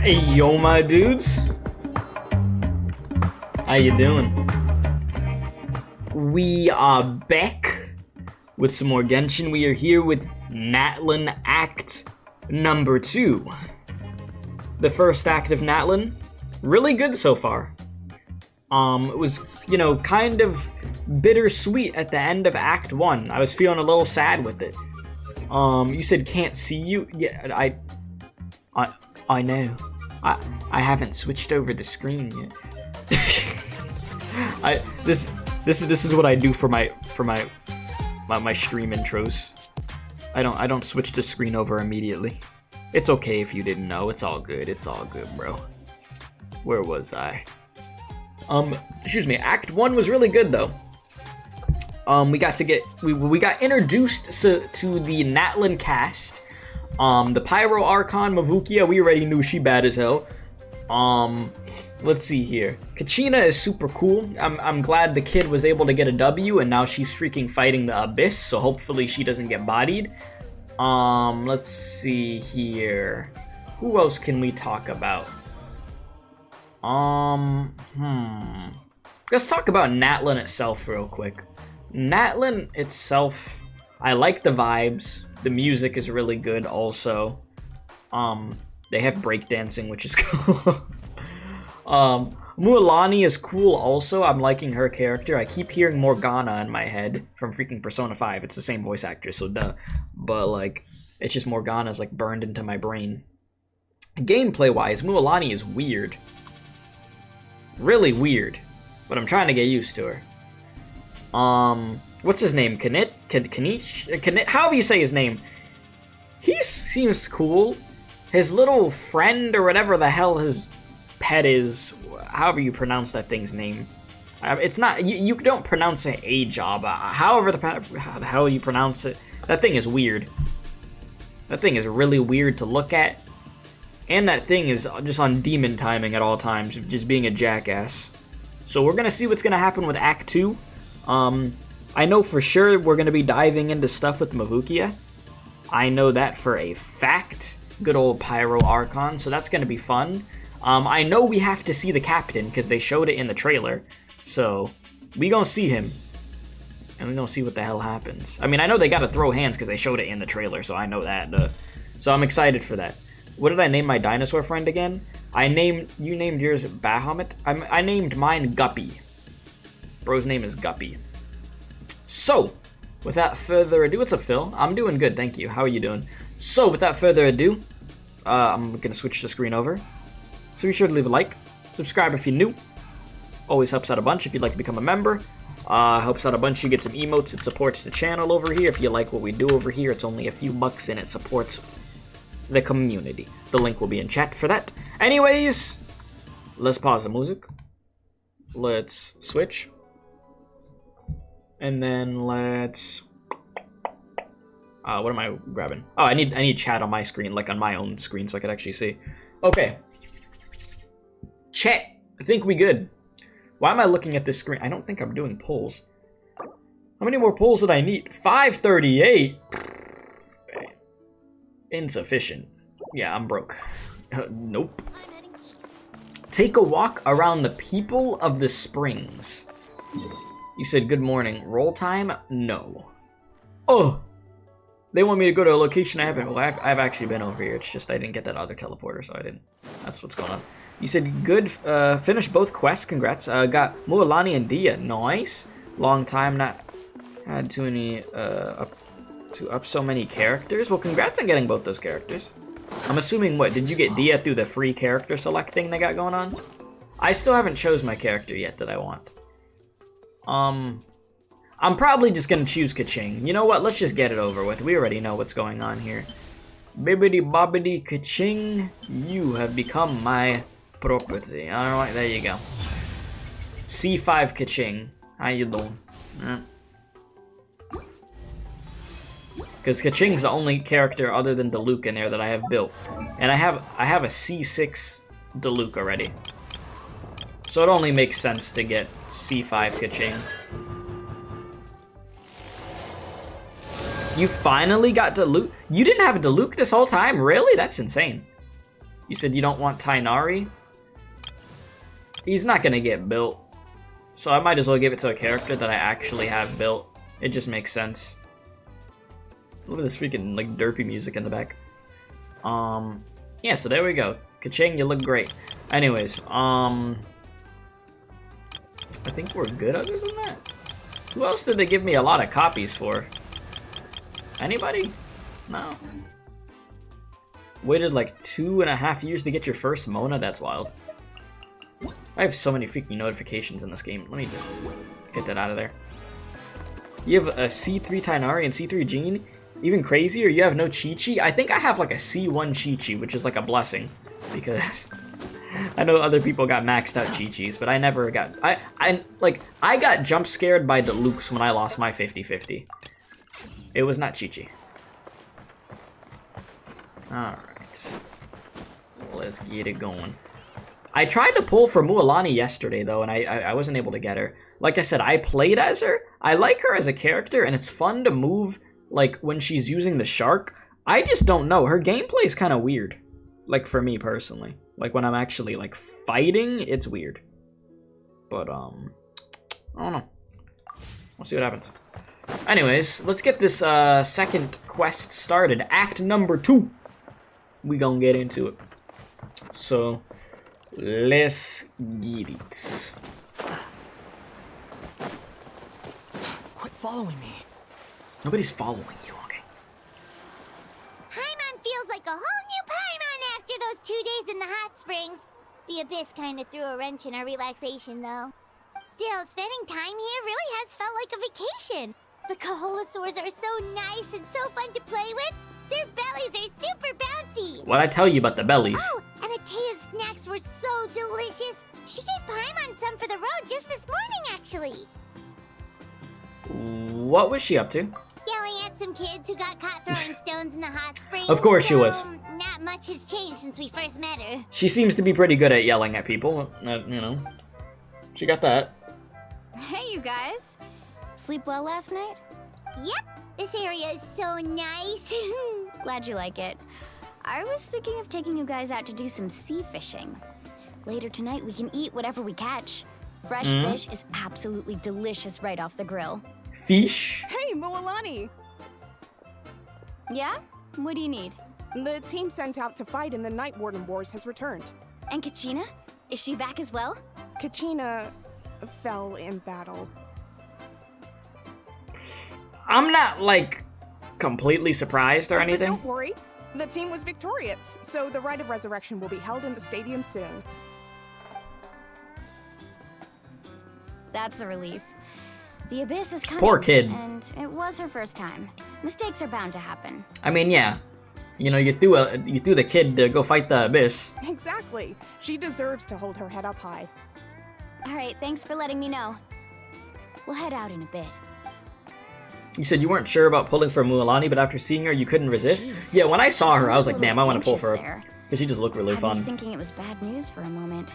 Hey, yo, my dudes. How you doing? We are back with some more Genshin. We are here with Natlan Act number 2. The first act of Natlan, really good so far. It was, you know, kind of bittersweet at the end of Act 1. I was feeling a little sad with it. You said can't see you? Yeah, I know. I haven't switched over the screen yet. This is what I do for my stream intros. I don't switch the screen over immediately. It's okay if you didn't know. It's all good. It's all good, bro. Where was I? Excuse me. Act 1 was really good though. We got introduced to the Natlan cast. The Pyro Archon Mavukia, we already knew she bad as hell. Let's see here. Kachina is super cool. I'm glad the kid was able to get a W, and now she's freaking fighting the Abyss, so hopefully she doesn't get bodied. Let's see here. Who else can we talk about? Let's talk about Natlan itself real quick. Natlan itself, I like the vibes. The music is really good also. They have breakdancing, which is cool. Mualani is cool also. I'm liking her character. I keep hearing Morgana in my head from freaking Persona 5. It's the same voice actress, so duh. But like, it's just Morgana's like burned into my brain. Gameplay-wise, Mualani is weird. Really weird. But I'm trying to get used to her. What's his name? Kanich? However you say his name. He seems cool. His little friend or whatever the hell his pet is, however you pronounce that thing's name. It's not, you don't pronounce it a job. However the hell you pronounce it. That thing is weird. That thing is really weird to look at. And that thing is just on demon timing at all times, just being a jackass. So we're gonna see what's gonna happen with Act 2. I know for sure we're going to be diving into stuff with Mavukia. I know that for a fact. Good old Pyro Archon, so that's going to be fun. I know we have to see the captain because they showed it in the trailer. So we going to see him. And we going to see what the hell happens. I mean, I know they got to throw hands because they showed it in the trailer, so I know that. So I'm excited for that. What did I name my dinosaur friend again? You named yours Bahamut? I named mine Guppy. Bro's name is Guppy. So, without further ado, what's up, Phil? I'm doing good, thank you. How are you doing? So, without further ado, I'm gonna switch the screen over. So be sure to leave a like, subscribe if you're new. Always helps out a bunch if you'd like to become a member. Helps out a bunch, you get some emotes, it supports the channel over here. If you like what we do over here, it's only a few bucks and it supports the community. The link will be in chat for that. Anyways, let's pause the music. Let's switch. And then let's, what am I grabbing? Oh, I need chat on my screen, like on my own screen, so I could actually see. Okay. Chat. I think we good. Why am I looking at this screen? I don't think I'm doing polls. How many more polls did I need? 538? Insufficient. Yeah, I'm broke. Nope. Take a walk around the people of the springs. You said good morning. Roll time? No. Oh! They want me to go to a location I haven't. Well, I've actually been over here. It's just I didn't get that other teleporter, so I didn't. That's what's going on. You said good. Finished both quests. Congrats. Got Mualani and Dia. Nice. Long time not had too many. Up so many characters. Well, congrats on getting both those characters. I'm assuming what? Did you get Dia through the free character select thing they got going on? I still haven't chose my character yet that I want. I'm probably just gonna choose Kaching. You know what? Let's just get it over with. We already know what's going on here. Bibbidi bobbidi Kaching, you have become my property. Alright, there you go. C5 Kaching. How you doing? Because Kaching's the only character other than Diluc in there that I have built. And I have a C6 Diluc already. So it only makes sense to get C5 Kaching. You finally got Diluc? You didn't have Diluc this whole time? Really? That's insane. You said you don't want Tainari? He's not gonna get built. So I might as well give it to a character that I actually have built. It just makes sense. Look at this freaking, like, derpy music in the back. Yeah, so there we go. Ka-ching, you look great. Anyways, I think we're good other than that. Who else did they give me a lot of copies for? Anybody? No. Waited like 2.5 years to get your first Mona? That's wild. I have so many freaking notifications in this game. Let me just get that out of there. You have a C3 Tainari and C3 Jean? Even crazier, you have no Chi-Chi? I think I have like a C1 Chi-Chi, which is like a blessing. Because I know other people got maxed out Chi-Chis, but I never got... I got jump scared by Deluxe when I lost my 50-50. It was not Chi-Chi. Alright. Let's get it going. I tried to pull for Mualani yesterday, though, and I wasn't able to get her. Like I said, I played as her. I like her as a character, and it's fun to move, like, when she's using the shark. I just don't know. Her gameplay is kind of weird. Like, for me, personally. Like, when I'm actually, like, fighting, it's weird. But, I don't know. We'll see what happens. Anyways, let's get this second quest started. Act number 2. We gonna get into it. So... let's get it. Quit following me. Nobody's following you, okay? Paimon feels like a whole new Paimon after those 2 days in the hot springs. The Abyss kind of threw a wrench in our relaxation, though. Still, spending time here really has felt like a vacation. The Kaholasaurs are so nice and so fun to play with. Their bellies are super bouncy. What'd I tell you about the bellies? Oh, and Atea's snacks were so delicious. She gave Paimon some for the road just this morning, actually. What was she up to? Yelling at some kids who got caught throwing stones in the hot springs. Of course she was. Not much has changed since we first met her. She seems to be pretty good at yelling at people. You know, she got that. Hey, you guys. Sleep well last night? Yep, this area is so nice. Glad you like it. I was thinking of taking you guys out to do some sea fishing. Later tonight, we can eat whatever we catch. Fresh fish is absolutely delicious right off the grill. Fish? Hey, Mualani! Yeah? What do you need? The team sent out to fight in the Night Warden Wars has returned. And Kachina? Is she back as well? Kachina fell in battle. I'm not, like, completely surprised or But anything. don't worry. The team was victorious, so the Rite of Resurrection will be held in the stadium soon. That's a relief. The Abyss is coming. Poor kid. And it was her first time. Mistakes are bound to happen. I mean, yeah. You know, you threw the kid to go fight the Abyss. Exactly. She deserves to hold her head up high. Alright, thanks for letting me know. We'll head out in a bit. You said you weren't sure about pulling for Mualani, but after seeing her, you couldn't resist? Jeez. Yeah, when I saw her, I was like, A damn, I want to pull little for anxious her. there. Because she just looked really Had me fun. thinking it was bad news for a moment.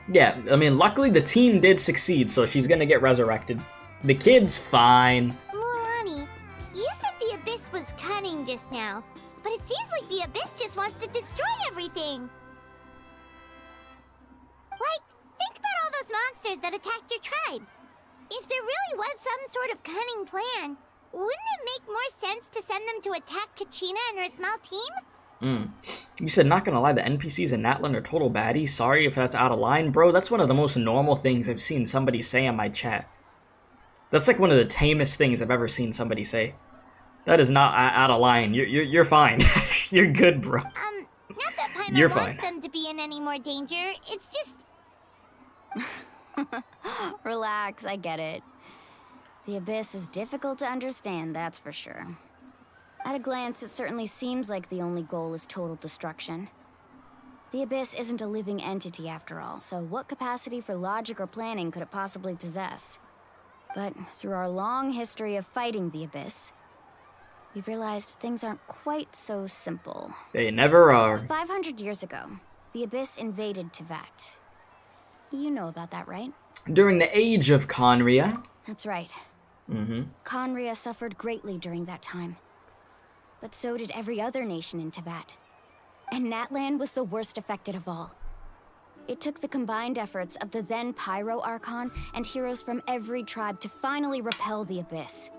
Yeah, I mean, luckily the team did succeed, so she's gonna get resurrected. The kid's fine. Mualani, you said the Abyss was cunning just now, but it seems like the Abyss just wants to destroy everything. Like, think about all those monsters that attacked your tribe. If there really was some sort of cunning plan, wouldn't it make more sense to send them to attack Kachina and her small team? You said, not gonna lie, the NPCs in Natlan are total baddies. Sorry if that's out of line. Bro, that's one of the most normal things I've seen somebody say on my chat. That's like one of the tamest things I've ever seen somebody say. That is not out of line. You're fine. You're good, bro. Not that Paimon You're wants fine. them to be in any more danger, it's just... Relax, I get it. The Abyss is difficult to understand, that's for sure. At a glance, it certainly seems like the only goal is total destruction. The Abyss isn't a living entity after all, so what capacity for logic or planning could it possibly possess? But through our long history of fighting the Abyss, we've realized things aren't quite so simple. They never are. 500 years ago, the Abyss invaded Teyvat. You know about that, right? During the age of Conria. That's right. Conria suffered greatly during that time. But so did every other nation in Teyvat. And Natlan was the worst affected of all. It took the combined efforts of the then Pyro Archon and heroes from every tribe to finally repel the Abyss.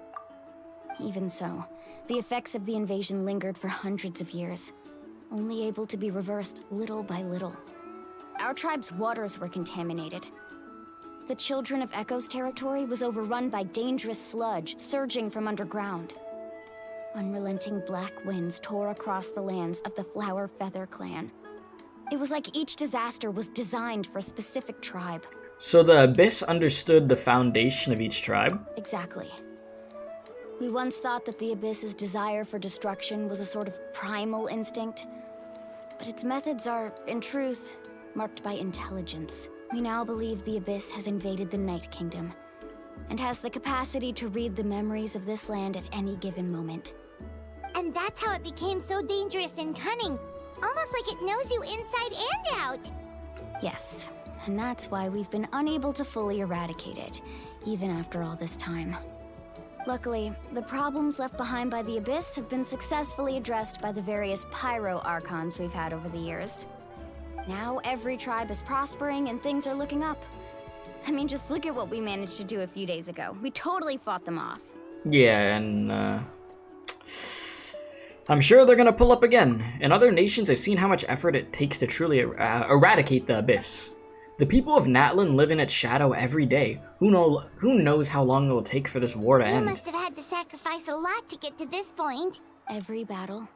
Even so, the effects of the invasion lingered for hundreds of years, only able to be reversed little by little. Our tribe's waters were contaminated. The Children of Echo's territory was overrun by dangerous sludge surging from underground. Unrelenting black winds tore across the lands of the Flower Feather clan. It was like each disaster was designed for a specific tribe. So the Abyss understood the foundation of each tribe? Exactly. We once thought that the Abyss's desire for destruction was a sort of primal instinct, but its methods are, in truth, marked by intelligence. We now believe the Abyss has invaded the Night Kingdom, and has the capacity to read the memories of this land at any given moment. And that's how it became so dangerous and cunning. Almost like it knows you inside and out. Yes, and that's why we've been unable to fully eradicate it, even after all this time. Luckily, the problems left behind by the Abyss have been successfully addressed by the various Pyro Archons we've had over the years. Now every tribe is prospering and things are looking up. I mean, just look at what we managed to do a few days ago. We totally fought them off. Yeah, and I'm sure they're gonna pull up again. In other nations, I've seen how much effort it takes to truly eradicate the Abyss. The people of Natlan live in its shadow every day. Who knows how long it will take for this war to You end? must have had to sacrifice a lot to get to this point. Every battle,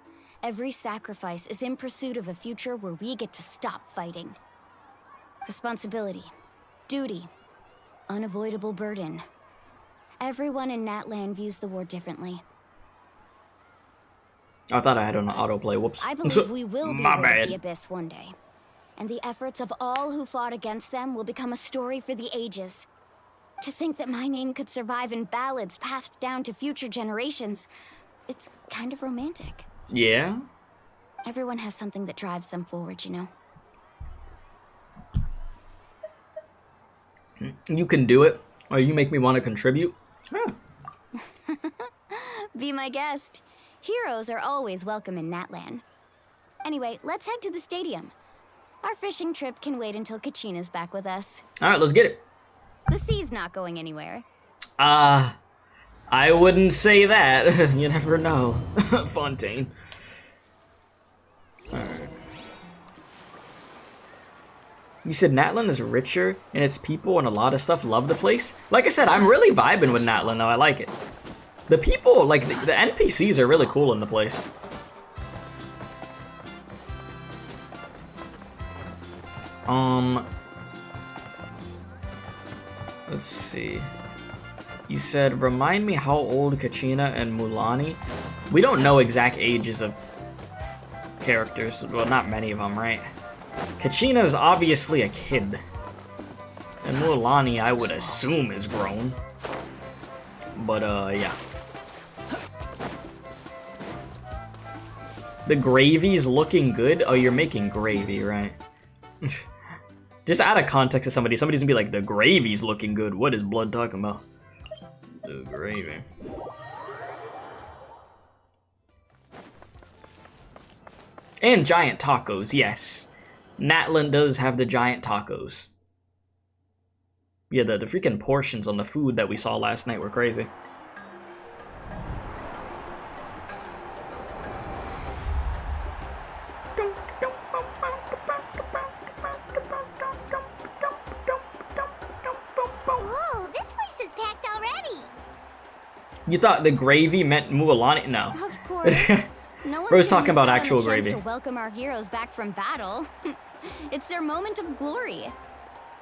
every sacrifice is in pursuit of a future where we get to stop fighting. Responsibility, duty, unavoidable burden. Everyone in Natlan views the war differently. I thought I had an autoplay. Whoops. I believe we will be My rid bad. of the Abyss one day. And the efforts of all who fought against them will become a story for the ages. To think that my name could survive in ballads passed down to future generations, it's kind of romantic. Yeah? Everyone has something that drives them forward, you know? You can do it, or you make me want to contribute. Huh. Be my guest. Heroes are always welcome in Natlan. Anyway, let's head to the stadium. Our fishing trip can wait until Kachina's back with us. Alright, let's get it. The sea's not going anywhere. I wouldn't say that. You never know. Fontaine. Alright. You said Natlan is richer and its people and a lot of stuff love the place? Like I said, I'm really vibing with Natlan though. I like it. The people, like, the NPCs are really cool in the place. Let's see. You said, remind me how old Kachina and Mulani? We don't know exact ages of characters. Well, not many of them, right? Kachina is obviously a kid. And Mulani, I would assume, is grown. But, yeah. The gravy's looking good? Oh, you're making gravy, right? Just out of context to somebody's gonna be like, the gravy's looking good. What is Blood talking about? The gravy. And giant tacos, yes. Natlan does have the giant tacos. Yeah, the freaking portions on the food that we saw last night were crazy. Whoa, this place is packed already. You thought the gravy meant Mualani? No. Of course. No one's Rose gonna talking miss about out on actual the chance gravy. to welcome our heroes back from battle. It's their moment of glory.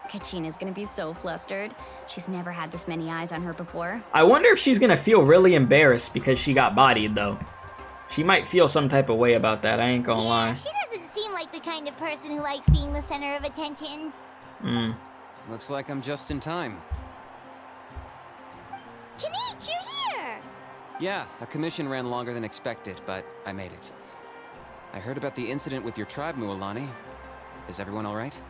Kachina's gonna be so flustered. She's never had this many eyes on her before. I wonder if she's gonna feel really embarrassed because she got bodied, though. She might feel some type of way about that, I ain't gonna lie. She doesn't seem like the kind of person who likes being the center of attention. Looks like I'm just in time. Kanich, you're here! Yeah, a commission ran longer than expected, but I made it. I heard about the incident with your tribe, Mualani. Is everyone all right?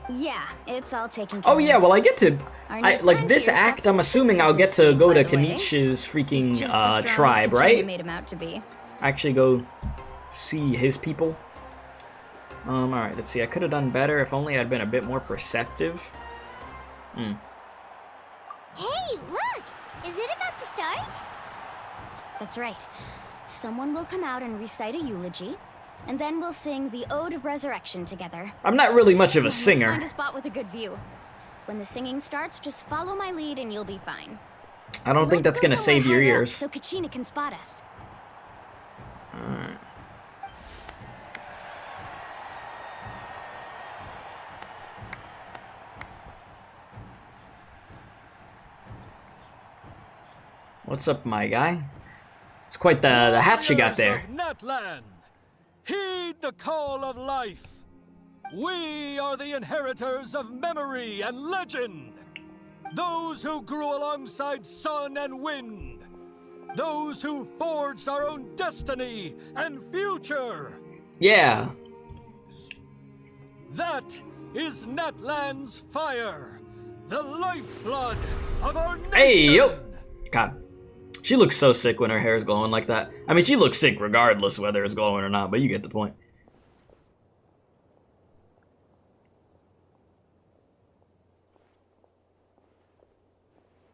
Yeah, it's all taken care Oh yeah, well I get to... Our new like friend this here's act, I'm absolutely assuming I'll get to sick, go by to the way. Kanich's He's freaking just as strong as tribe, Kachina right? made him out to be. Actually go see his people. Alright, let's see. I could have done better if only I'd been a bit more perceptive. Hey, look! Is it about to start? That's right. Someone will come out and recite a eulogy, and then we'll sing the Ode of Resurrection together. I'm not really much of a Let's singer. find a spot with a good view. When the singing starts, just follow my lead and you'll be fine. I don't think that's Let's go gonna save somewhere your higher up ears. so Kachina can spot us. Alright. What's up, my guy? It's quite the hat you got there. Warriors of Natlan, heed the call of life. We are the inheritors of memory and legend. Those who grew alongside sun and wind. Those who forged our own destiny and future. Yeah. That is Natlan's fire, the lifeblood of our nation. Hey, yo! God. She looks so sick when her hair is glowing like that. I mean, she looks sick regardless whether it's glowing or not, but you get the point.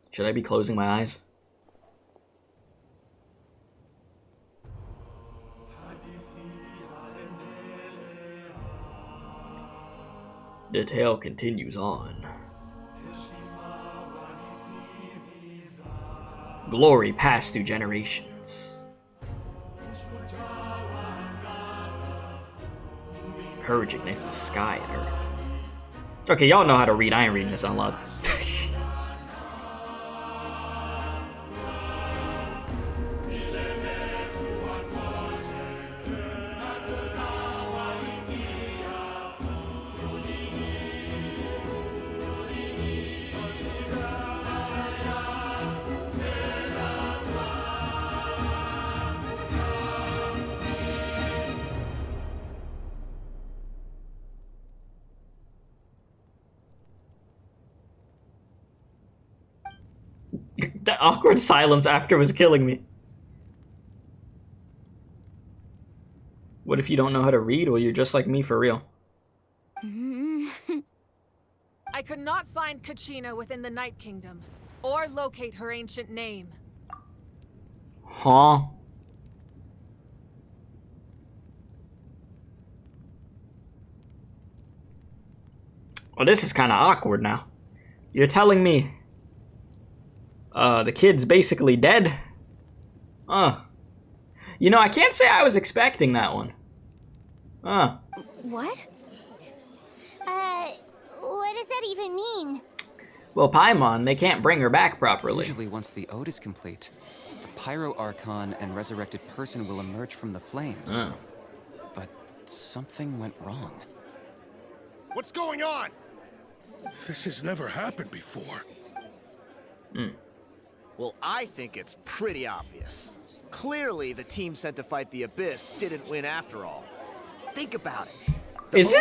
Should I be closing my eyes? The tale continues on. Glory passed through generations. Courage ignites the sky and earth. Okay, y'all know how to read. I ain't reading this out loud. That awkward silence after was killing me. What if you don't know how to read? Well, you're just like me for real. I could not find Kachina within the Night Kingdom, or locate her ancient name. Huh? Well, this is kind of awkward now. You're telling me the kid's basically dead? You know, I can't say I was expecting that one. What? What does that even mean? Well, Paimon, they can't bring her back properly. Usually once the ode is complete, the Pyro Archon and resurrected person will emerge from the flames. But something went wrong. What's going on? This has never happened before. Well, I think it's pretty obvious. Clearly, the team sent to fight the Abyss didn't win after all. Think about it. Is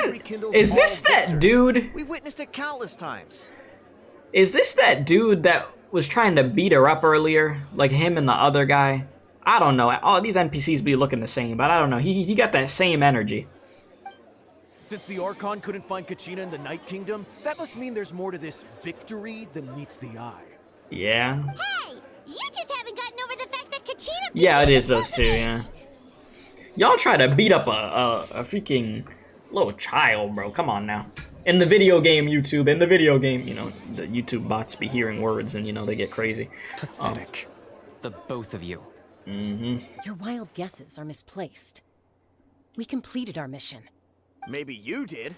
this that dude? We witnessed it countless times. Is this that dude that was trying to beat her up earlier? Like him and the other guy? I don't know. All these NPCs be looking the same, but I don't know. He got that same energy. Since the Archon couldn't find Kachina in the Night Kingdom, that must mean there's more to this victory than meets the eye. Yeah. Hey! You just haven't gotten over the fact that Kachina... Yeah, it is those two, yeah. Y'all try to beat up a freaking little child, bro. Come on now. In the video game, YouTube. In the video game, you know, the YouTube bots be hearing words and, you know, they get crazy. Pathetic. The both of you. Your wild guesses are misplaced. We completed our mission. Maybe you did,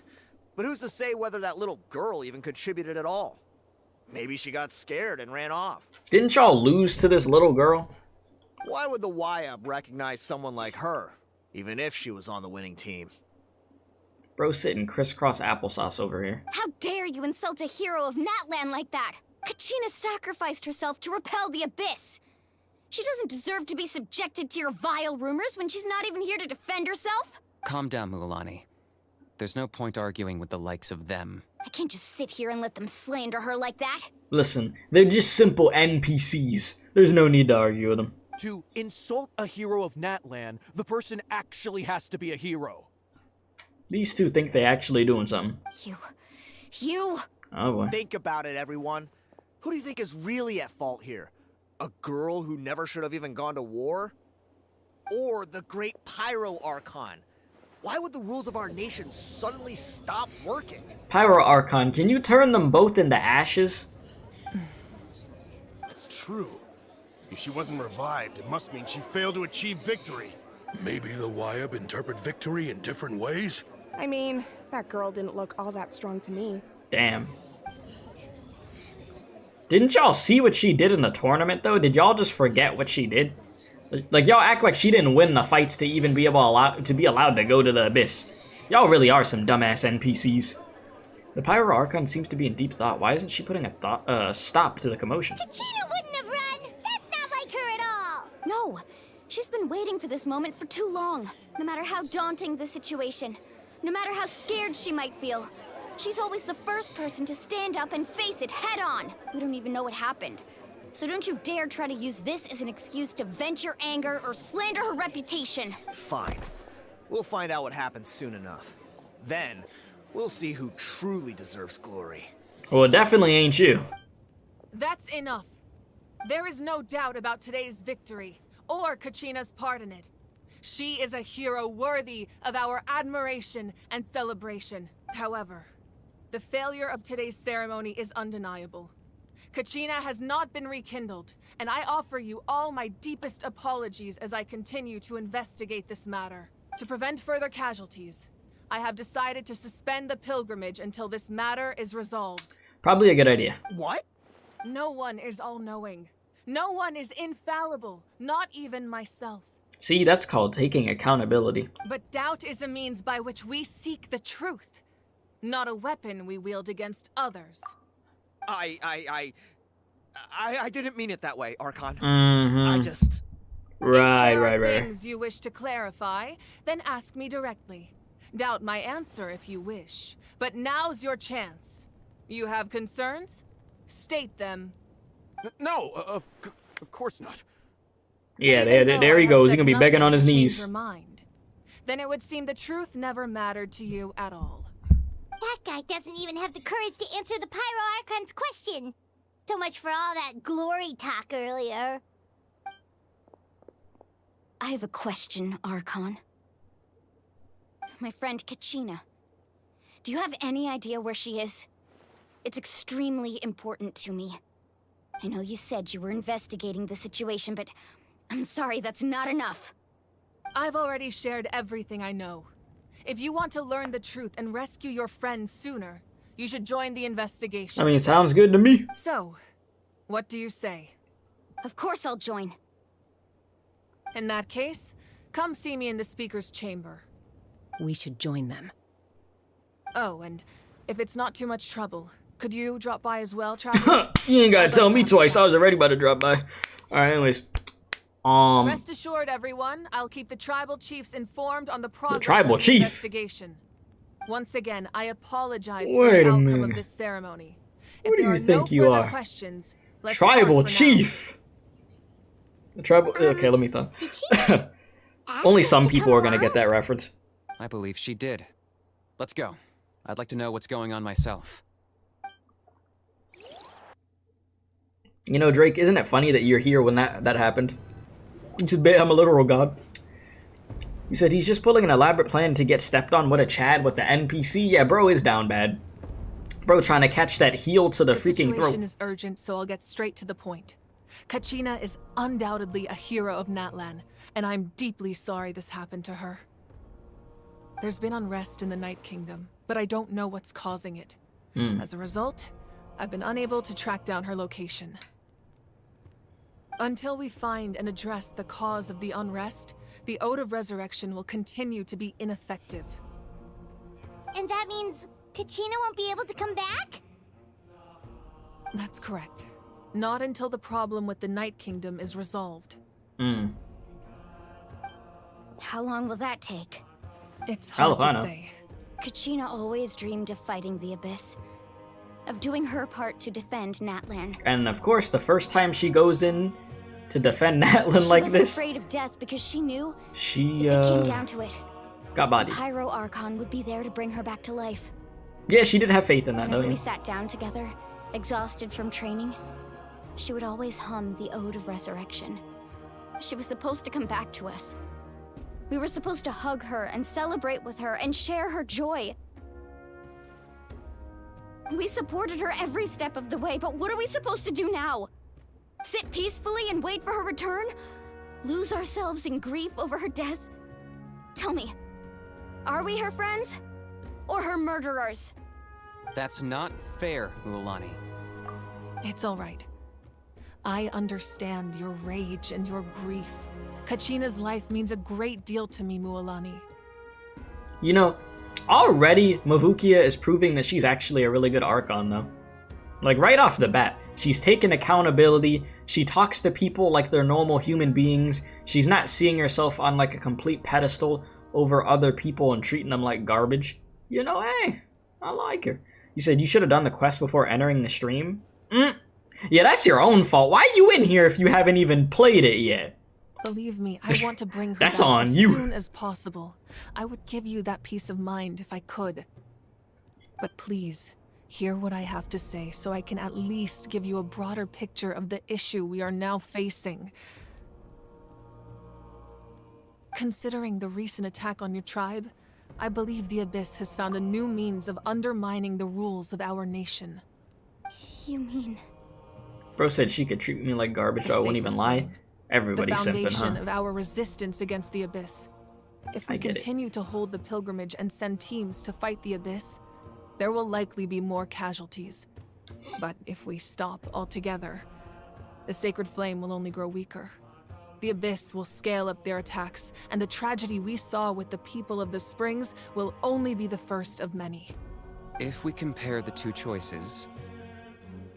but who's to say whether that little girl even contributed at all? Maybe she got scared and ran off. Didn't y'all lose to this little girl? Why would the YUB recognize someone like her, even if she was on the winning team? Bro sitting crisscross applesauce over here. How dare you insult a hero of Natlan like that? Kachina sacrificed herself to repel the Abyss. She doesn't deserve to be subjected to your vile rumors when she's not even here to defend herself. Calm down, Mualani. There's no point arguing with the likes of them. I can't just sit here and let them slander her like that. Listen, they're just simple NPCs. There's no need to argue with them. To insult a hero of Natlan, the person actually has to be a hero. These two think they actually doing something. You! Oh boy. Think about it, everyone. Who do you think is really at fault here? A girl who never should have even gone to war? Or the great Pyro Archon? Why would the rules of our nation suddenly stop working? Pyro Archon, can you turn them both into ashes? That's true. If she wasn't revived, it must mean she failed to achieve victory. Maybe the Wyab interpret victory in different ways? I mean, that girl didn't look all that strong to me. Damn. Didn't y'all see what she did in the tournament, though? Did y'all just forget what she did? Like, y'all act like she didn't win the fights to even be allowed to go to the Abyss. Y'all really are some dumbass NPCs. The Pyro Archon seems to be in deep thought. Why isn't she putting a stop to the commotion? Kachina wouldn't have run! That's not like her at all! No! She's been waiting for this moment for too long. No matter how daunting the situation, no matter how scared she might feel, she's always the first person to stand up and face it head on. We don't even know what happened. So don't you dare try to use this as an excuse to vent your anger or slander her reputation. Fine. We'll find out what happens soon enough. Then, we'll see who truly deserves glory. Well, it definitely ain't you. That's enough. There is no doubt about today's victory, or Kachina's part in it. She is a hero worthy of our admiration and celebration. However, the failure of today's ceremony is undeniable. Kachina has not been rekindled, and I offer you all my deepest apologies as I continue to investigate this matter. To prevent further casualties, I have decided to suspend the pilgrimage until this matter is resolved. Probably a good idea. What? No one is all-knowing. No one is infallible, not even myself. See, that's called taking accountability. But doubt is a means by which we seek the truth, not a weapon we wield against others. I didn't mean it that way, Archon. Mm-hmm. I just... Right. If there are things you wish to clarify, then ask me directly. Doubt my answer if you wish. But now's your chance. You have concerns? State them. No, of course not. Yeah, there he goes. He's gonna be begging on his knees. Your mind. Then it would seem the truth never mattered to you at all. That guy doesn't even have the courage to answer the Pyro Archon's question. So much for all that glory talk earlier. I have a question, Archon. My friend Kachina. Do you have any idea where she is? It's extremely important to me. I know you said you were investigating the situation, but I'm sorry, that's not enough. I've already shared everything I know. If you want to learn the truth and rescue your friends sooner, you should join the investigation. I mean, it sounds good to me. So, what do you say? Of course I'll join. In that case, come see me in the speaker's chamber. We should join them. Oh, and if it's not too much trouble, could you drop by as well, Traveler? You ain't gotta tell me twice. I was already about to drop by. Alright, anyways. Rest assured, everyone, I'll keep the tribal chiefs informed on the progress of the investigation. Once again, I apologize for the outcome of this ceremony. What do you think you are? Questions, tribal chief. The tribal. Okay, let me think. Only some people are gonna get that reference. I believe she did. Let's go. I'd like to know what's going on myself. You know, Drake, isn't it funny that you're here when that happened? I'm a literal god. You said he's just pulling an elaborate plan to get stepped on. What a Chad with the NPC. Yeah, bro is down bad. Bro trying to catch that heel to the freaking throat. The situation is urgent, so I'll get straight to the point. Kachina is undoubtedly a hero of Natlan, and I'm deeply sorry this happened to her. There's been unrest in the Night Kingdom, but I don't know what's causing it. As a result, I've been unable to track down her location. Until we find and address the cause of the unrest, the Ode of Resurrection will continue to be ineffective. And that means Kachina won't be able to come back? That's correct. Not until the problem with the Night Kingdom is resolved. How long will that take? It's hard to say. Kachina always dreamed of fighting the Abyss. Of doing her part to defend Natlan. And of course, the first time she goes in to defend Natlan like She wasn't this. afraid of death because she knew She, if it came down to it, got the bodied. Pyro Archon would be there to bring her back to life. Yeah, she did have faith in that, Whenever don't we you? sat down together, exhausted from training, she would always hum the Ode of Resurrection. She was supposed to come back to us. We were supposed to hug her and celebrate with her and share her joy. We supported her every step of the way, but what are we supposed to do now? Sit peacefully and wait for her return? Lose ourselves in grief over her death? Tell me, are we her friends? Or her murderers? That's not fair, Mualani. It's all right. I understand your rage and your grief. Kachina's life means a great deal to me, Mualani. You know, already Mavukia is proving that she's actually a really good Archon, though. Like, right off the bat, she's taken accountability, she talks to people like they're normal human beings, she's not seeing herself on, like, a complete pedestal over other people and treating them like garbage. You know, hey, I like her. You said you should have done the quest before entering the stream? Yeah, that's your own fault. Why are you in here if you haven't even played it yet? Believe me, I want to bring her That's back on as you. soon as possible. I would give you that peace of mind if I could. But please, hear what I have to say so I can at least give you a broader picture of the issue we are now facing. Considering the recent attack on your tribe, I believe the Abyss has found a new means of undermining the rules of our nation. You mean... Bro said she could treat me like garbage, The I wouldn't even lie. sacred Everybody's the simping, foundation huh? of our resistance against the Abyss. If we I get it. continue to hold the pilgrimage and send teams to fight the Abyss, there will likely be more casualties. But if we stop altogether, the sacred flame will only grow weaker. The Abyss will scale up their attacks, and the tragedy we saw with the people of the Springs will only be the first of many. If we compare the two choices,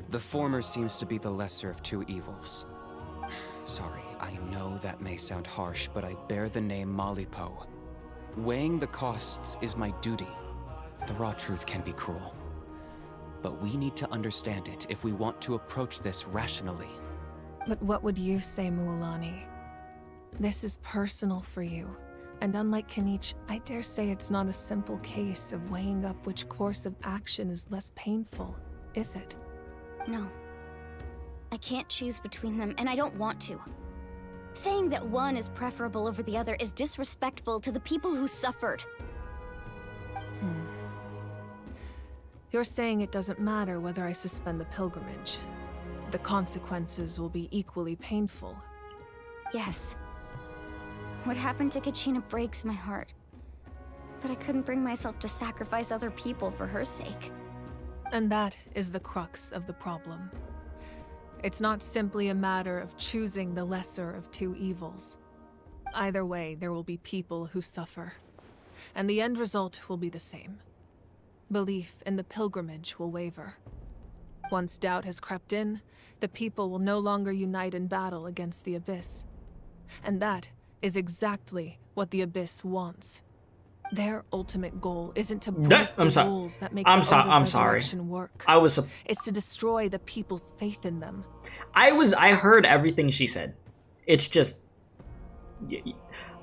the former seems to be the lesser of two evils. Sorry, I know that may sound harsh, but I bear the name Malipo. Weighing the costs is my duty. The raw truth can be cruel. But we need to understand it if we want to approach this rationally. But what would you say, Mualani? This is personal for you, and unlike Kanich, I dare say it's not a simple case of weighing up which course of action is less painful, is it? No. I can't choose between them, and I don't want to. Saying that one is preferable over the other is disrespectful to the people who suffered. You're saying it doesn't matter whether I suspend the pilgrimage. The consequences will be equally painful. Yes. What happened to Kachina breaks my heart. But I couldn't bring myself to sacrifice other people for her sake. And that is the crux of the problem. It's not simply a matter of choosing the lesser of two evils. Either way, there will be people who suffer. And the end result will be the same. Belief in the pilgrimage will waver. Once doubt has crept in, the people will no longer unite in battle against the Abyss. And that is exactly what the Abyss wants. Their ultimate goal isn't to break the rules that make the Ode of Resurrection work. It's to destroy the people's faith in them. I heard everything she said. It's just...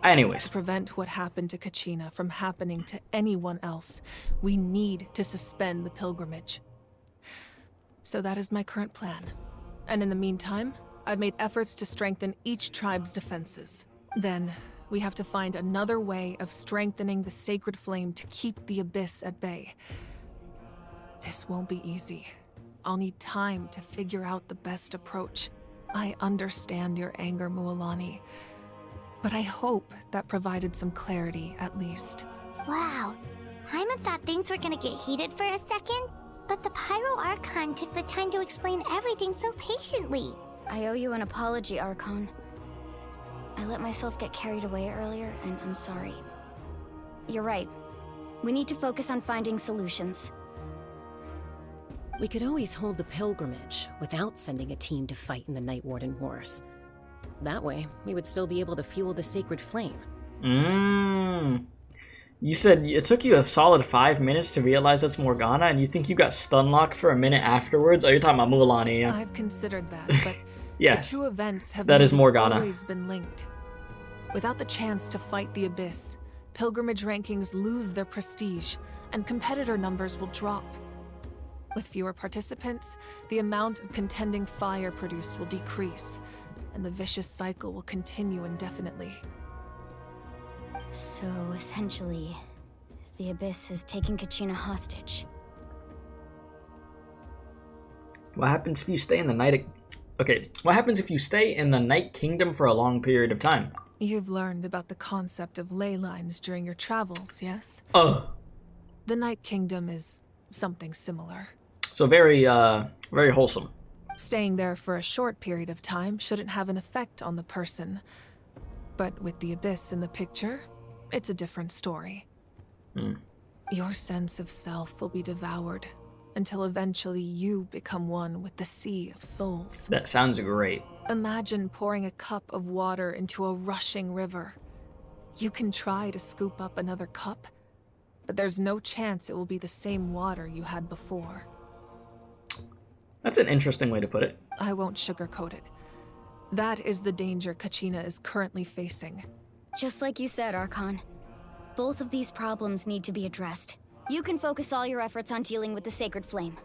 Anyways. To prevent what happened to Kachina from happening to anyone else, we need to suspend the pilgrimage. So that is my current plan. And in the meantime, I've made efforts to strengthen each tribe's defenses. Then, we have to find another way of strengthening the sacred flame to keep the Abyss at bay. This won't be easy. I'll need time to figure out the best approach. I understand your anger, Mualani, but I hope that provided some clarity, at least. Wow. Hyman thought things were gonna get heated for a second, but the Pyro Archon took the time to explain everything so patiently. I owe you an apology, Archon. I let myself get carried away earlier, and I'm sorry. You're right. We need to focus on finding solutions. We could always hold the pilgrimage without sending a team to fight in the Night Warden Wars. That way, we would still be able to fuel the sacred flame. You said it took you a solid 5 minutes to realize that's Morgana, and you think you got stun locked for a minute afterwards? Oh, you're talking about Mualani, yeah. I've considered that, but Yes, The two events have that is maybe Morgana. always been linked. Without the chance to fight the Abyss, pilgrimage rankings lose their prestige, and competitor numbers will drop. With fewer participants, the amount of contending fire produced will decrease, and the vicious cycle will continue indefinitely. So, essentially, the Abyss is taking Kachina hostage. What happens if you stay in the night? Okay, what happens if you stay in the Night Kingdom for a long period of time? You've learned about the concept of ley lines during your travels, yes? Oh, The Night Kingdom is something similar. so very wholesome. Staying there for a short period of time shouldn't have an effect on the person. But with the Abyss in the picture, it's a different story. Your sense of self will be devoured until eventually you become one with the Sea of Souls. That sounds great. Imagine pouring a cup of water into a rushing river. You can try to scoop up another cup, but there's no chance it will be the same water you had before. That's an interesting way to put it. I won't sugarcoat it. That is the danger Kachina is currently facing. Just like you said, Archon. Both of these problems need to be addressed. You can focus all your efforts on dealing with the Sacred Flame.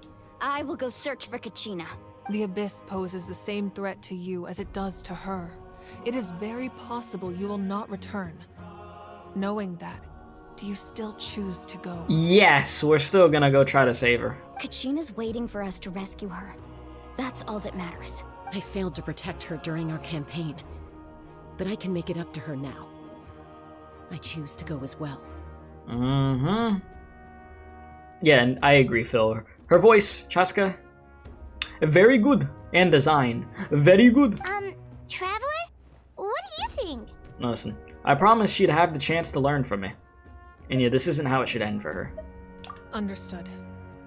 I will go search for Kachina. The Abyss poses the same threat to you as it does to her. It is very possible you will not return. Knowing that, do you still choose to go? Yes, we're still gonna go try to save her. Kachina's waiting for us to rescue her. That's all that matters. I failed to protect her during our campaign, but I can make it up to her now. I choose to go as well. Mm-hmm. Yeah, and I agree, Phil. Her voice, Chaska, very good. And design, very good. Traveler? What do you think? Listen, I promised she'd have the chance to learn from me. And yeah, this isn't how it should end for her. Understood.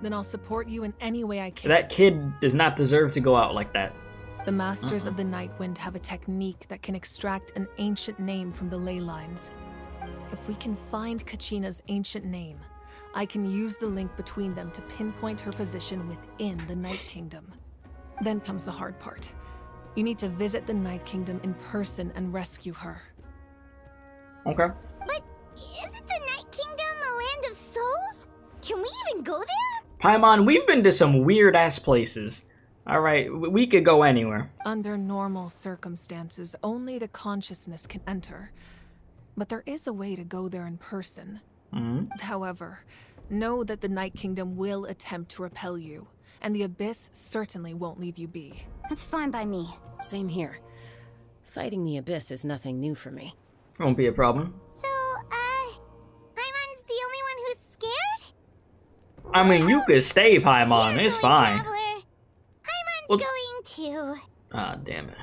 Then I'll support you in any way I can. That kid does not deserve to go out like that. The Masters of the Nightwind have a technique that can extract an ancient name from the ley lines. If we can find Kachina's ancient name, I can use the link between them to pinpoint her position within the Night Kingdom. Then comes the hard part. You need to visit the Night Kingdom in person and rescue her. Okay. But isn't the Night Kingdom a land of souls? Can we even go there? Paimon, we've been to some weird-ass places. Alright, we could go anywhere. Under normal circumstances, only the consciousness can enter. But there is a way to go there in person. However, know that the Night Kingdom will attempt to repel you, and the Abyss certainly won't leave you be. That's fine by me. Same here. Fighting the Abyss is nothing new for me. Won't be a problem. So, Paimon's the only one who's scared? I mean, you could stay, Paimon. You're It's going, fine. Traveler. Paimon's Well- going too. Ah, damn it.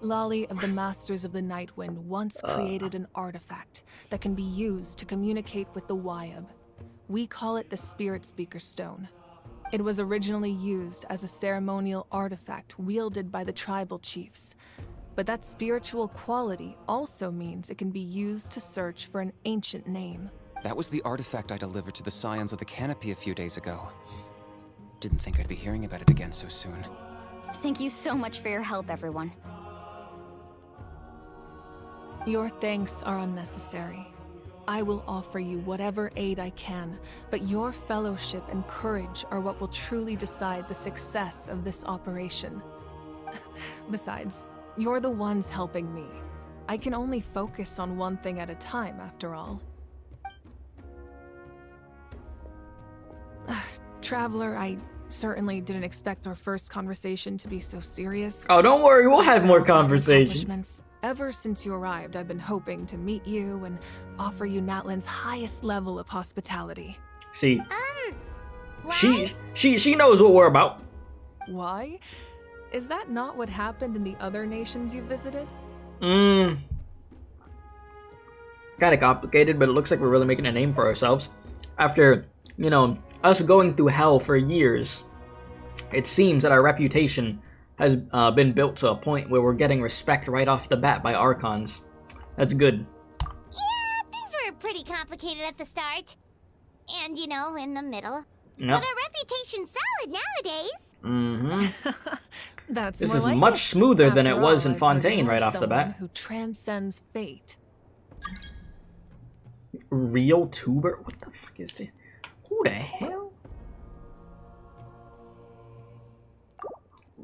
Lali of the Masters of the Nightwind once created an artifact that can be used to communicate with the Wyab. We call it the Spirit Speaker Stone. It was originally used as a ceremonial artifact wielded by the tribal chiefs. But that spiritual quality also means it can be used to search for an ancient name. That was the artifact I delivered to the Scions of the Canopy a few days ago. Didn't think I'd be hearing about it again so soon. Thank you so much for your help, everyone. Your thanks are unnecessary. I will offer you whatever aid I can, but your fellowship and courage are what will truly decide the success of this operation. Besides, you're the ones helping me. I can only focus on one thing at a time, after all. Traveler, I certainly didn't expect our first conversation to be so serious. Oh, don't worry. We'll have more conversations. Accomplishments. Ever since you arrived, I've been hoping to meet you and offer you Natlan's highest level of hospitality. See, Why? she knows what we're about. Why? Is that not what happened in the other nations you visited? Kind of complicated, but it looks like we're really making a name for ourselves. After, you know, us going through hell for years, it seems that our reputation has been built to a point where we're getting respect right off the bat by Archons. That's good. Yeah, things were pretty complicated at the start. And, you know, in the middle. Yep. But our reputation's solid nowadays. This more is like much it. smoother than it After was all, in I've heard Fontaine you're right off the someone bat. Who transcends fate. Real tuber? What the fuck is this? Who the hell?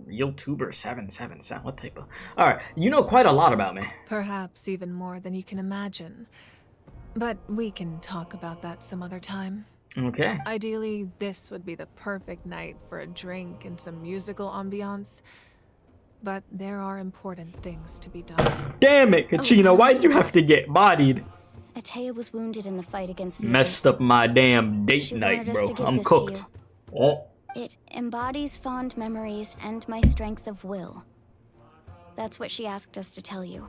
Real tuber 777. What type of? All right, you know quite a lot about me. Perhaps even more than you can imagine. But we can talk about that some other time. Okay. Ideally, this would be the perfect night for a drink and some musical ambiance. But there are important things to be done. Damn it, Kachina, why'd you have to get bodied? Atea was wounded in the fight against the Messed Abyss. up my damn date She night, wanted us bro. to give I'm this to cooked. Oh. It embodies fond memories and my strength of will. That's what she asked us to tell you.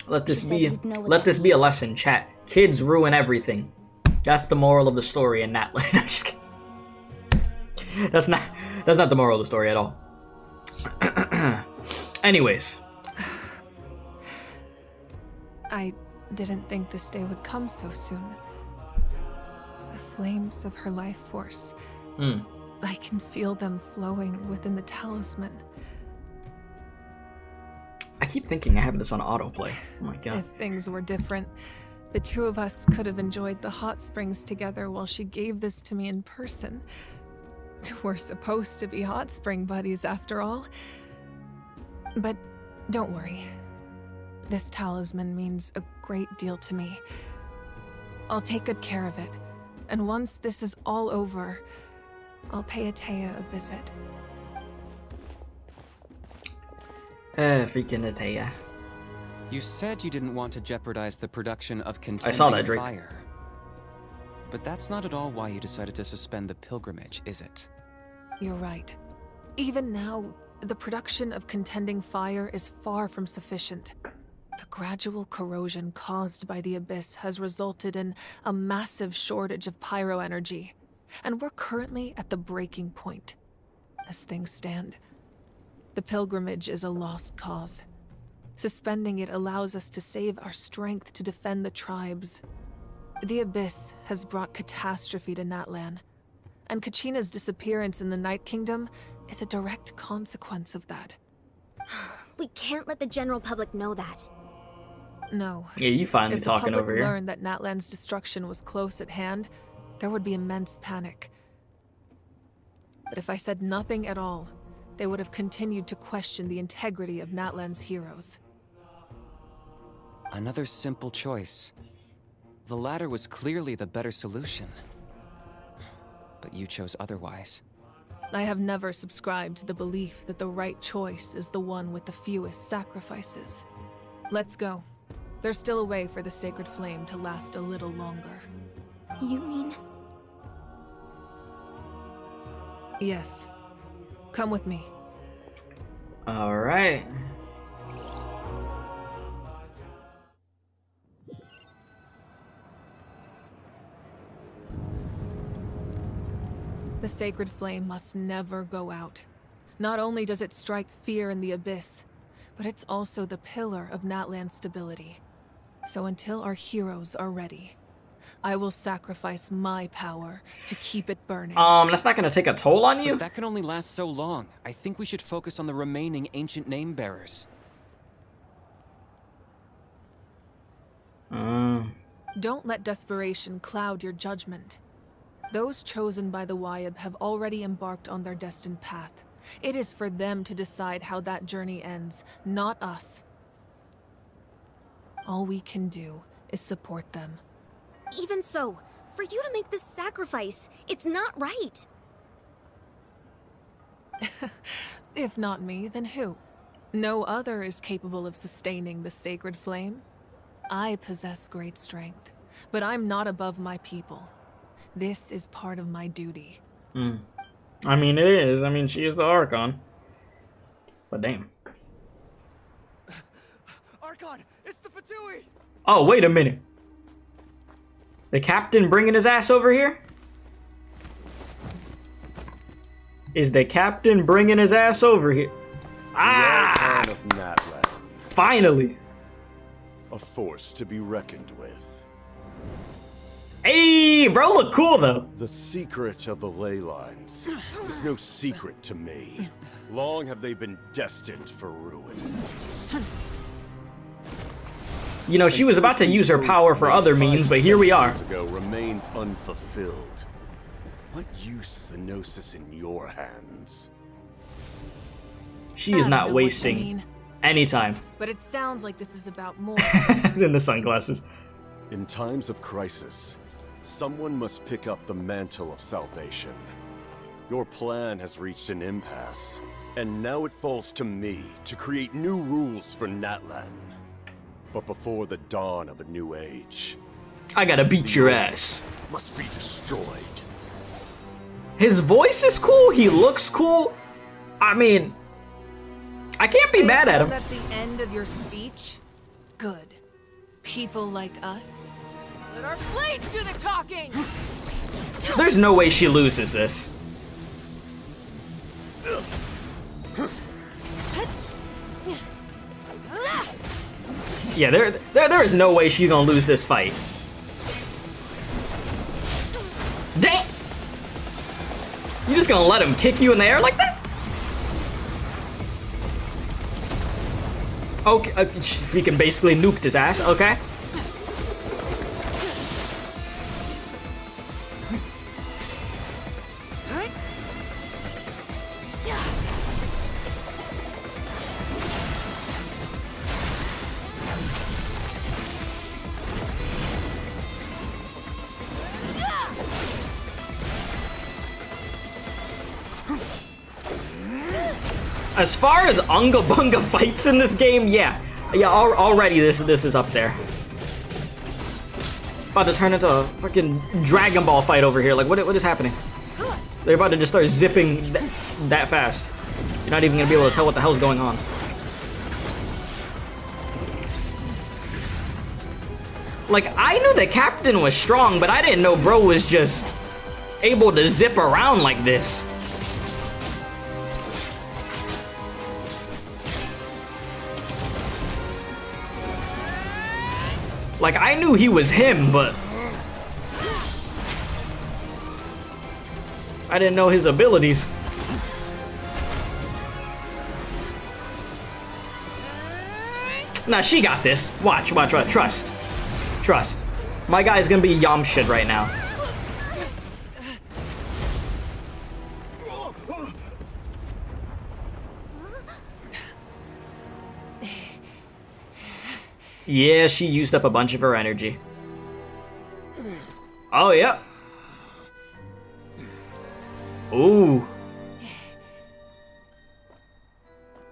Let this She be said you'd know what let that this be a means. lesson, chat. Kids ruin everything. That's the moral of the story in Natlan. I'm just kidding. That's not the moral of the story at all. Anyways. I didn't think this day would come so soon. The flames of her life force. I can feel them flowing within the talisman. I keep thinking I have this on autoplay. Oh my god. If things were different, the two of us could have enjoyed the hot springs together while she gave this to me in person. We're supposed to be hot spring buddies after all. But don't worry. This talisman means a great deal to me. I'll take good care of it. And once this is all over, I'll pay Atea a visit. Freaking Atea. You said you didn't want to jeopardize the production of I saw that, contending Drake. fire. But that's not at all why you decided to suspend the pilgrimage, is it? You're right. Even now, the production of contending fire is far from sufficient. The gradual corrosion caused by the Abyss has resulted in a massive shortage of pyro energy, and we're currently at the breaking point. As things stand, the pilgrimage is a lost cause. Suspending it allows us to save our strength to defend the tribes. The Abyss has brought catastrophe to Natlan, and Kachina's disappearance in the Night Kingdom is a direct consequence of that. We can't let the general public know that. No. Yeah, you finally If talking the over public here. learned that Natlan's destruction was close at hand, there would be immense panic. But if I said nothing at all, they would have continued to question the integrity of Natlan's heroes. Another simple choice. The latter was clearly the better solution. But you chose otherwise. I have never subscribed to the belief that the right choice is the one with the fewest sacrifices. Let's go. There's still a way for the sacred flame to last a little longer. You mean? Yes. Come with me. All right. The sacred flame must never go out. Not only does it strike fear in the Abyss, but it's also the pillar of Natlan's stability. So until our heroes are ready, I will sacrifice my power to keep it burning. That's not gonna take a toll on you? But that can only last so long. I think we should focus on the remaining ancient name bearers. Don't let desperation cloud your judgment. Those chosen by the Wyab have already embarked on their destined path. It is for them to decide how that journey ends, not us. All we can do is support them. Even so, for you to make this sacrifice, it's not right. If not me, then who? No other is capable of sustaining the sacred flame. I possess great strength, but I'm not above my people. This is part of my duty. I mean, it is. I mean, she is the Archon. But damn. Archon, it's the Fatui! Oh, wait a minute. The captain bringing his ass over here? Is the captain bringing his ass over here? Ah! The Archon of Natlan. Finally. A force to be reckoned with. Hey, bro, look cool though. The secret of the ley lines is no secret to me. Long have they been destined for ruin. You know, she was about to use her power for other means, but here we are. Ago remains unfulfilled. What use is the Gnosis in your hands? She is not wasting any time. But it sounds like this is about more. In the sunglasses. In times of crisis, someone must pick up the mantle of salvation. Your plan has reached an impasse, and now it falls to me to create new rules for Natlan. But before the dawn of a new age, I gotta beat your ass. Must be destroyed. His voice is cool, he looks cool. I mean, I can't be mad at him. That's the end of your speech? Good. People like us, let our blades do the talking! There's no way she loses this. Yeah, there is no way she's gonna lose this fight. Dang! You just gonna let him kick you in the air like that? Okay, freaking basically nuked his ass, okay. As far as Unga Bunga fights in this game, yeah, already this is up there. About to turn into a fucking Dragon Ball fight over here. Like, what is happening? They're about to just start zipping that fast. You're not even gonna be able to tell what the hell's going on. Like, I knew the captain was strong, but I didn't know bro was just able to zip around like this. Like, I knew he was him, but I didn't know his abilities. Nah, she got this. Watch. Trust. My guy's gonna be Yamshid right now. Yeah, she used up a bunch of her energy. Oh, yeah. Ooh.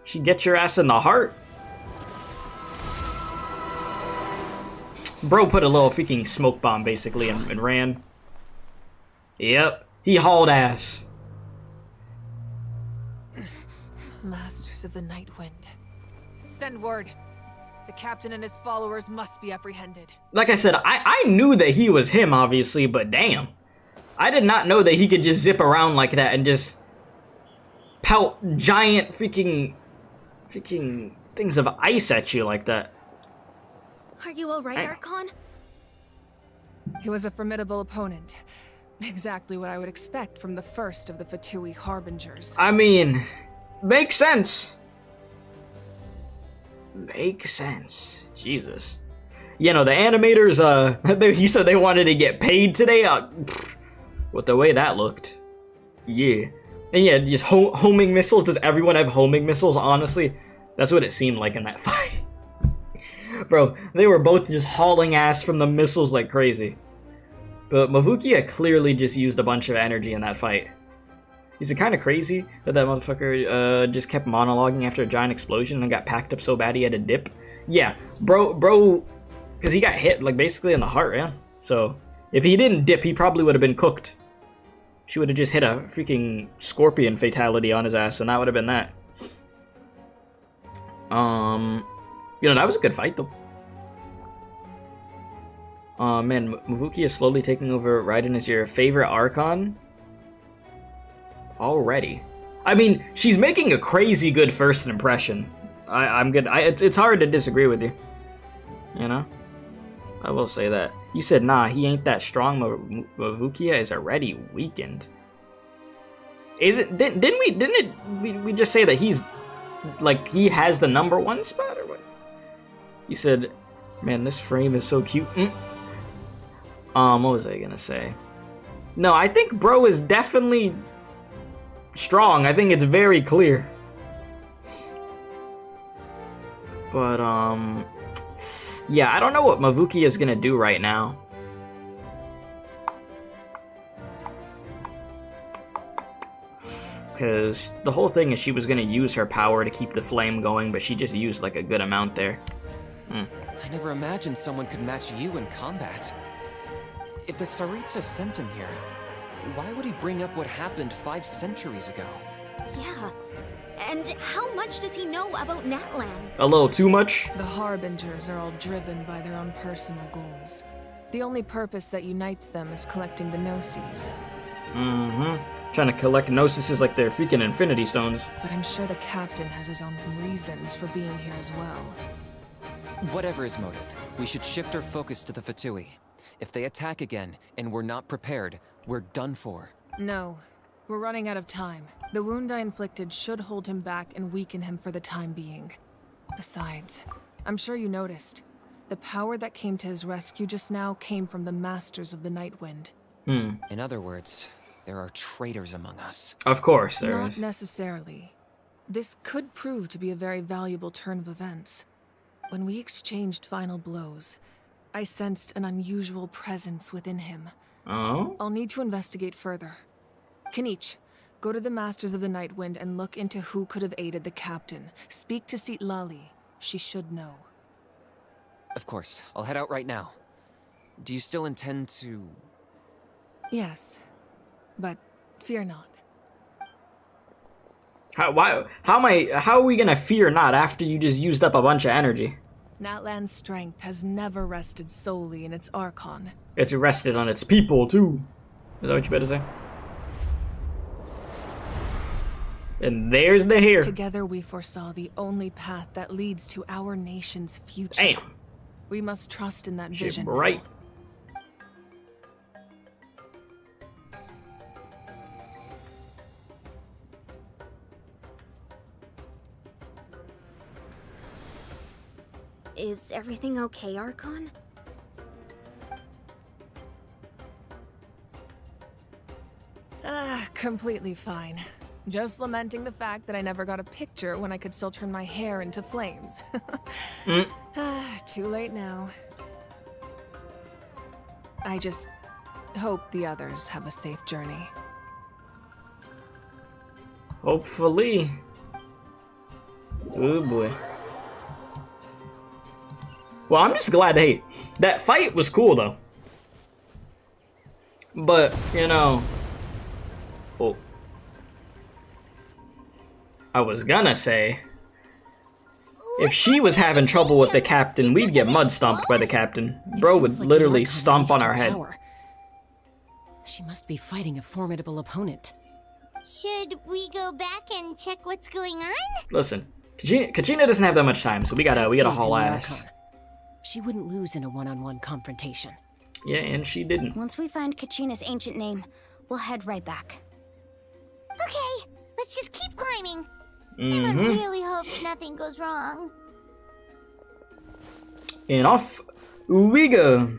She gets your ass in the heart. Bro put a little freaking smoke bomb, basically, and ran. Yep. He hauled ass. Masters of the Night Wind. Send word. The captain and his followers must be apprehended. Like I said, I knew that he was him, obviously, but damn. I did not know that he could just zip around like that and just pelt giant freaking things of ice at you like that. Are you alright, Archon? He was a formidable opponent. Exactly what I would expect from the first of the Fatui Harbingers. I mean, makes sense. Makes sense. Jesus. You know, the animators, he said they wanted to get paid today. With the way that looked. Yeah. And yeah, just homing missiles. Does everyone have homing missiles? Honestly, that's what it seemed like in that fight. Bro, they were both just hauling ass from the missiles like crazy. But Mavukia clearly just used a bunch of energy in that fight. Is it kind of crazy that motherfucker just kept monologuing after a giant explosion and got packed up so bad he had to dip? Yeah, bro, because he got hit like basically in the heart, yeah. So if he didn't dip, he probably would have been cooked. She would have just hit a freaking scorpion fatality on his ass, and that would have been that. You know, that was a good fight though. Man, Mavukia is slowly taking over Raiden as your favorite Archon. Already. I mean, she's making a crazy good first impression. I'm good. It's hard to disagree with you. You know? I will say that. You said, nah, he ain't that strong. Mavukia is already weakened. Is it? Didn't we just say that he's like he has the #1 spot or what? You said, man, this frame is so cute. What was I gonna say? No, I think bro is definitely strong. I think it's very clear. But yeah, I don't know what Mavukia is gonna do right now. Because the whole thing is she was going to use her power to keep the flame going, but she just used like a good amount there. I never imagined someone could match you in combat. If the Tsaritsa sent him here, why would he bring up what happened 5 centuries ago? Yeah. And how much does he know about Natlan? A little too much? The Harbingers are all driven by their own personal goals. The only purpose that unites them is collecting the Gnosis. Trying to collect Gnosis like they're freaking Infinity Stones. But I'm sure the captain has his own reasons for being here as well. Whatever his motive, we should shift our focus to the Fatui. If they attack again, and we're not prepared, we're done for. No. We're running out of time. The wound I inflicted should hold him back and weaken him for the time being. Besides, I'm sure you noticed. The power that came to his rescue just now came from the Masters of the Nightwind. In other words, there are traitors among us. Of course there is. Not necessarily. This could prove to be a very valuable turn of events. When we exchanged final blows, I sensed an unusual presence within him. Oh? I'll need to investigate further. Kanich, go to the Masters of the Nightwind and look into who could have aided the captain. Speak to Lali. She should know. Of course, I'll head out right now. Do you still intend to... Yes, but fear not. How are we gonna fear not after you just used up a bunch of energy? Natlan's strength has never rested solely in its Archon. It's rested on its people too. Is that what you better say? And there's the hair. Together we foresaw the only path that leads to our nation's future. Damn. We must trust in that Shit, vision. right. Is everything okay, Archon? Completely fine. Just lamenting the fact that I never got a picture when I could still turn my hair into flames. Too late now. I just hope the others have a safe journey. Hopefully. Oh boy. Well, I'm just glad, hey, that fight was cool though. But, you know, oh, I was gonna say, if she was having trouble with the captain, we'd get mud stomped by the captain. Bro would literally stomp on our head. She must be fighting a formidable opponent. Should we go back and check what's going on? Listen, Kachina doesn't have that much time, so we gotta haul ass. She wouldn't lose in a one-on-one confrontation. Yeah, and she didn't. Once we find Kachina's ancient name, we'll head right back. Okay, let's just keep climbing. Everyone really hopes nothing goes wrong. And off we go.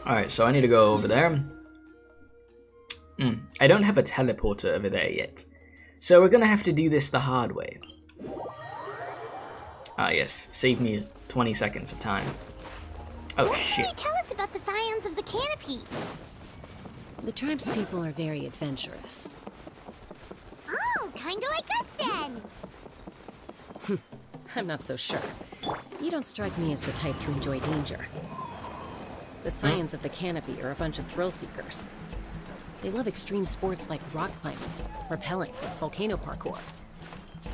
Alright, so I need to go over there. I don't have a teleporter over there yet. So we're gonna have to do this the hard way. Ah yes, save me 20 seconds of time. Oh shit. What can you tell us about the scions of the canopy? The tribe's people are very adventurous. Oh, kinda like us then. I'm not so sure. You don't strike me as the type to enjoy danger. The scions of the canopy are a bunch of thrill seekers. They love extreme sports like rock climbing, rappelling, volcano parkour.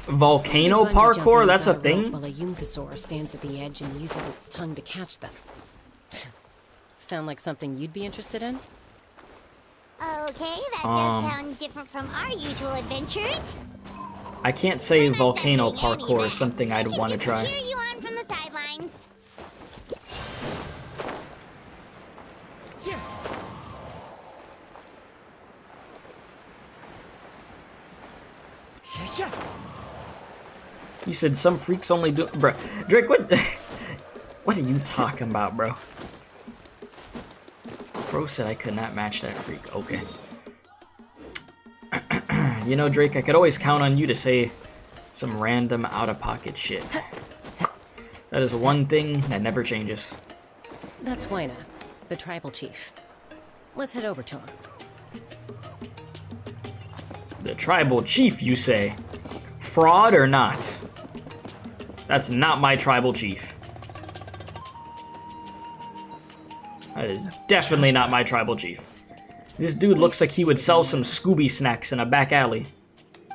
Volcano parkour? That's a thing? While a Yunkasaur stands at the edge and uses its tongue to catch them. Sound like something you'd be interested in? Okay, that does sound different from our usual adventures. I can't say We're not volcano sending Annie parkour back. is something I'd She can want to just try. cheer you on from the sidelines. You said some freaks only do, bro. Drake, what? What are you talking about, bro? Bro said I could not match that freak. Okay. You know, Drake, I could always count on you to say some random out-of-pocket shit. That is one thing that never changes. That's Waina, the tribal chief. Let's head over to him. The tribal chief, you say? Fraud or not? That's not my tribal chief. That is definitely not my tribal chief. This dude looks like he would sell some Scooby snacks in a back alley.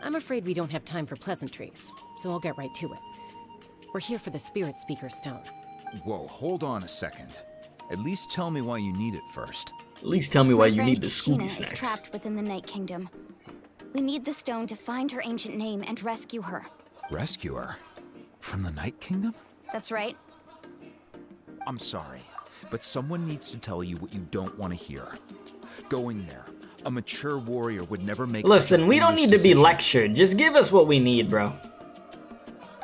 I'm afraid we don't have time for pleasantries, so I'll get right to it. We're here for the Spirit Speaker Stone. Whoa, hold on a second. At least tell me why you need it first. At least tell me why you My need the friend Scooby Kachina is snacks. trapped within the Night Kingdom. We need the stone to find her ancient name and rescue her. Rescue her? From the Night Kingdom? That's right. I'm sorry, but someone needs to tell you what you don't want to hear. Going there, a mature warrior would never make. Listen, we don't need to be lectured. Just give us what we need, bro.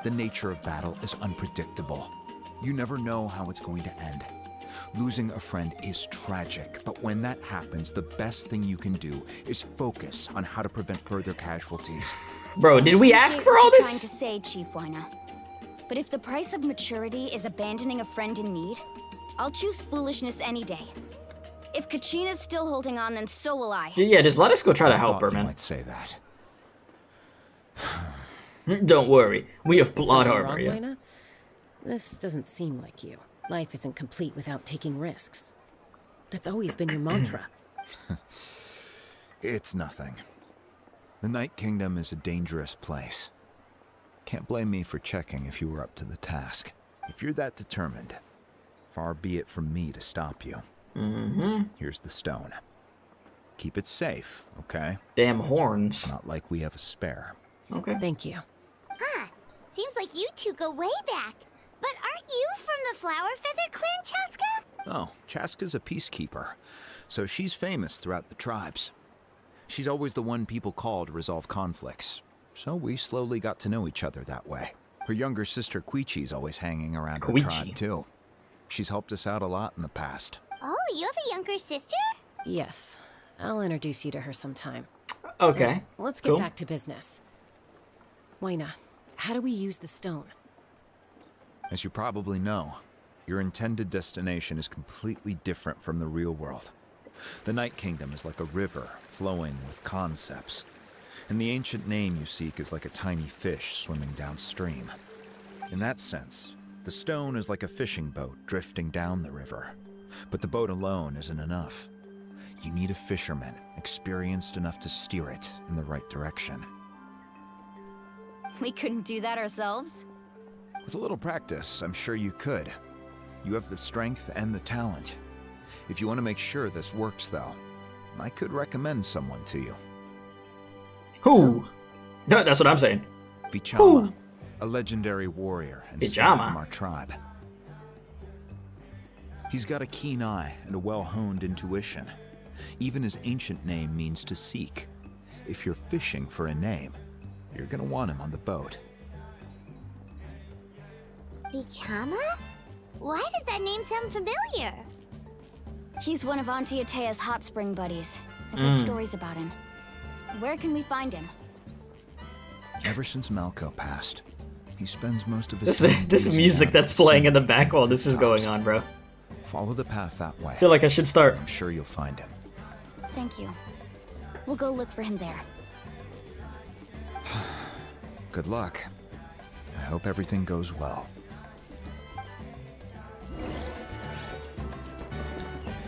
The nature of battle is unpredictable. You never know how it's going to end. Losing a friend is tragic, but when that happens, the best thing you can do is focus on how to prevent further casualties. Bro, did we ask for all What you're trying this? to say, Chief Waina. But if the price of maturity is abandoning a friend in need, I'll choose foolishness any day. If Kachina's still holding on, then so will I. Yeah, just let us go try to I help thought her, you man. might say that. Don't worry, we have plot Something armor, wrong, yeah. Waina? This doesn't seem like you. Life isn't complete without taking risks. That's always been your mantra. It's nothing. The Night Kingdom is a dangerous place. Can't blame me for checking if you were up to the task. If you're that determined, far be it from me to stop you. Here's the stone. Keep it safe, okay? Damn horns. Not like we have a spare. Okay. Thank you. Huh. Seems like you two go way back. But aren't you from the Flower Feather Clan, Chaska? Oh, Chaska's a peacekeeper, so she's famous throughout the tribes. She's always the one people call to resolve conflicts, so we slowly got to know each other that way. Her younger sister Quichi's always hanging around her tribe, too. She's helped us out a lot in the past. Oh, you have a younger sister? Yes. I'll introduce you to her sometime. Okay. Let's get Cool. back to business. Waina, how do we use the stone? As you probably know, your intended destination is completely different from the real world. The Night Kingdom is like a river flowing with concepts, and the ancient name you seek is like a tiny fish swimming downstream. In that sense, the stone is like a fishing boat drifting down the river, but the boat alone isn't enough. You need a fisherman experienced enough to steer it in the right direction. We couldn't do that ourselves? With a little practice, I'm sure you could. You have the strength and the talent. If you want to make sure this works, though, I could recommend someone to you. Who? That's what I'm saying. Vichama, a legendary warrior and son Vichama? from our tribe. He's got a keen eye and a well-honed intuition. Even his ancient name means to seek. If you're fishing for a name, you're gonna want him on the boat. Bichama? Why does that name sound familiar? He's one of Auntie Atea's hot spring buddies. I've heard stories about him. Where can we find him? Ever since Malco passed, he spends most of his time This gazing music out that's at the playing in the sea back while this is tops. going on, bro. Follow the path that way. I feel like I should start. I'm sure you'll find him. Thank you. We'll go look for him there. Good luck. I hope everything goes well.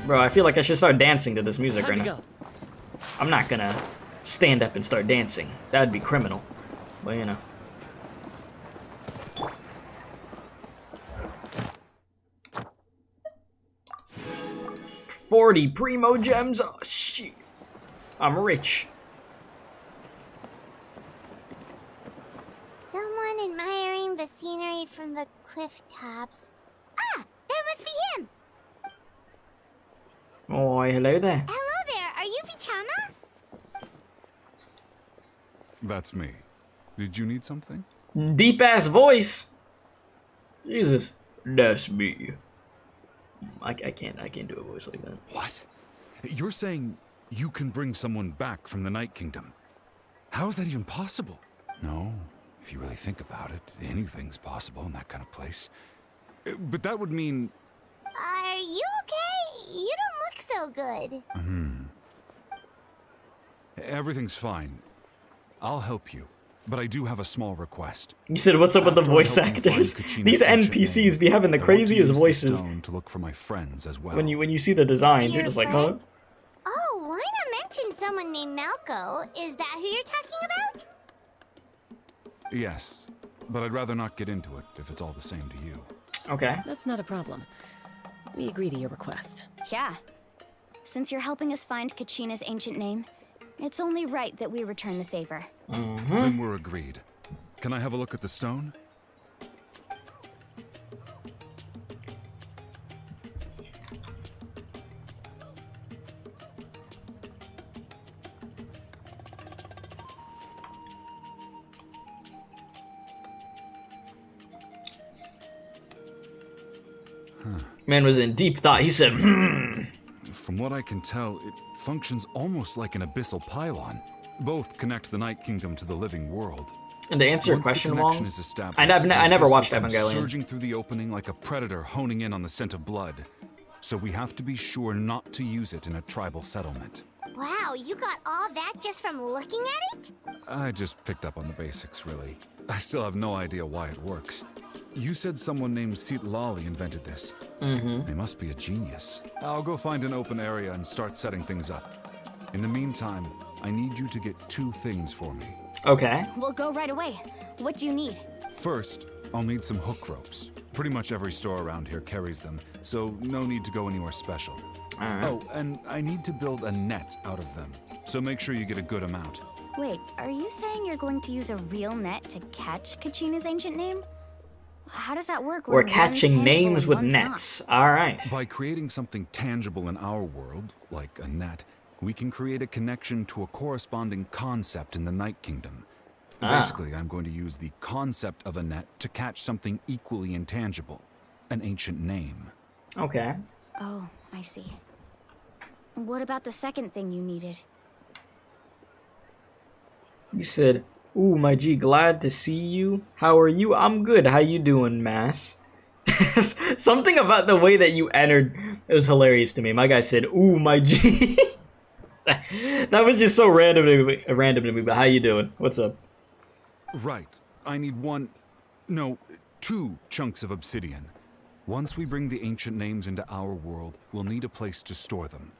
Bro, I feel like I should start dancing to this music right now. I'm not gonna stand up and start dancing. That'd be criminal. But you know. $40 primo gems. Oh shit. I'm rich. Someone admiring the scenery from the cliff tops. Ah, that must be him. Oh, hello there. Hello there. Are you Vichana? That's me. Did you need something? Deep ass voice. Jesus, that's me. I can't do a voice like that. What? You're saying you can bring someone back from the Night Kingdom? How is that even possible? No, if you really think about it, anything's possible in that kind of place. But that would mean... Are you okay? You don't look so good. Everything's fine. I'll help you, but I do have a small request. You said, what's up with the After I voice help you find actors? Kachina's These ancient NPCs name, be having the I want to craziest use the voices. stone to look for my friends as well. When you see the designs, you're just like, huh? Oh, why not mention someone named Malco? Is that who you're talking about? Yes, but I'd rather not get into it if it's all the same to you. Okay. That's not a problem. We agree to your request. Yeah. Since you're helping us find Kachina's ancient name, it's only right that we return the favor. Then we're agreed. Can I have a look at the stone? Man was in deep thought. He said, From what I can tell, it functions almost like an abyssal pylon. Both connect the Night Kingdom to the living world. And to answer your Once the question, connection Wong, is established, I never the abyss watched will come Evangelion. surging through the opening like a predator honing in on the scent of blood. So we have to be sure not to use it in a tribal settlement. Wow, you got all that just from looking at it? I just picked up on the basics, really. I still have no idea why it works. You said someone named Lali invented this. They must be a genius. I'll go find an open area and start setting things up. In the meantime, I need you to get 2 things for me. Okay. We'll go right away. What do you need? First, I'll need some hook ropes. Pretty much every store around here carries them, so no need to go anywhere special. Oh, and I need to build a net out of them, so make sure you get a good amount. Wait, are you saying you're going to use a real net to catch Kachina's ancient name? How does that work? We're when one's catching tangible names and with one's nets. Alright. By creating something tangible in our world, like a net, we can create a connection to a corresponding concept in the Night Kingdom. Basically, I'm going to use the concept of a net to catch something equally intangible, an ancient name. Okay. Oh, I see. What about the second thing you needed? You said, ooh, my G, glad to see you. How are you? I'm good. How you doing, Mass? Something about the way that you entered, it was hilarious to me. My guy said, ooh, my G. That was just so random to me, but how you doing? What's up? Right. I need 2 chunks of obsidian. Once we bring the ancient names into our world, we'll need a place to store them.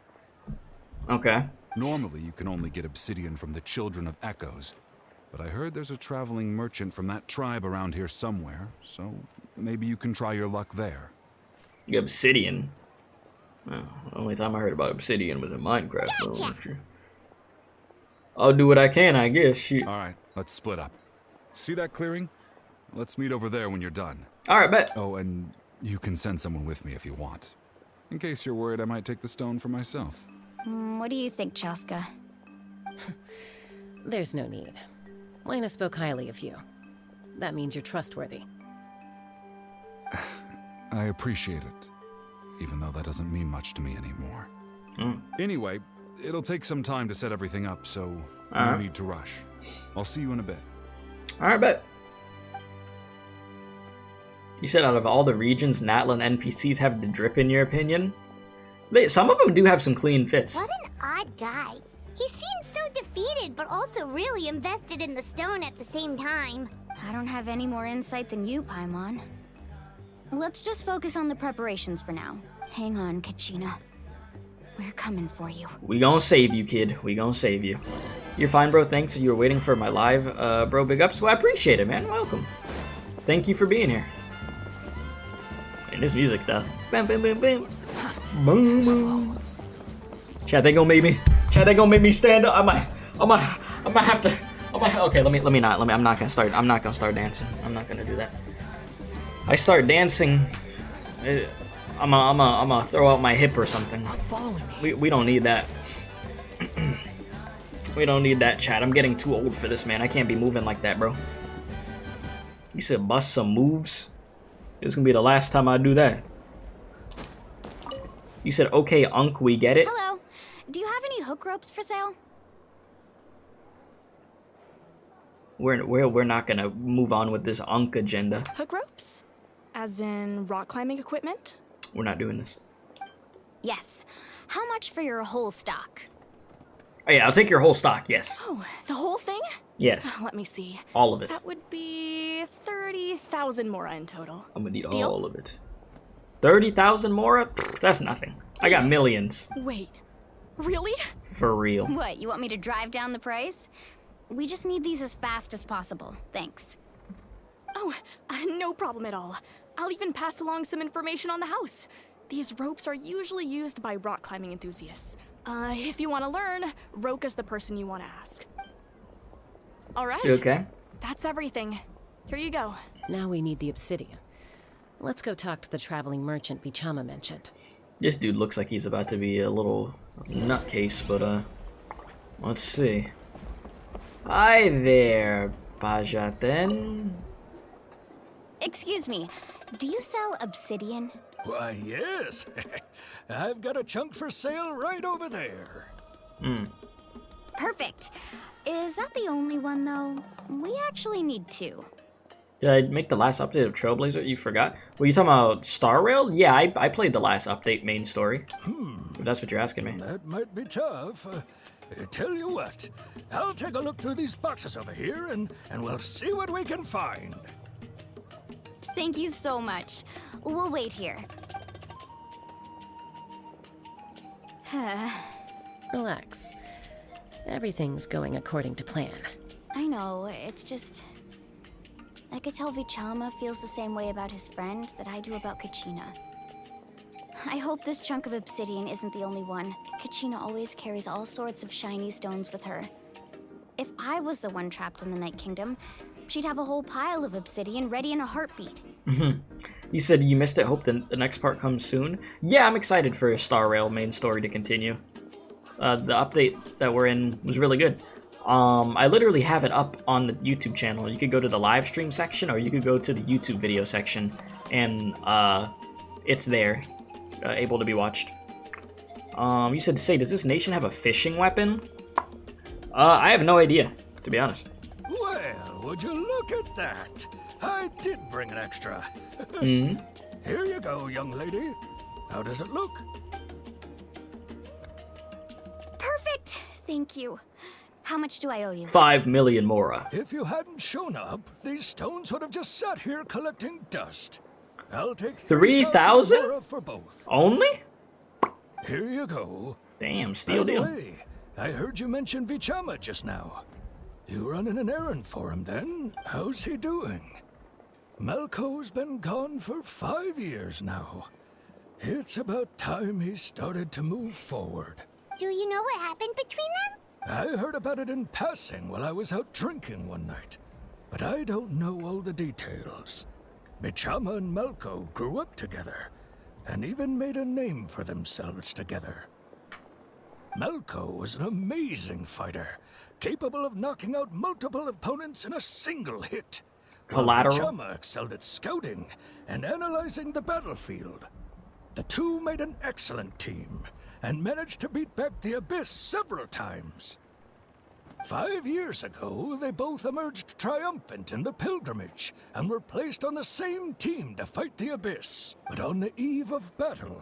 Okay. Normally, you can only get obsidian from the Children of Echoes, but I heard there's a traveling merchant from that tribe around here somewhere, so maybe you can try your luck there. Obsidian? Oh, the only time I heard about obsidian was in Minecraft. Gotcha. I'll do what I can, I guess. Shoot. Alright, let's split up. See that clearing? Let's meet over there when you're done. Alright, bet. Oh, and you can send someone with me if you want. In case you're worried I might take the stone for myself. What do you think, Chaska? There's no need. Lena spoke highly of you. That means you're trustworthy. I appreciate it, even though that doesn't mean much to me anymore. Anyway, it'll take some time to set everything up, so no need to rush. I'll see you in a bit. Alright, bet. You said out of all the regions, Natlan NPCs have the drip in your opinion? Some of them do have some clean fits. What an odd guy. He seems so defeated, but also really invested in the stone at the same time. I don't have any more insight than you, Paimon. Let's just focus on the preparations for now. Hang on, Kachina. We're coming for you. We gonna save you, kid. We gonna save you. You're fine, bro. Thanks. You were waiting for my live, bro. Big ups. Well, I appreciate it, man. Welcome. Thank you for being here. And this music, though. Bam, bam, bam, bam. Boom, boom. Chat, they gonna make me. Chat, they gonna make me stand up. I might have to. Okay, let me not. I'm not gonna start. I'm not gonna start dancing. I'm not gonna do that. I start dancing. I'm gonna throw out my hip or something. We don't need that. We don't need that, chat. I'm getting too old for this, man. I can't be moving like that, bro. You said bust some moves. This is gonna be the last time I do that. You said, okay, Unk, we get it. Hello. Do you have any hook ropes for sale? We're not gonna move on with this Unk agenda. Hook ropes? As in rock climbing equipment? We're not doing this. Yes. How much for your whole stock? Oh yeah, I'll take your whole stock, yes. Oh, the whole thing? Yes. Let me see. All of it. That would be 30,000 mora in total. I'm gonna need Deal? all of it. 30,000 mora? That's nothing. I got millions. Wait. Really? For real. What, you want me to drive down the price? We just need these as fast as possible. Thanks. Oh, no problem at all. I'll even pass along some information on the house. These ropes are usually used by rock climbing enthusiasts. If you want to learn, Roka's the person you want to ask. All right. You okay? That's everything. Here you go. Now we need the obsidian. Let's go talk to the traveling merchant Bichama mentioned. This dude looks like he's about to be a little nutcase, but let's see. Hi there, Bajaten. Excuse me, do you sell obsidian? Why, yes. I've got a chunk for sale right over there. Perfect. Is that the only one, though? We actually need two. Did I make the last update of Trailblazer? You forgot? Were you talking about Star Rail? Yeah, I played the last update main story. If that's what you're asking me. That might be tough. Tell you what, I'll take a look through these boxes over here and we'll see what we can find. Thank you so much. We'll wait here. Relax. Everything's going according to plan. I know, it's just... I could tell Vichama feels the same way about his friend that I do about Kachina. I hope this chunk of obsidian isn't the only one. Kachina always carries all sorts of shiny stones with her. If I was the one trapped in the Night Kingdom, she'd have a whole pile of obsidian ready in a heartbeat. You said you missed it. Hope the next part comes soon. Yeah, I'm excited for Star Rail main story to continue. The update that we're in was really good. I literally have it up on the YouTube channel. You could go to the live stream section, or you could go to the YouTube video section, and it's there, able to be watched. You said to say, does this nation have a fishing weapon? I have no idea, to be honest. Well, would you look at that? I did bring an extra. Here you go, young lady. How does it look? Perfect! Thank you. How much do I owe you? 5 million mora. If you hadn't shown up, these stones would have just sat here collecting dust. I'll take 3,000 mora for both. Only? Here you go. Damn, steal By the deal. way, I heard you mention Vichama just now. You running an errand for him then? How's he doing? Malco's been gone for 5 years now. It's about time he started to move forward. Do you know what happened between them? I heard about it in passing while I was out drinking one night, but I don't know all the details. Bichama and Malco grew up together, and even made a name for themselves together. Malco was an amazing fighter, capable of knocking out multiple opponents in a single hit. Collateral? While Bichama excelled at scouting and analyzing the battlefield. The two made an excellent team, and managed to beat back the Abyss several times. 5 years ago, they both emerged triumphant in the pilgrimage, and were placed on the same team to fight the Abyss. But on the eve of battle,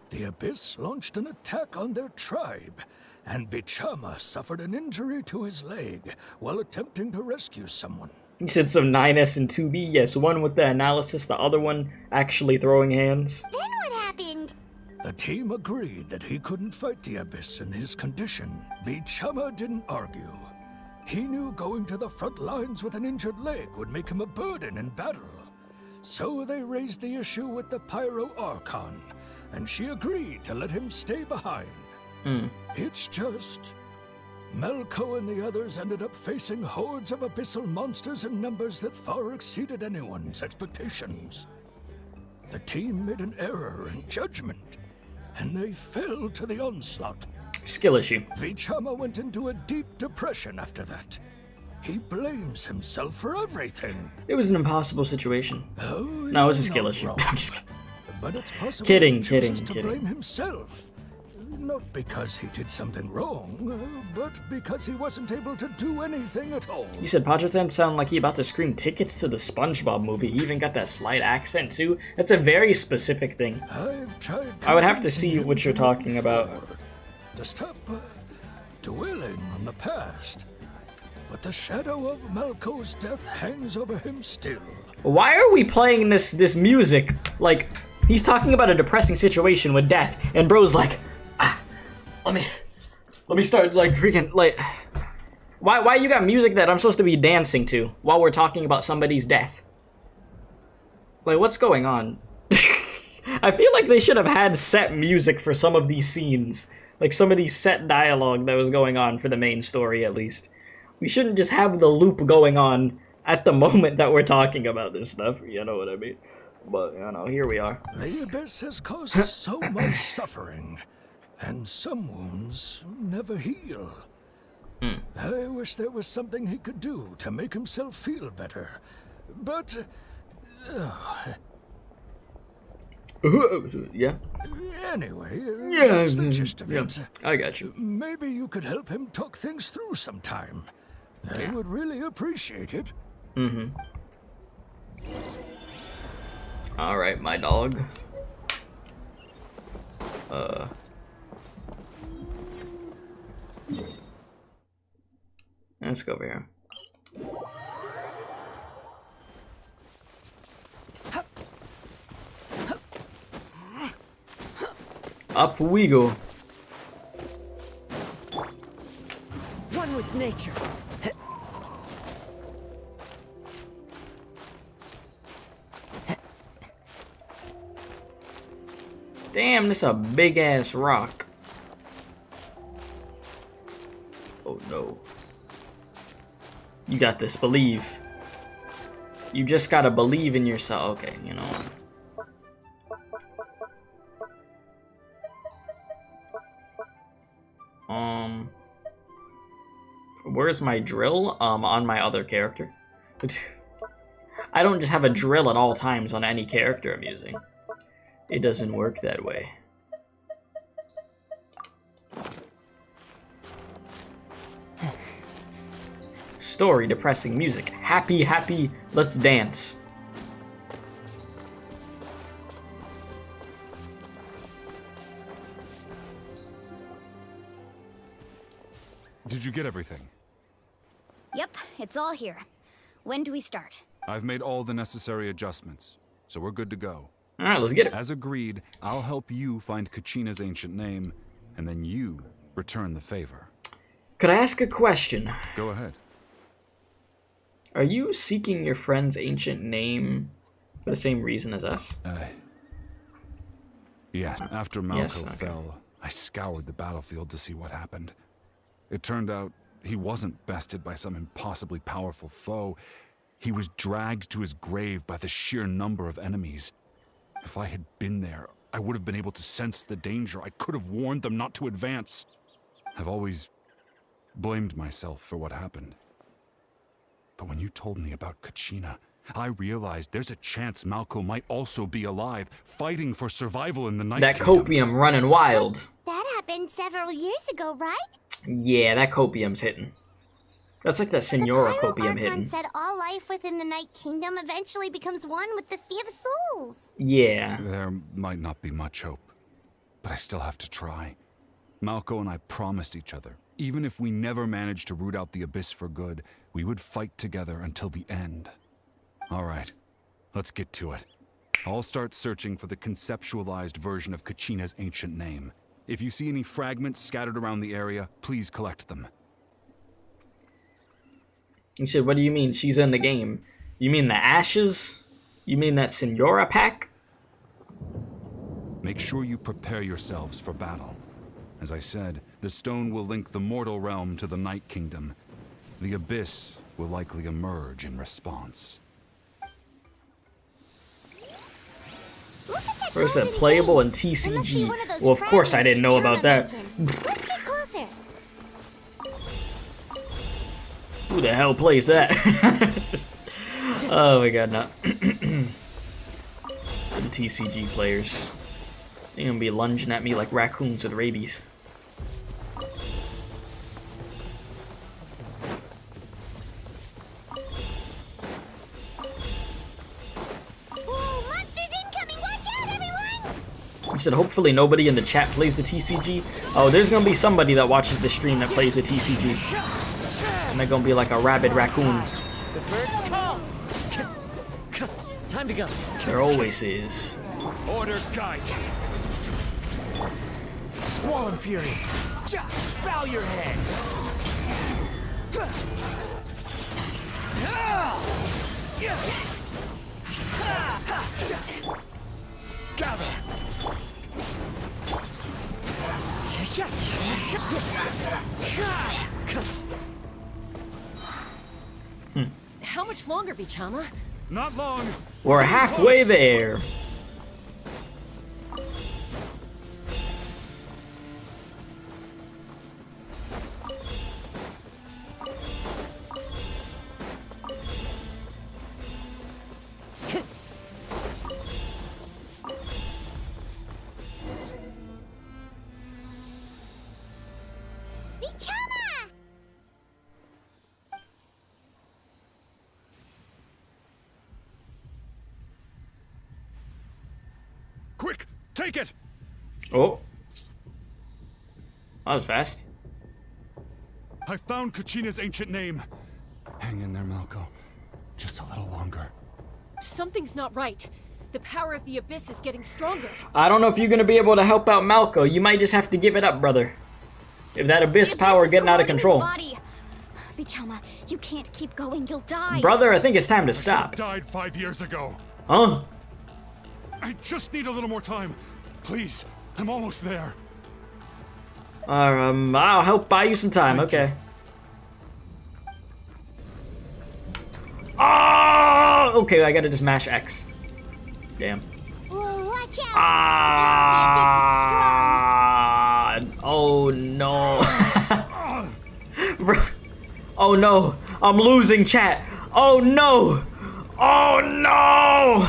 the Abyss launched an attack on their tribe, and Bichama suffered an injury to his leg while attempting to rescue someone. You said some 9S and 2B. Yes, one with the analysis, the other one actually throwing hands. Then what happened? The team agreed that he couldn't fight the Abyss in his condition. Vichama didn't argue. He knew going to the front lines with an injured leg would make him a burden in battle. So they raised the issue with the Pyro Archon, and she agreed to let him stay behind. It's just... Malco and the others ended up facing hordes of abyssal monsters in numbers that far exceeded anyone's expectations. The team made an error in judgment, and they fell to the onslaught. Skill issue. Vichama went into a deep depression after that. He blames himself for everything. It was an impossible situation. Oh, No, it was a skill issue. I'm just But it's possible kidding, he chooses kidding, to kidding. blame himself. Not because he did something wrong, but because he wasn't able to do anything at all. You said Padretan sounded like he about to scream tickets to the SpongeBob movie. He even got that slight accent too. That's a very specific thing. I've tried I would have to convincing see him what you're to talking move about. forward, to stop dwelling on the past. But the shadow of Malco's death hangs over him still. Why are we playing this music? Like, he's talking about a depressing situation with death, and bro's like, let me start, like, freaking, like... Why you got music that I'm supposed to be dancing to while we're talking about somebody's death? Like, what's going on? I feel like they should have had set music for some of these scenes. Like, some of these set dialogue that was going on for the main story, at least. We shouldn't just have the loop going on at the moment that we're talking about this stuff. You know what I mean? But, you know, here we are. The Abyss has caused so much suffering, and some wounds never heal. I wish there was something he could do to make himself feel better. But... yeah. Anyway, Yeah, that's the gist of yeah, it. I got you. Maybe you could help him talk things through sometime. I would really appreciate it. Alright, my dog. Let's go over here. Up we go. One with nature. Damn, this a big ass rock. Oh no. You got this, believe. You just gotta believe in yourself. Okay, you know what? Where's my drill? On my other character. I don't just have a drill at all times on any character I'm using. It doesn't work that way. Story, depressing music. Happy, happy, let's dance. Did you get everything? Yep, it's all here. When do we start? I've made all the necessary adjustments, so we're good to go. Alright, let's get it. As agreed, I'll help you find Kachina's ancient name, and then you return the favor. Could I ask a question? Go ahead. Are you seeking your friend's ancient name for the same reason as us? Yeah, after Malco Yes, okay. fell, I scoured the battlefield to see what happened. It turned out he wasn't bested by some impossibly powerful foe. He was dragged to his grave by the sheer number of enemies. If I had been there, I would have been able to sense the danger. I could have warned them not to advance. I've always blamed myself for what happened. But when you told me about Kachina, I realized there's a chance Malco might also be alive, fighting for survival in the Night That Kingdom. copium running wild. That happened several years ago, right? Yeah, that copium's hitting. That's like that Senora Pyro copium Archon hitting. said all life within the Night Kingdom eventually becomes one with the Sea of Souls. Yeah. There might not be much hope, but I still have to try. Malco and I promised each other, even if we never managed to root out the Abyss for good, we would fight together until the end. All right, let's get to it. I'll start searching for the conceptualized version of Kachina's ancient name. If you see any fragments scattered around the area, please collect them. You said, what do you mean she's in the game? You mean the ashes? You mean that Senora pack? Make sure you prepare yourselves for battle. As I said, the stone will link the mortal realm to the Night Kingdom. The Abyss will likely emerge in response. Bro said playable and TCG. Well, of course I didn't know about that. Let's get closer. Who the hell plays that? Oh my god, no. The TCG players. They're gonna be lunging at me like raccoons with rabies. I said hopefully nobody in the chat plays the TCG. Oh, there's gonna be somebody that watches the stream that plays the TCG. And they're gonna be like a rabid raccoon. The birds come. Time to go. There always is. Order guide you. Squall Fury. Bow your head. Gather. How much longer, Vichama? Not long. We're halfway there. Quick, take it. Oh. That was fast. I found Kachina's ancient name. Hang in there, Malco. Just a little longer. Something's not right. The power of the Abyss is getting stronger. I don't know if you're gonna be able to help out Malco. You might just have to give it up, brother. If that Abyss power getting out of control. Vichama, you can't keep going. You'll die. Brother, I think it's time to stop. Died 5 years ago. Huh? I just need a little more time. Please, I'm almost there. I'll help buy you some time. Okay. Oh, okay. I gotta just mash X. Damn. Whoa, watch out. Oh no. Bro. Oh no. I'm losing chat. Oh no. Oh no.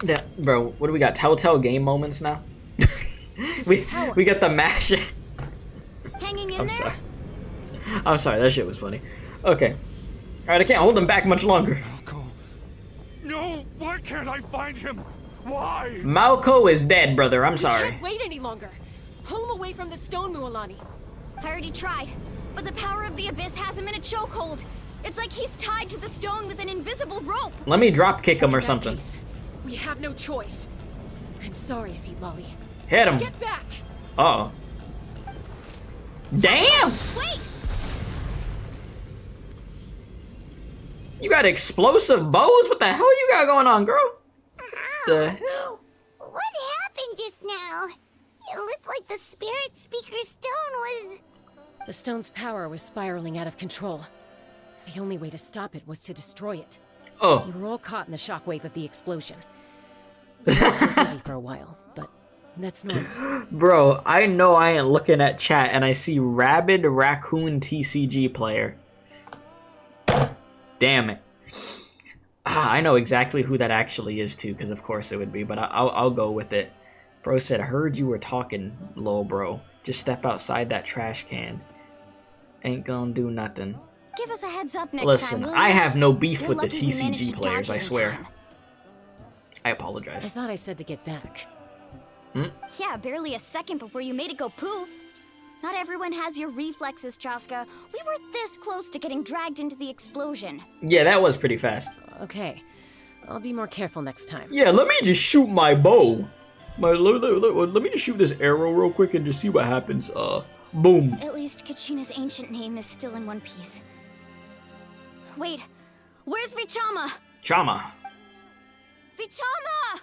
Yeah, bro, what do we got? Telltale game moments now? we got the mash. Hanging in I'm there? sorry. I'm sorry, that shit was funny. Okay. Alright, I can't hold him back much longer. Malco. No, why can't I find him? Why? Malco is dead, brother. I'm sorry. Can't wait any longer. Pull him away from the stone, Mualani. I already tried, but the power of the Abyss has him in a chokehold. It's like he's tied to the stone with an invisible rope. Let me drop kick him or something. We have no choice. I'm sorry, Seed Lolly. Hit him. Get back. Uh-oh. Damn! Wait! You got explosive bows? What the hell you got going on, girl? The hell? What happened just now? It looked like the Spirit Speaker stone was... The stone's power was spiraling out of control. The only way to stop it was to destroy it. Oh. You were all caught in the shockwave of the explosion. You were busy for a while, but that's normal. Bro, I know I ain't looking at chat and I see Rabid Raccoon TCG player. Damn it. I know exactly who that actually is too, because of course it would be, but I'll go with it. Bro said, heard you were talking, lol bro. Just step outside that trash can. Ain't gonna do nothing. Give us a heads up next Listen, time. I have no beef You're with the lucky we managed TCG to players, dodge I it in swear. time. I I apologize. thought I said to get back. Yeah, barely a second before you made it go poof. Not everyone has your reflexes, Chaska. We were this close to getting dragged into the explosion. Yeah, that was pretty fast. Okay, I'll be more careful next time. Yeah, let me just shoot my bow. Let me just shoot this arrow real quick and just see what happens. Boom. At least Kachina's ancient name is still in one piece. Wait, where's Vichama? Chama. Vichama!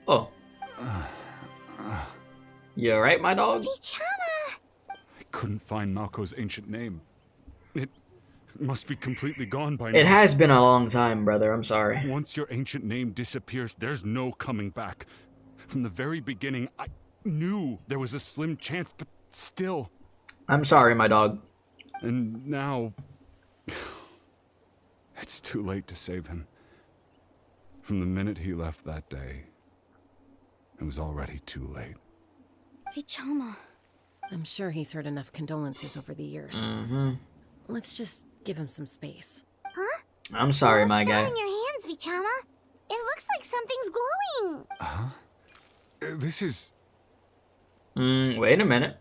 Oh, You alright, my dog? Vichama! I couldn't find Malco's ancient name. It must be completely gone by now. It has been a long time, brother. I'm sorry. Once your ancient name disappears, there's no coming back. From the very beginning, I knew there was a slim chance, but still. I'm sorry, my dog. And now... it's too late to save him. From the minute he left that day, it was already too late. Vichama. I'm sure he's heard enough condolences over the years. Let's just give him some space. Huh? I'm sorry, my guy. What's that in your hands, Vichama? It looks like something's glowing. Huh? This is... Wait a minute.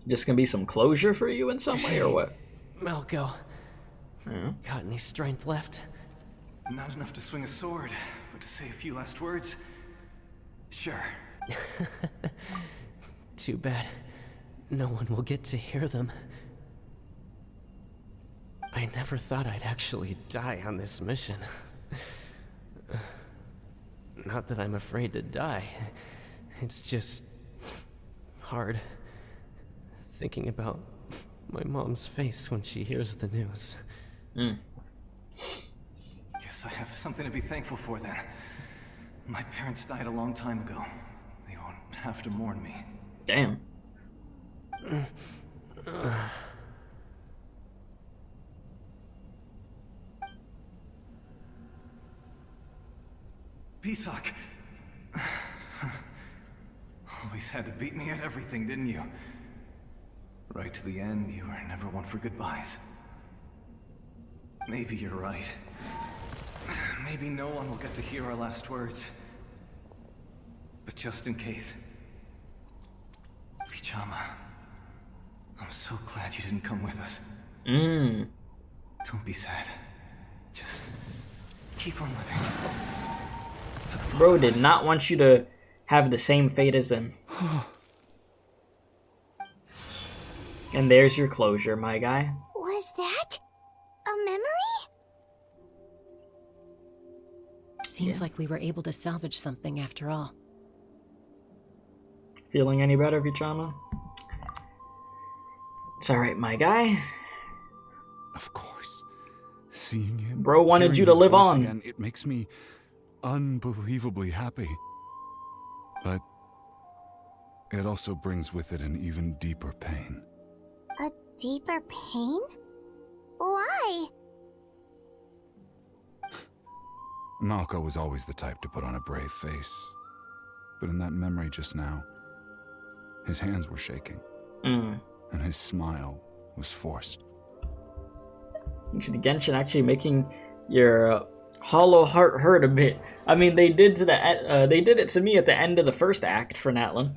This gonna be some closure for you in some way, or what? Malco. Yeah. Got any strength left? Not enough to swing a sword, but to say a few last words? Sure. Too bad. No one will get to hear them. I never thought I'd actually die on this mission. Not that I'm afraid to die. It's just... hard. Thinking about my mom's face when she hears the news. Guess I have something to be thankful for then. My parents died a long time ago. They won't have to mourn me. Damn. Pisak! Always had to beat me at everything, didn't you? Right to the end, you were never one for goodbyes. Maybe you're right. Maybe no one will get to hear our last words. But just in case... Vichama, I'm so glad you didn't come with us. Don't be sad. Just keep on living. Bro did not want you to have the same fate as them. And there's your closure, my guy. Was that a memory? Seems like we were able to salvage something after all. Feeling any better, Vichama? It's alright, my guy. Of course. Seeing him... Bro wanted you to live on. Again, it makes me unbelievably happy. But it also brings with it an even deeper pain. A deeper pain? Why? Malco was always the type to put on a brave face. But in that memory just now, his hands were shaking. And his smile was forced. You see the Genshin actually making your hollow heart hurt a bit. I mean, they did it to me at the end of the first act for Natlan.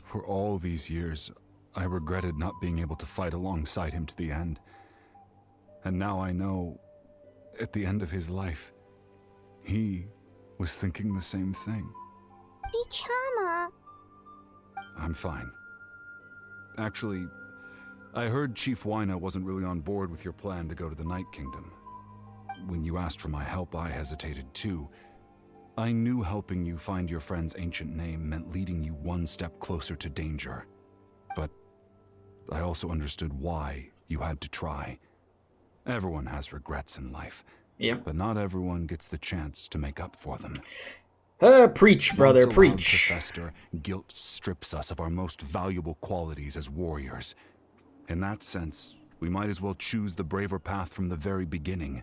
For all these years, I regretted not being able to fight alongside him to the end. And now I know, at the end of his life, he was thinking the same thing. Vichama. I'm fine. Actually, I heard Chief Wyna wasn't really on board with your plan to go to the Night Kingdom. When you asked for my help, I hesitated too. I knew helping you find your friend's ancient name meant leading you one step closer to danger. But I also understood why you had to try. Everyone has regrets in life. Yeah. But not everyone gets the chance to make up for them. Preach, brother, Once allowed preach. to fester, guilt strips us of our most valuable qualities as warriors. In that sense, we might as well choose the braver path from the very beginning.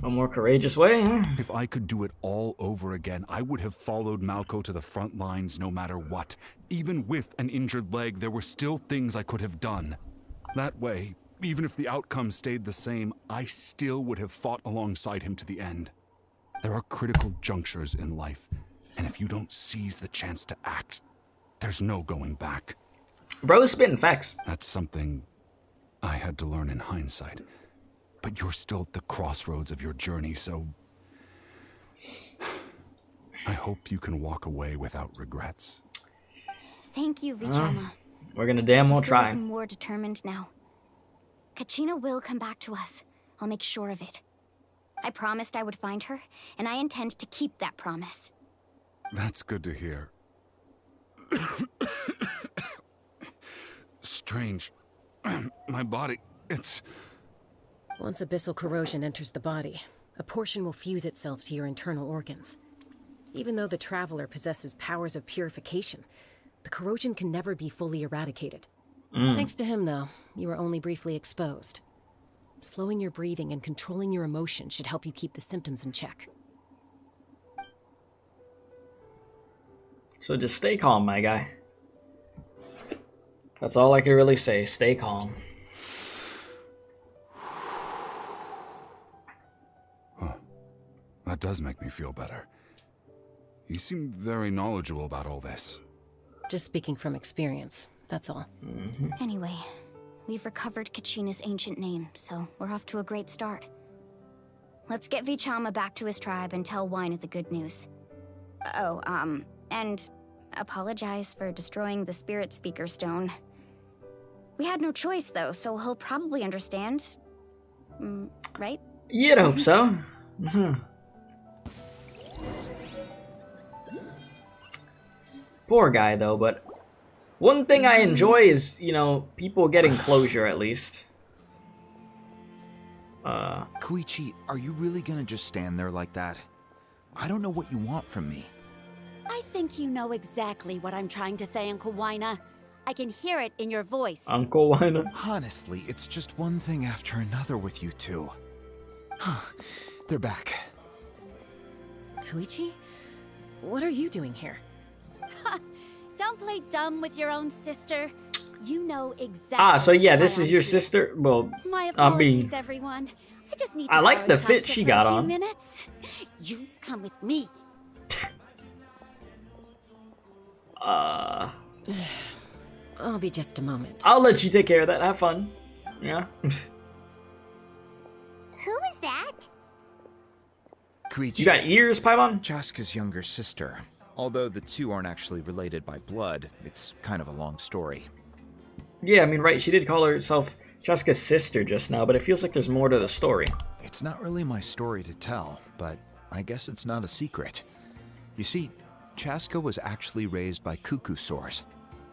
A more courageous way, huh? If I could do it all over again, I would have followed Malco to the front lines no matter what. Even with an injured leg, there were still things I could have done. That way, even if the outcome stayed the same, I still would have fought alongside him to the end. There are critical junctures in life, and if you don't seize the chance to act, there's no going back. Bro, spitting facts. That's something I had to learn in hindsight. But you're still at the crossroads of your journey, so I hope you can walk away without regrets. Thank you, Vichama. We're gonna damn well I feel try. even more determined now. Kachina will come back to us. I'll make sure of it. I promised I would find her, and I intend to keep that promise. That's good to hear. Strange. My body, it's... Once abyssal corrosion enters the body, a portion will fuse itself to your internal organs. Even though the Traveler possesses powers of purification, the corrosion can never be fully eradicated. Thanks to him, though, you were only briefly exposed. Slowing your breathing and controlling your emotions should help you keep the symptoms in check. So just stay calm, my guy. That's all I can really say. Stay calm. Huh. That does make me feel better. You seem very knowledgeable about all this. Just speaking from experience, that's all. Anyway, we've recovered Kachina's ancient name, so we're off to a great start. Let's get Vichama back to his tribe and tell Wina the good news. Oh, and apologize for destroying the Spirit Speaker Stone. We had no choice, though, so he'll probably understand. Right? You'd hope so. Poor guy, though, but one thing I enjoy is, you know, people getting closure, at least. Koichi, are you really gonna just stand there like that? I don't know what you want from me. I think you know exactly what I'm trying to say, Uncle Wina. I can hear it in your voice. Uncle Wina? Honestly, it's just one thing after another with you two. They're back. Koichi? What are you doing here? Don't play dumb with your own sister. You know exactly. So yeah, this is your sister? Well, my apologies, everyone. I just need to I like the fit Chaska she for got a few on. minutes. You come with me. I'll be just a moment. I'll let you take care of that. Have fun. Yeah. Who is that? Koichi. You got ears, Paimon? Chaska's younger sister. Although the two aren't actually related by blood, it's kind of a long story. Yeah, I mean, right, she did call herself Chaska's sister just now, but it feels like there's more to the story. It's not really my story to tell, but I guess it's not a secret. You see, Chaska was actually raised by cuckoo-saurs.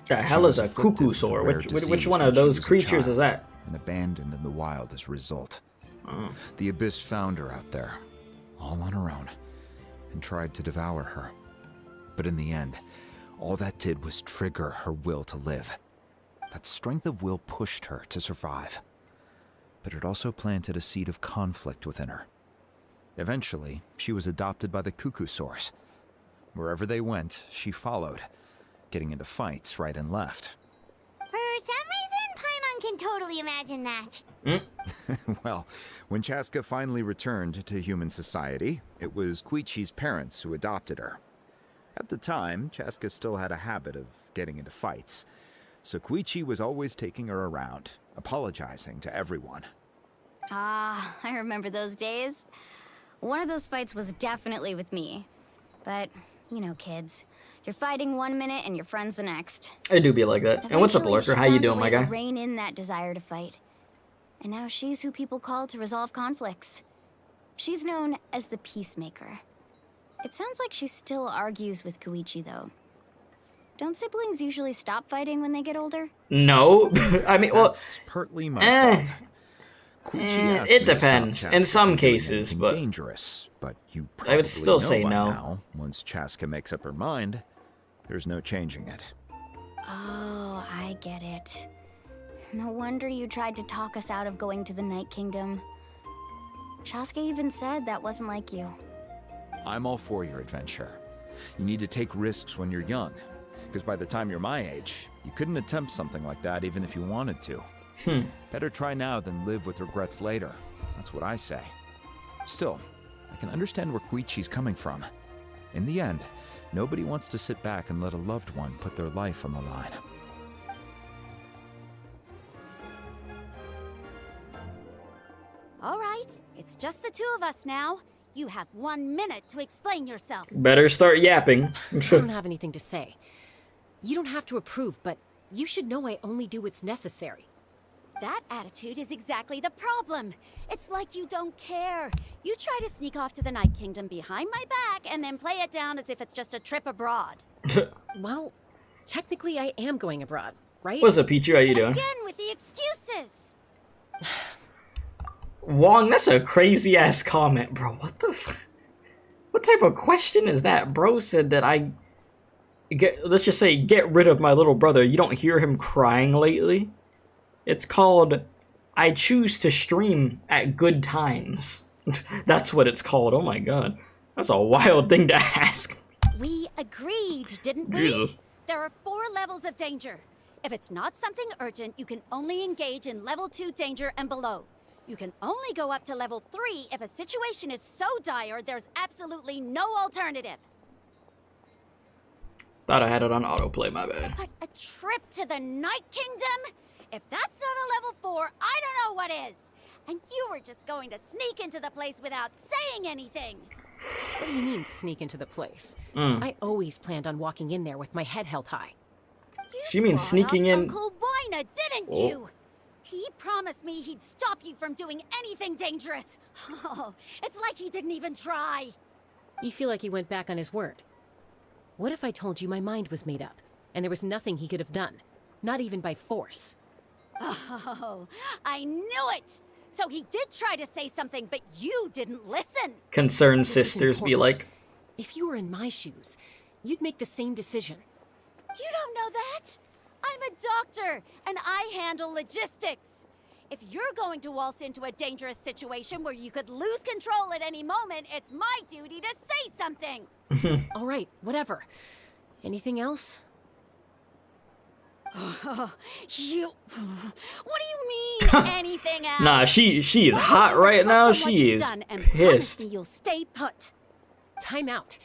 The hell is a cuckoo-saur? Which one of those creatures is that? And abandoned in the wild as a result. The Abyss found her out there, all on her own, and tried to devour her. But in the end, all that did was trigger her will to live. That strength of will pushed her to survive. But it also planted a seed of conflict within her. Eventually, she was adopted by the cuckoo-saurs. Wherever they went, she followed, getting into fights right and left. For some reason, Paimon can totally imagine that. Well, when Chaska finally returned to human society, it was Koichi's parents who adopted her. At the time, Chaska still had a habit of getting into fights, so Koichi was always taking her around, apologizing to everyone. I remember those days. One of those fights was definitely with me. But, you know, kids. You're fighting one minute and your friend's the next. I do be like that. And what's up, Lurker? How you doing, my guy? Rein in that desire to fight. And now she's who people call to resolve conflicts. She's known as the Peacemaker. It sounds like she still argues with Koichi, though. Don't siblings usually stop fighting when they get older? No. I mean, well... That's partly my fault. Koichi asked it me to depends. stop In Chaska some from doing cases, anything but... dangerous, but you probably I would still know say by no. now, once Chaska makes up her mind, there's no changing it. Oh, I get it. No wonder you tried to talk us out of going to the Night Kingdom. Chaska even said that wasn't like you. I'm all for your adventure. You need to take risks when you're young, because by the time you're my age, you couldn't attempt something like that even if you wanted to. Better try now than live with regrets later. That's what I say. Still, I can understand where Koichi's coming from. In the end, nobody wants to sit back and let a loved one put their life on the line. All right, it's just the two of us now. You have 1 minute to explain yourself. Better start yapping. I don't have anything to say. You don't have to approve, but you should know I only do what's necessary. That attitude is exactly the problem. It's like you don't care. You try to sneak off to the Night Kingdom behind my back and then play it down as if it's just a trip abroad. Well, technically I am going abroad, right? What's up, Pichu? How you doing? Again with the excuses. Wong, that's a crazy ass comment, bro. What the what type of question is that? Bro said that let's just say, get rid of my little brother. You don't hear him crying lately? It's called, I choose to stream at good times. That's what it's called. Oh my god. That's a wild thing to ask. We agreed, didn't we? Jesus. There are 4 levels of danger. If it's not something urgent, you can only engage in level 2 danger and below. You can only go up to level 3 if a situation is so dire there's absolutely no alternative. Thought I had it on autoplay, my bad. But a trip to the Night Kingdom? If that's not a level 4, I don't know what is. And you were just going to sneak into the place without saying anything. What do you mean, sneak into the place? I always planned on walking in there with my head held high. She means sneaking in. Uncle Wina, didn't you? He promised me he'd stop you from doing anything dangerous. Oh, it's like he didn't even try. You feel like he went back on his word. What if I told you my mind was made up, and there was nothing he could have done? Not even by force. Oh, I knew it! So he did try to say something, but you didn't listen. Concerned sisters be like, if you were in my shoes, you'd make the same decision. You don't know that? I'm a doctor, and I handle logistics. If you're going to waltz into a dangerous situation where you could lose control at any moment, it's my duty to say something. All right, whatever. Anything else? What do you mean, anything else? Nah, she is hot right now. She is pissed. You'll stay put. Time out.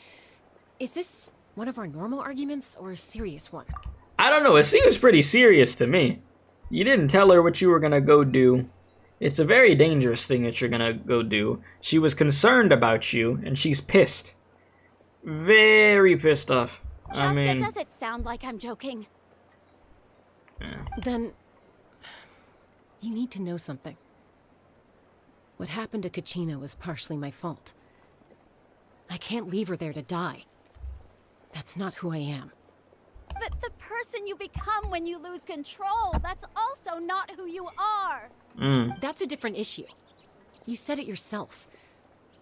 Is this one of our normal arguments or a serious one? I don't know. It seems pretty serious to me. You didn't tell her what you were gonna go do. It's a very dangerous thing that you're gonna go do. She was concerned about you, and she's pissed. Very pissed off. I mean, does it sound like I'm joking? Yeah. Then, you need to know something. What happened to Kachina was partially my fault. I can't leave her there to die. That's not who I am. But the person you become when you lose control, that's also not who you are. That's a different issue. You said it yourself.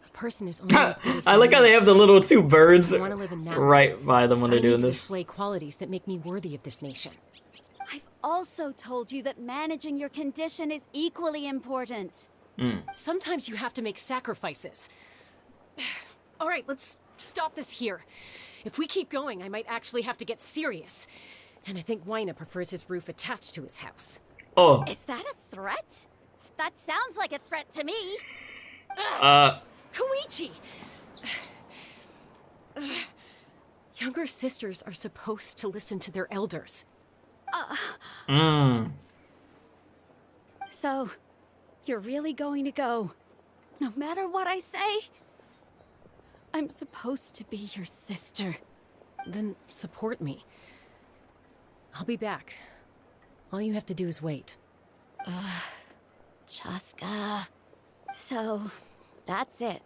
A person is only as good as I like how they have the little 2 birds I wanna live in Natlan. right by them when they're I doing need to this. display qualities that make me worthy of this nation. I've also told you that managing your condition is equally important. Sometimes you have to make sacrifices. All right, let's stop this here. If we keep going, I might actually have to get serious. And I think Wina prefers his roof attached to his house. Oh. Is that a threat? That sounds like a threat to me. Koichi! Younger sisters are supposed to listen to their elders. So, you're really going to go, no matter what I say? I'm supposed to be your sister. Then support me. I'll be back. All you have to do is wait. Chaska. So, that's it.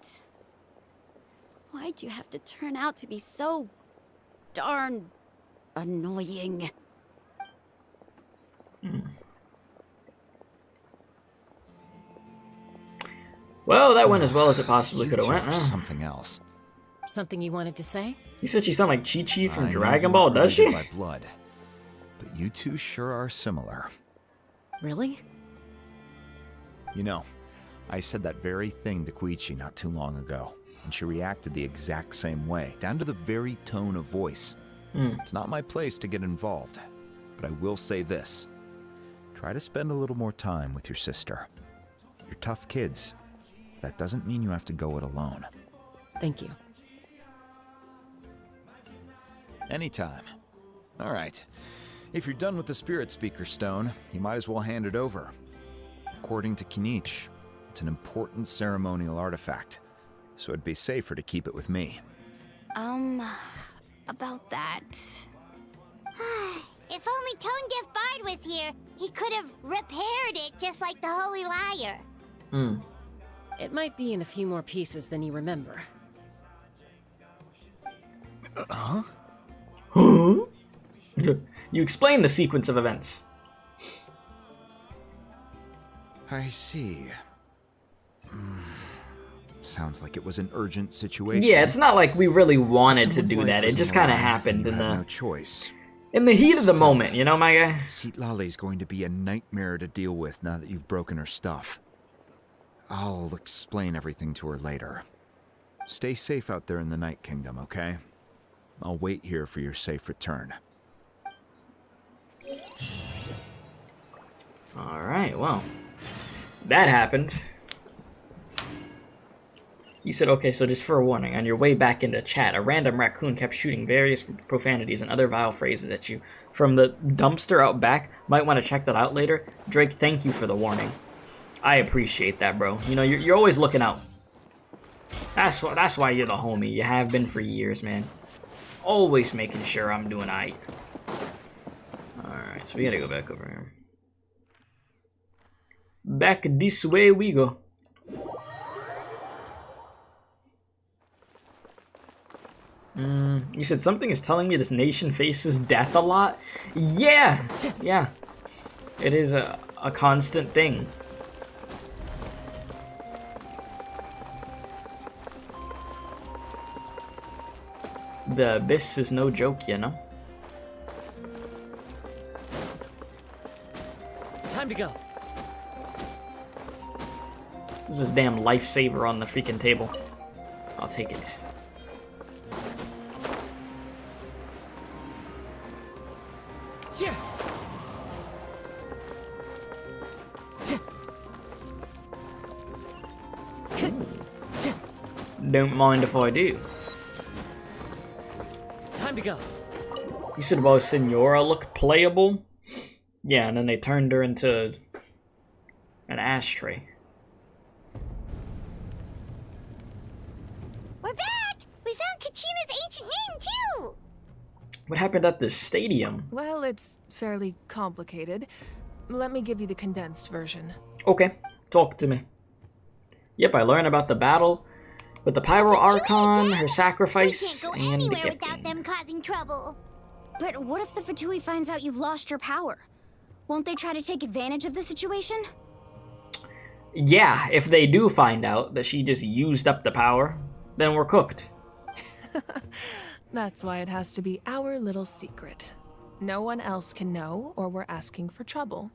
Why'd you have to turn out to be so darn annoying? Well, that went as well as it possibly could have went. Something else. Something you wanted to say? You said she sounded like Chi-Chi from I know Dragon you Ball, aren't does she? related by blood, but you two sure are similar. Really? You know, I said that very thing to Koichi not too long ago, and she reacted the exact same way, down to the very tone of voice. It's not my place to get involved, but I will say this. Try to spend a little more time with your sister. You're tough kids. That doesn't mean you have to go it alone. Thank you. Anytime. All right. If you're done with the Spirit Speaker Stone, you might as well hand it over. According to Kinich, it's an important ceremonial artifact, so it'd be safer to keep it with me. About that. If only Tone Deaf Bard was here, he could have repaired it just like the Holy Liar. It might be in a few more pieces than you remember. Huh? Huh? You explain the sequence of events. I see. Sounds like it was an urgent situation. Yeah, it's not like we really wanted to Someone's do life that. It was just on the kind of line, happened you in had the no choice. in the heat of the Still, moment, you know, my guy. Lali's going to be a nightmare to deal with now that you've broken her stuff. I'll explain everything to her later. Stay safe out there in the Night Kingdom, okay? I'll wait here for your safe return. Alright, well. That happened. You said, okay, so just for a warning, on your way back into chat, a random raccoon kept shooting various profanities and other vile phrases at you from the dumpster out back. Might want to check that out later. Drake, thank you for the warning. I appreciate that, bro. You know, you're always looking out. That's why you're the homie. You have been for years, man. Always making sure I'm doing aight. Alright, so we gotta go back over here. Back this way we go. You said something is telling me this nation faces death a lot? Yeah! Yeah. It is a constant thing. The Abyss is no joke, you know? Time to go. There's this damn lifesaver on the freaking table. I'll take it. Don't mind if I do. Time to go. You said, well, Senora looked playable? Yeah, and then they turned her into an ashtray. We're back! We found Kachina's ancient name, too! What happened at this stadium? Well, it's fairly complicated. Let me give you the condensed version. Okay, talk to me. Yep, I learned about the battle with the Pyro Archon, her sacrifice, We can't go and anywhere the without them causing trouble. But what if the Fatui finds out you've lost your power? Won't they try to take advantage of the situation? Yeah, if they do find out that she just used up the power, then we're cooked. That's why it has to be our little secret. No one else can know, or we're asking for trouble.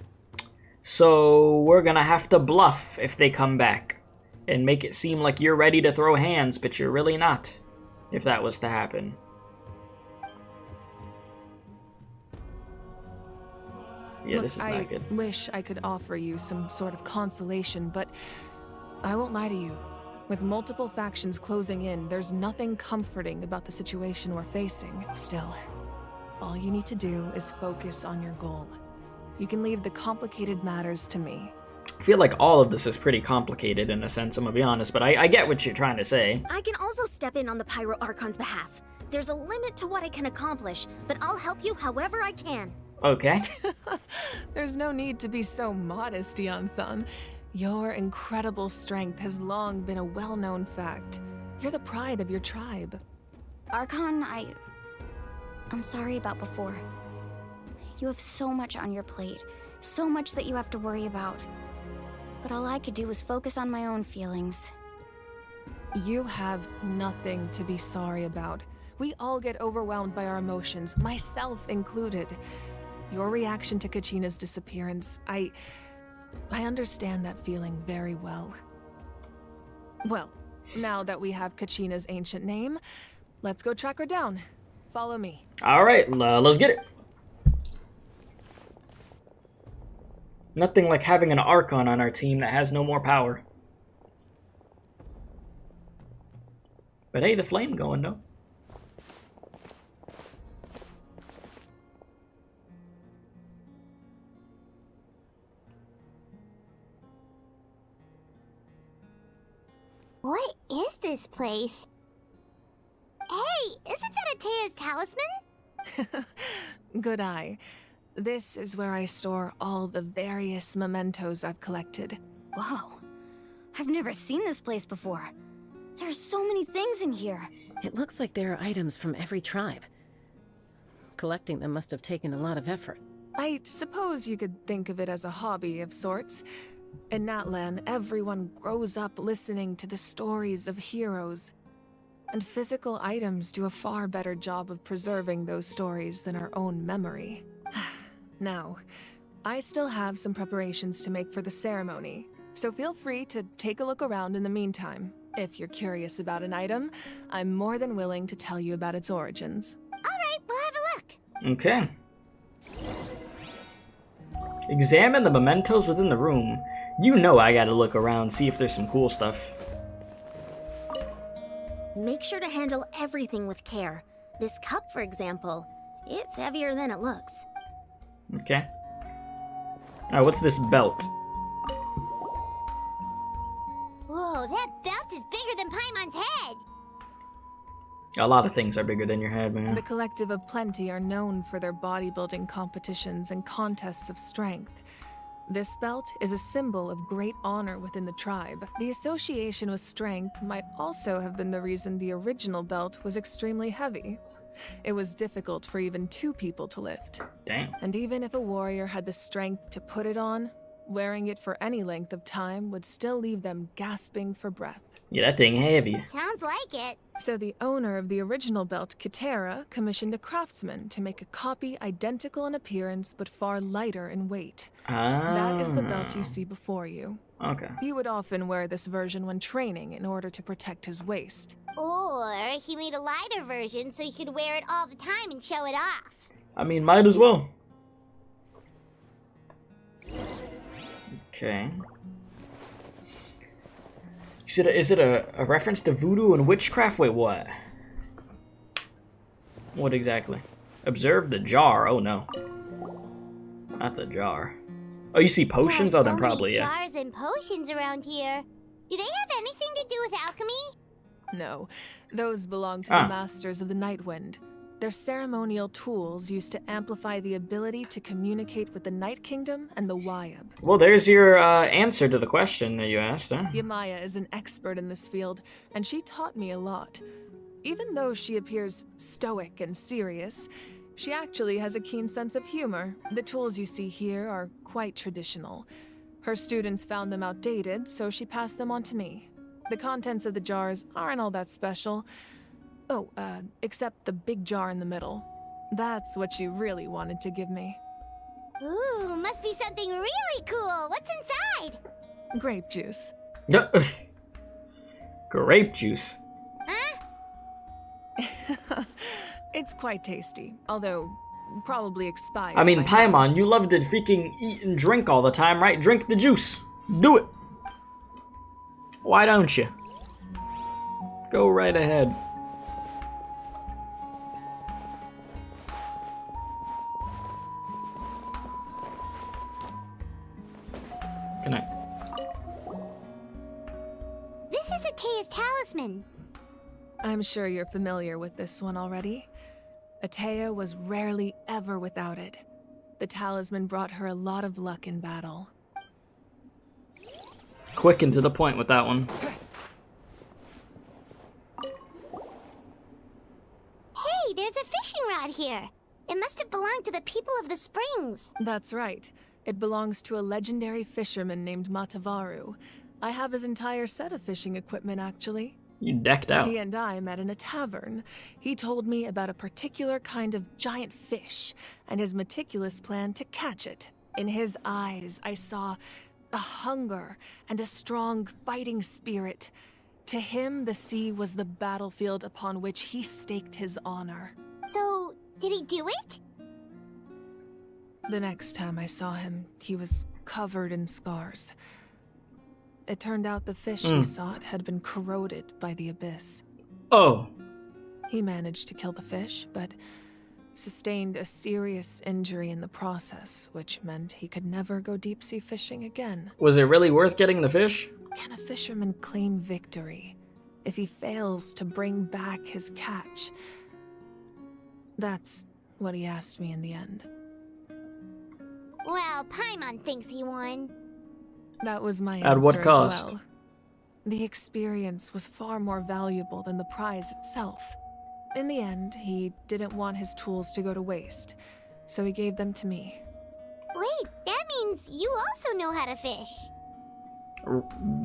So we're gonna have to bluff if they come back. And make it seem like you're ready to throw hands, but you're really not. If that was to happen. Yeah, Look, this is not good. I wish I could offer you some sort of consolation, but I won't lie to you. With multiple factions closing in, there's nothing comforting about the situation we're facing. Still, all you need to do is focus on your goal. You can leave the complicated matters to me. I feel like all of this is pretty complicated in a sense, I'm gonna be honest, but I get what you're trying to say. I can also step in on the Pyro Archon's behalf. There's a limit to what I can accomplish, but I'll help you however I can. Okay. There's no need to be so modest, Yan-san. Your incredible strength has long been a well-known fact. You're the pride of your tribe. Archon, I'm sorry about before. You have so much on your plate, so much that you have to worry about. But all I could do was focus on my own feelings. You have nothing to be sorry about. We all get overwhelmed by our emotions, myself included. Your reaction to Kachina's disappearance, I understand that feeling very well. Well, now that we have Kachina's ancient name, let's go track her down. Follow me. Alright, let's get it. Nothing like having an Archon on our team that has no more power. But hey, the flame going though. What is this place? Hey, isn't that Atea's talisman? Good eye. This is where I store all the various mementos I've collected. Whoa. I've never seen this place before. There's so many things in here. It looks like there are items from every tribe. Collecting them must have taken a lot of effort. I suppose you could think of it as a hobby of sorts. In Natlan, everyone grows up listening to the stories of heroes. And physical items do a far better job of preserving those stories than our own memory. Now, I still have some preparations to make for the ceremony, so feel free to take a look around in the meantime. If you're curious about an item, I'm more than willing to tell you about its origins. Alright, we'll have a look. Okay. Examine the mementos within the room. You know I gotta look around, see if there's some cool stuff. Make sure to handle everything with care. This cup, for example, it's heavier than it looks. Okay. Alright, what's this belt? Whoa, that belt is bigger than Paimon's head! A lot of things are bigger than your head, man. The Collective of Plenty are known for their bodybuilding competitions and contests of strength. This belt is a symbol of great honor within the tribe. The association with strength might also have been the reason the original belt was extremely heavy. It was difficult for even 2 people to lift. Damn. And even if a warrior had the strength to put it on, wearing it for any length of time would still leave them gasping for breath. Yeah, that thing heavy. Sounds like it. So the owner of the original belt, Katera, commissioned a craftsman to make a copy identical in appearance but far lighter in weight. That is the belt you see before you. Okay. He would often wear this version when training in order to protect his waist. Or he made a lighter version so he could wear it all the time and show it off. I mean, might as well. Okay. Is it a reference to voodoo and witchcraft? Wait, what? What exactly? Observe the jar. Oh no. Not the jar. Oh, you see potions? There Oh, are then so probably, many yeah. jars and potions around here. Do they have anything to do with alchemy? No, those belong to the Masters of the Nightwind. They're ceremonial tools used to amplify the ability to communicate with the Night Kingdom and the Wyab. Well, there's your answer to the question that you asked, huh? Yamaya is an expert in this field, and she taught me a lot. Even though she appears stoic and serious, she actually has a keen sense of humor. The tools you see here are quite traditional. Her students found them outdated, so she passed them on to me. The contents of the jars aren't all that special. Oh, except the big jar in the middle. That's what she really wanted to give me. Ooh, must be something really cool. What's inside? Grape juice. Grape juice. Huh? It's quite tasty, although probably expired. I mean, by now. Paimon, you love to freaking eat and drink all the time, right? Drink the juice. Do it. Why don't you? Go right ahead. Good night. This is Atea's talisman. I'm sure you're familiar with this one already. Atea was rarely ever without it. The talisman brought her a lot of luck in battle. Quick and to the point with that one. Hey, there's a fishing rod here. It must have belonged to the people of the springs. That's right. It belongs to a legendary fisherman named Matavaru. I have his entire set of fishing equipment, actually. You decked out. He and I met in a tavern. He told me about a particular kind of giant fish and his meticulous plan to catch it. In his eyes, I saw a hunger and a strong fighting spirit. To him, the sea was the battlefield upon which he staked his honor. So, did he do it? The next time I saw him, he was covered in scars. It turned out the fish he sought had been corroded by the abyss. Oh. He managed to kill the fish, but sustained a serious injury in the process, which meant he could never go deep-sea fishing again. Was it really worth getting the fish? Can a fisherman claim victory if he fails to bring back his catch? That's what he asked me in the end. Well, Paimon thinks he won. That was my At what answer cost? as well. The experience was far more valuable than the prize itself. In the end, he didn't want his tools to go to waste, so he gave them to me. Wait, that means you also know how to fish.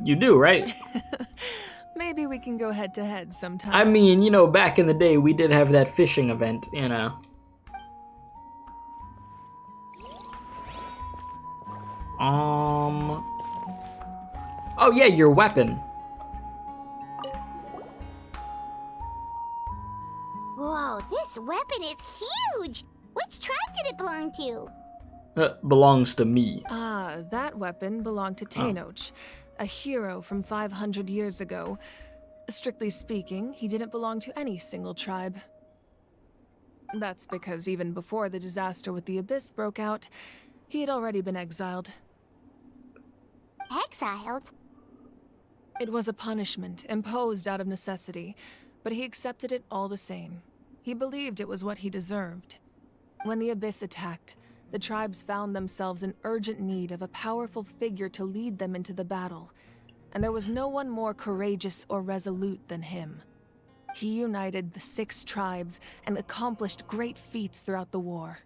You do, right? Maybe we can go head to head sometime. I mean, you know, back in the day, we did have that fishing event, you know. Oh yeah, your weapon. Whoa, this weapon is huge! Which tribe did it belong to? Belongs to me. Ah, that weapon belonged to Tenoch, a hero from 500 years ago. Strictly speaking, he didn't belong to any single tribe. That's because even before the disaster with the Abyss broke out, he had already been exiled. Exiled? It was a punishment imposed out of necessity, but he accepted it all the same. He believed it was what he deserved. When the Abyss attacked, the tribes found themselves in urgent need of a powerful figure to lead them into the battle, and there was no one more courageous or resolute than him. He united the 6 tribes and accomplished great feats throughout the war.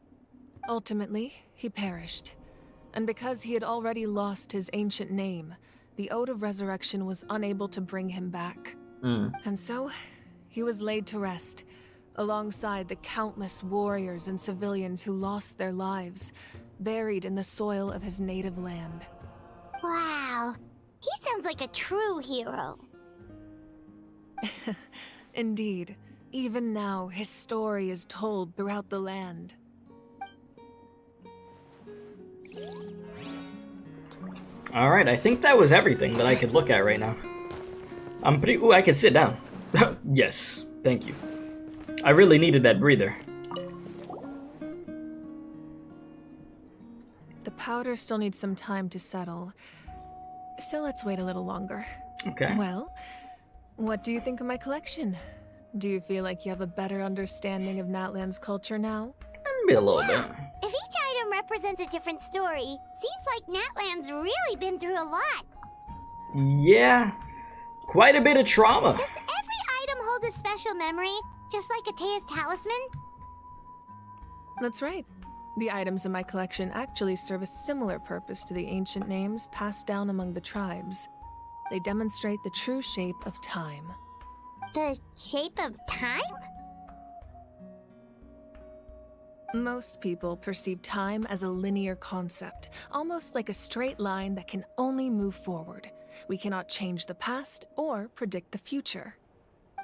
Ultimately, he perished, and because he had already lost his ancient name, the Ode of Resurrection was unable to bring him back. And so, he was laid to rest, alongside the countless warriors and civilians who lost their lives, buried in the soil of his native land. Wow, he sounds like a true hero. Indeed, even now, his story is told throughout the land. Alright, I think that was everything that I could look at right now. I'm pretty... Ooh, I could sit down. Yes, thank you. I really needed that breather. The powder still needs some time to settle, so let's wait a little longer. Okay. Well, what do you think of my collection? Do you feel like you have a better understanding of Natlan's culture now? Maybe a little bit. If each item represents a different story, seems like Natlan's really been through a lot. Yeah, quite a bit of trauma. Does every item hold a special memory, just like Atea's talisman? That's right. The items in my collection actually serve a similar purpose to the ancient names passed down among the tribes. They demonstrate the true shape of time. The shape of time? Most people perceive time as a linear concept, almost like a straight line that can only move forward. We cannot change the past or predict the future.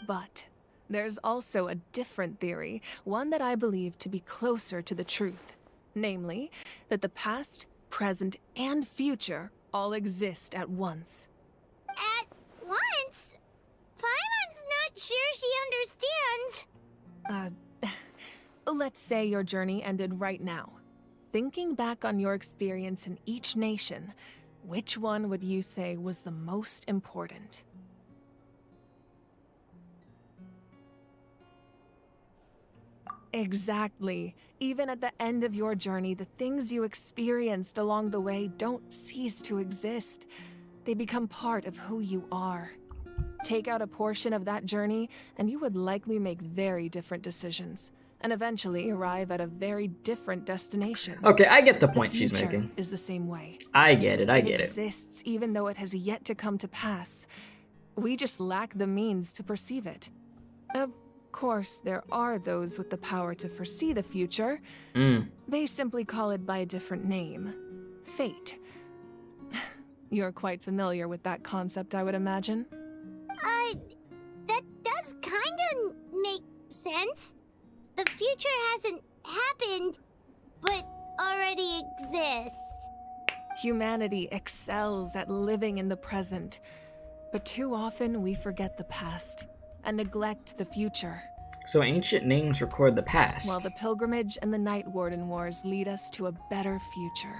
But there's also a different theory, one that I believe to be closer to the truth. Namely, that the past, present, and future all exist at once. At once? Paimon's not sure she understands. Let's say your journey ended right now. Thinking back on your experience in each nation, which one would you say was the most important? Exactly. Even at the end of your journey, the things you experienced along the way don't cease to exist. They become part of who you are. Take out a portion of that journey, and you would likely make very different decisions, and eventually arrive at a very different destination. Okay, I get the point she's future making. Is the same way. I get it, I get It it. exists even though it has yet to come to pass. We just lack the means to perceive it. Of course, there are those with the power to foresee the future. They simply call it by a different name. Fate. You're quite familiar with that concept, I would imagine. That does kinda make sense. The future hasn't happened, but already exists. Humanity excels at living in the present, but too often we forget the past and neglect the future. So ancient names record the past. While the pilgrimage and the Night Warden Wars lead us to a better future.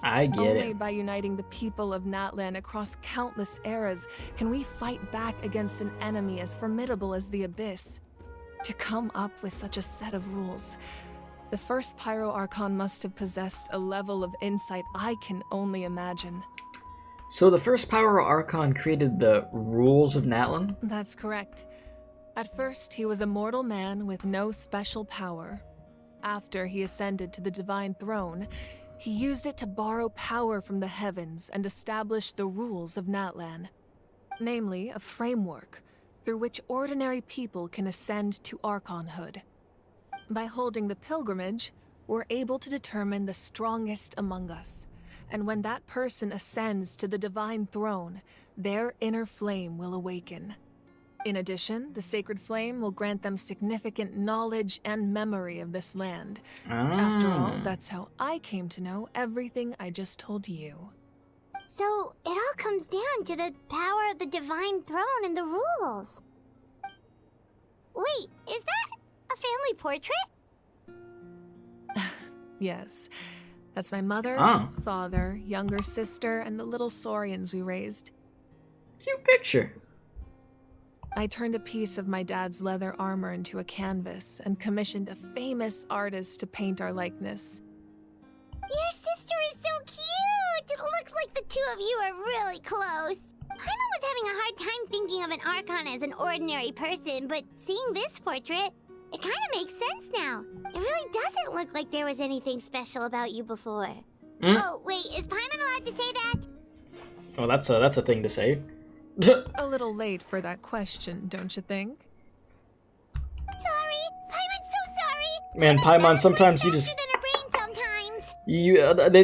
I get Only it. by uniting the people of Natlan across countless eras can we fight back against an enemy as formidable as the Abyss. To come up with such a set of rules, The first Pyro Archon must have possessed a level of insight I can only imagine. So the first Pyro Archon created the rules of Natlan? That's correct. At first, he was a mortal man with no special power. After he ascended to the Divine Throne, he used it to borrow power from the heavens and establish the rules of Natlan. Namely, a framework through which ordinary people can ascend to Archonhood. By holding the pilgrimage, we're able to determine the strongest among us. And when that person ascends to the Divine Throne, their inner flame will awaken. In addition, the sacred flame will grant them significant knowledge and memory of this land. After all, that's how I came to know everything I just told you. So, it all comes down to the power of the Divine Throne and the rules. Wait, is that a family portrait? Yes. That's my mother, father, younger sister, and the little saurians we raised. Cute picture. I turned a piece of my dad's leather armor into a canvas and commissioned a famous artist to paint our likeness. Your sister is so cute! It looks like the two of you are really close. Paimon was having a hard time thinking of an Archon as an ordinary person, but seeing this portrait, it kind of makes sense now. It really doesn't look like there was anything special about you before. Oh, wait, is Paimon allowed to say that? Oh, that's a thing to say. A little late for that question, don't you think? Sorry, Paimon's so sorry. Man, Paimon, sometimes you just... Than a brain sometimes.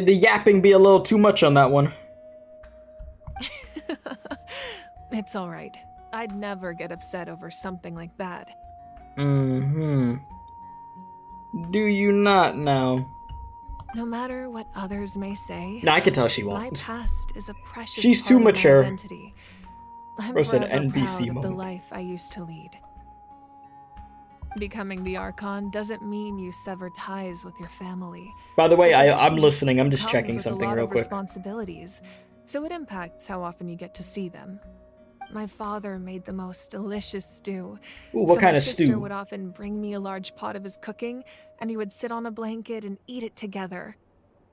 The yapping be a little too much on that one. It's alright. I'd never get upset over something like that. Do you not now? No matter what others may say, No, I can tell she won't. My past is a precious She's part too of my mature. identity. I'm Rose said forever NBC proud of the mode. life I used to lead. Becoming the Archon doesn't mean you sever ties with your family. By the way, Because it I'm listening. I'm just comes checking with something a lot real of quick. Responsibilities, so it impacts how often you get to see them. My father made the most delicious stew. Ooh, what kind my of sister stew? would often bring me a large pot of his cooking, and he would sit on a blanket and eat it together.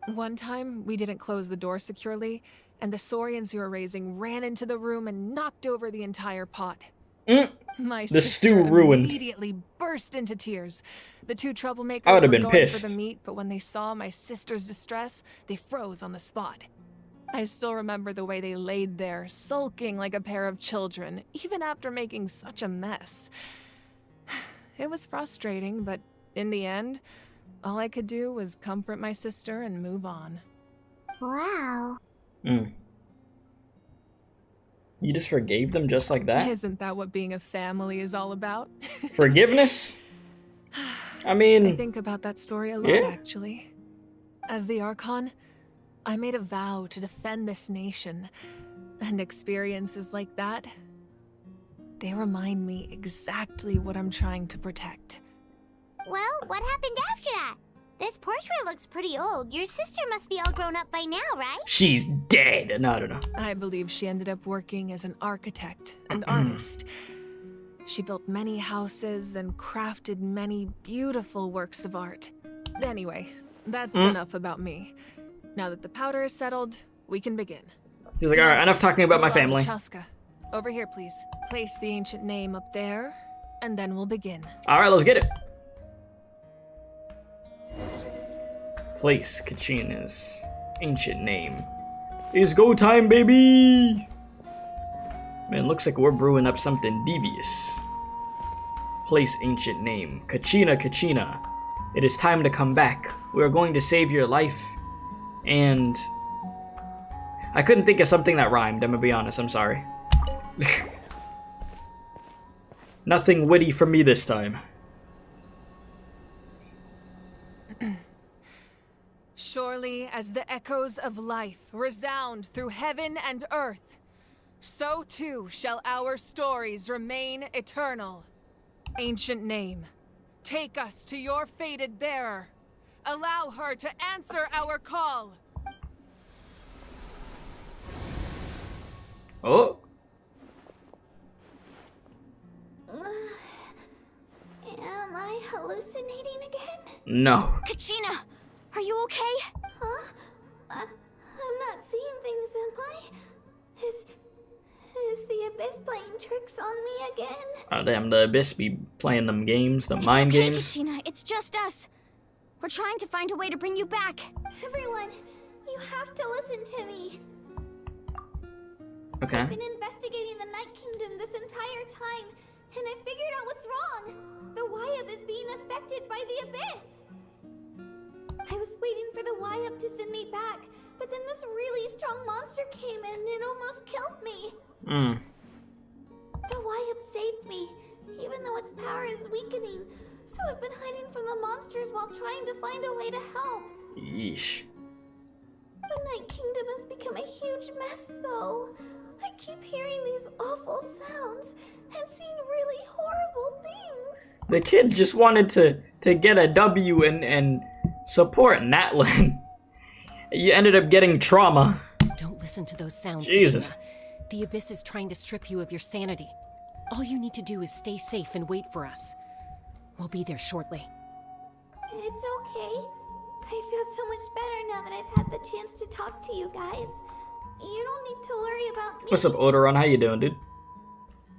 One time, we didn't close the door securely, and the saurians we were raising ran into the room and knocked over the entire pot. My The sister stew ruined. immediately burst into tears. The two troublemakers I would have were been going pissed. for the meat, but when they saw my sister's distress, they froze on the spot. I still remember the way they laid there, sulking like a pair of children, even after making such a mess. It was frustrating, but in the end, all I could do was comfort my sister and move on. Wow. You just forgave them just like that? Isn't that what being a family is all about? Forgiveness? I mean... I think about that story a lot, yeah. actually. As the Archon, I made a vow to defend this nation, and experiences like that, they remind me exactly what I'm trying to protect. Well, what happened after that? This portrait looks pretty old. Your sister must be all grown up by now, right? She's dead. No, I don't know. I believe she ended up working as an architect and artist. She built many houses and crafted many beautiful works of art. Anyway, that's enough about me. Now that the powder is settled, we can begin. He's like, alright, enough talking about my family. Chaska, over here, please. Place the ancient name up there, and then we'll begin. Alright, let's get it. Place Kachina's ancient name. It's go time, baby! Man, looks like we're brewing up something devious. Place ancient name. Kachina, Kachina. It is time to come back. We are going to save your life. And... I couldn't think of something that rhymed, I'm gonna be honest, I'm sorry. Nothing witty from me this time. Surely as the echoes of life resound through heaven and earth, so too shall our stories remain eternal. Ancient name, take us to your fated bearer. Allow her to answer our call. Oh. Am I hallucinating again? No. Kachina, are you okay? Huh? I'm not seeing things, am I? Is the Abyss playing tricks on me again? Oh damn, the Abyss be playing them games, the mind okay, games. Kachina, it's just us. We're trying to find a way to bring you back. Everyone, you have to listen to me. Okay. I've been investigating the Night Kingdom this entire time, and I figured out what's wrong. The Wyup is being affected by the Abyss. I was waiting for the Wyup to send me back, but then this really strong monster came in and it almost killed me. The Wyup saved me, even though its power is weakening. So I've been hiding from the monsters while trying to find a way to help. Yeesh. The Night Kingdom has become a huge mess, though. I keep hearing these awful sounds and seeing really horrible things. The kid just wanted to get a W and support Natlan. You ended up getting trauma. Don't listen to those sounds, Jesus. Kachina. The Abyss is trying to strip you of your sanity. All you need to do is stay safe and wait for us. We'll be there shortly. It's okay. I feel so much better now that I've had the chance to talk to you guys. You don't need to worry about me. What's up, Odoron? How you doing, dude?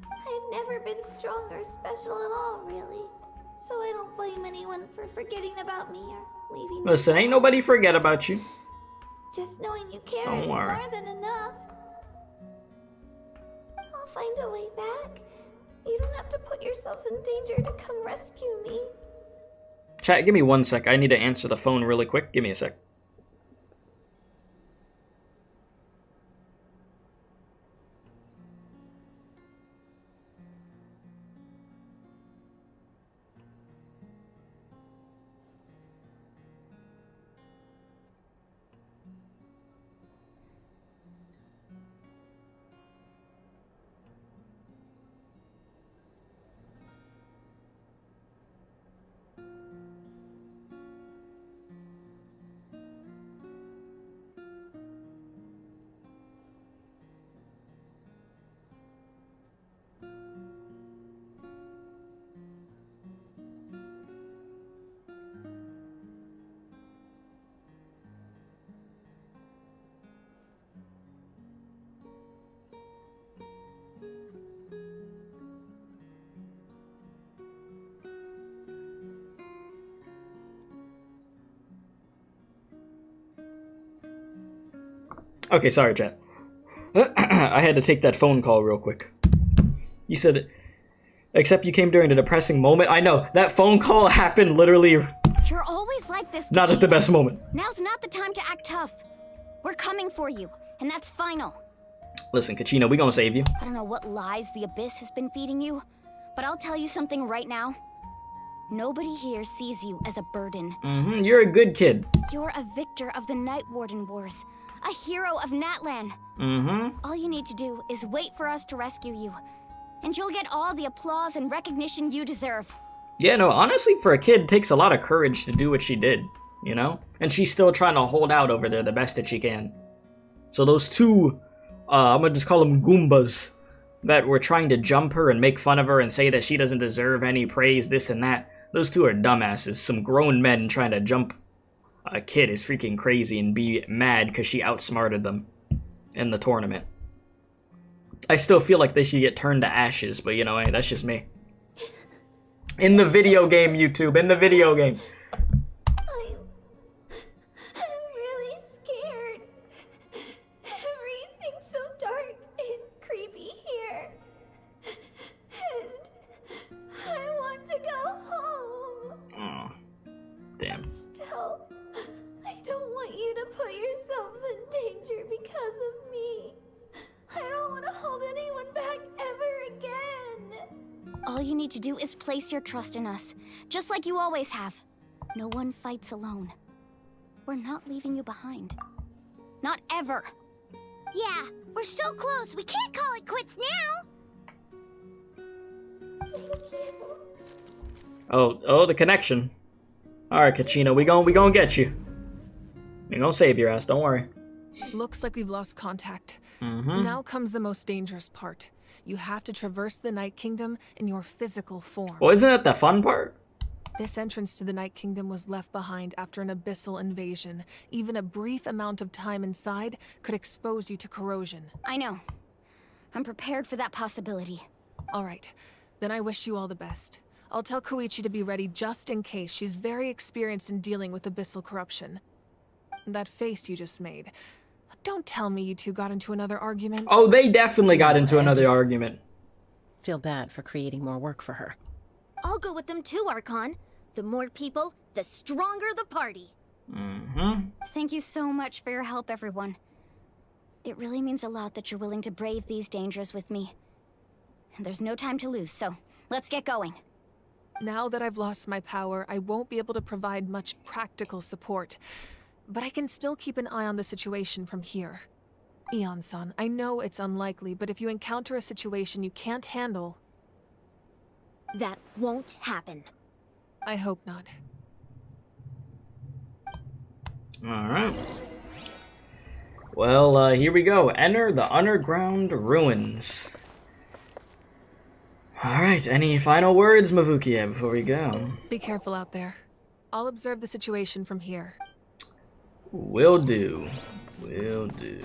I've never been strong or special at all, really. So I don't blame anyone for forgetting about me or leaving me. Listen, ain't nobody forget about you. Just knowing you care Don't is worry. more than enough. I'll find a way back. You don't have to put yourselves in danger to come rescue me. Chat, give me 1 sec. I need to answer the phone really quick. Give me a sec. Okay, sorry, chat. I had to take that phone call real quick. You said, except you came during a depressing moment. I know, that phone call happened literally You're always like this, not at the best moment. Now's not the time to act tough. We're coming for you, and that's final. Listen, Kachina, we gonna save you. I don't know what lies the Abyss has been feeding you, but I'll tell you something right now. Nobody here sees you as a burden. You're a good kid. You're a victor of the Night Warden Wars, a hero of Natlan. All you need to do is wait for us to rescue you, and you'll get all the applause and recognition you deserve. Yeah, no, honestly, for a kid, it takes a lot of courage to do what she did, you know? And she's still trying to hold out over there the best that she can. So those two, I'm gonna just call them Goombas, that were trying to jump her and make fun of her and say that she doesn't deserve any praise, this and that. Those two are dumbasses. Some grown men trying to jump a kid is freaking crazy and be mad because she outsmarted them in the tournament. I still feel like they should get turned to ashes, but you know, hey, that's just me. In the video game, YouTube, in the video game. I'm really scared. Everything's so dark and creepy here. And I want to go home. Oh, damn. Still, I don't want you to put yourselves in danger because of me. I don't want to hold anyone back ever again. All you need to do is place your trust in us, just like you always have. No one fights alone. We're not leaving you behind. Not ever. Yeah, we're so close. We can't call it quits now. Oh, the connection. Alright, Kachina, we gon' get you. We gonna save your ass, don't worry. Looks like we've lost contact. Now comes the most dangerous part. You have to traverse the Night Kingdom in your physical form. Well, isn't that the fun part? This entrance to the Night Kingdom was left behind after an abyssal invasion. Even a brief amount of time inside could expose you to corrosion. I know. I'm prepared for that possibility. All right. Then I wish you all the best. I'll tell Koichi to be ready just in case. She's very experienced in dealing with abyssal corruption. That face you just made. Don't tell me you two got into another argument. Oh, they definitely got into another argument. Feel bad for creating more work for her. I'll go with them too, Archon. The more people, the stronger the party. Thank you so much for your help, everyone. It really means a lot that you're willing to brave these dangers with me. And there's no time to lose, so let's get going. Now that I've lost my power, I won't be able to provide much practical support. But I can still keep an eye on the situation from here. Eon-san, I know it's unlikely, but if you encounter a situation you can't handle... That won't happen. I hope not. Alright. Well, here we go. Enter the underground ruins. Alright, any final words, Mavukia, before we go? Be careful out there. I'll observe the situation from here. Will do. Will do.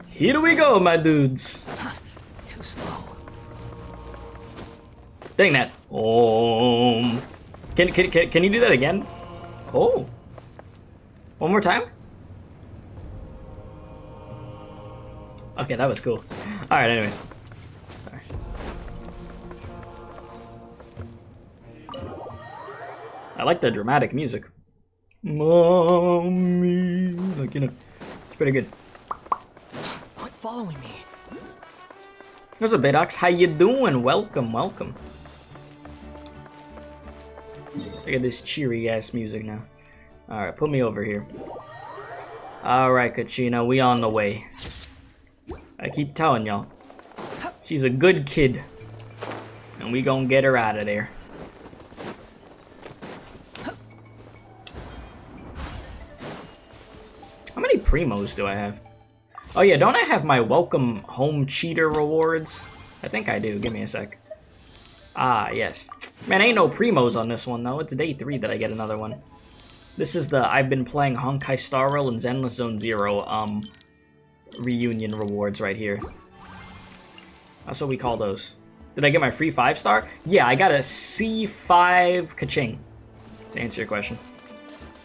Here we go, my dudes. Too slow. Dang that. Can you do that again? Oh. One more time? Okay, that was cool. Alright, anyways. Sorry. I like the dramatic music. Mommy. Like, you know, it's pretty good. Quit following me. What's up, Baydox? How you doing? Welcome, welcome. Look at this cheery ass music now. Alright, put me over here. Alright, Kachina, we on the way. I keep telling y'all. She's a good kid. And we gonna get her out of there. How many primos do I have? Oh yeah, don't I have my welcome home cheater rewards? I think I do. Give me a sec. Ah, yes. Man, ain't no primos on this one, though. It's day 3 that I get another one. This is the I've been playing Honkai Star Rail and Zenless Zone Zero reunion rewards right here. That's what we call those. Did I get my free 5-star? Yeah, I got a C5 Kaching. To answer your question.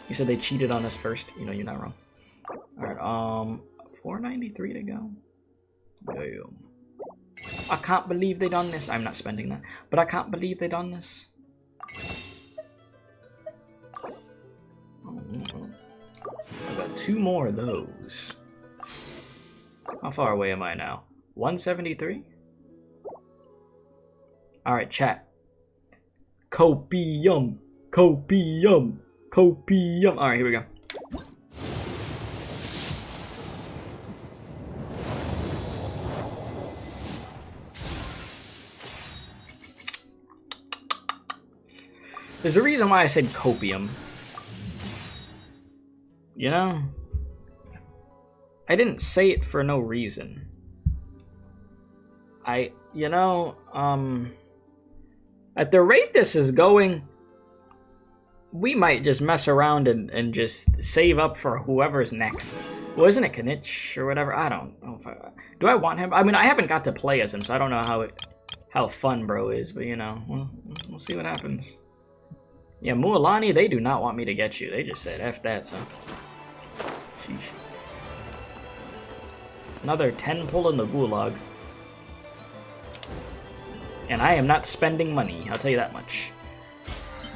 You said they cheated on us first. You know, you're not wrong. Alright, 493 to go. Damn. I can't believe they done this. I'm not spending that. But I can't believe they done this. I got 2 more of those. How far away am I now? 173? Alright, chat. Copium. Copium. Copium. Alright, here we go. There's a reason why I said copium. You know? I didn't say it for no reason. At the rate this is going, we might just mess around and just save up for whoever's next. Well, isn't it Kanich or whatever? I don't know if do I want him? I mean, I haven't got to play as him, so I don't know how fun bro is, but you know, we'll see what happens. Yeah, Mualani, they do not want me to get you. They just said F that, so. Sheesh. Another 10 pull in the gulag. And I am not spending money, I'll tell you that much.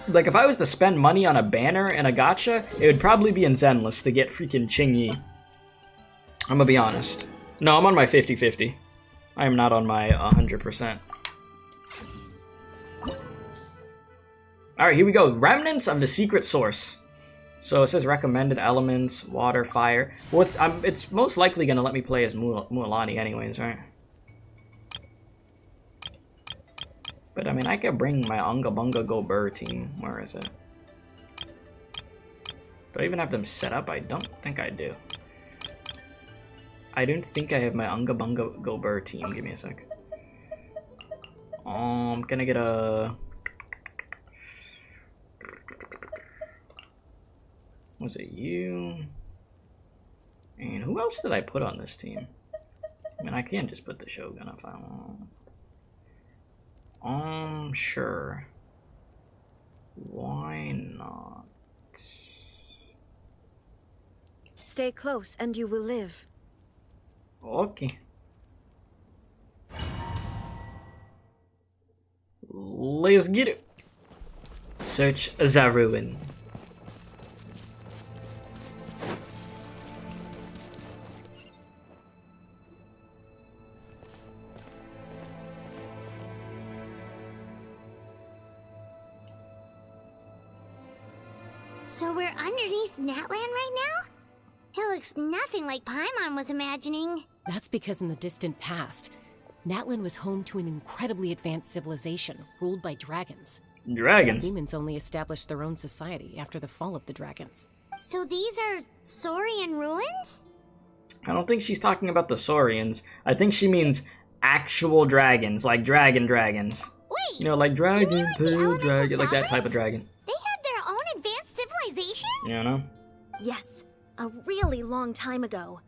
Like, if I was to spend money on a banner and a gacha, it would probably be in Zenless to get freaking Qingyi. I'm gonna be honest. No, I'm on my 50-50. I am not on my 100%. Alright, here we go. Remnants of the Secret Source. So it says recommended elements, water, fire. Well, it's most likely going to let me play as Mualani anyways, right? But I mean, I could bring my Unga Bunga Go Burr team. Where is it? Do I even have them set up? I don't think I do. I don't think I have my Unga Bunga Go Burr team. Give me a sec. I'm gonna get a... Was it you? And who else did I put on this team? I mean, I can just put the Shogun if I want. Sure. Why not? Stay close and you will live. Okay. Let's get it. Search the ruin. So we're underneath Natlan right now? It looks nothing like Paimon was imagining. That's because in the distant past, Natlan was home to an incredibly advanced civilization ruled by dragons. Dragons? Humans only established their own society after the fall of the dragons. So these are Saurian ruins? I don't think she's talking about the Saurians. I think she means actual dragons, like dragons. Wait! You know, like dragon, like tail dragon, like that type of dragon. They had their own advanced civilization? You know? Yes, a really long time ago.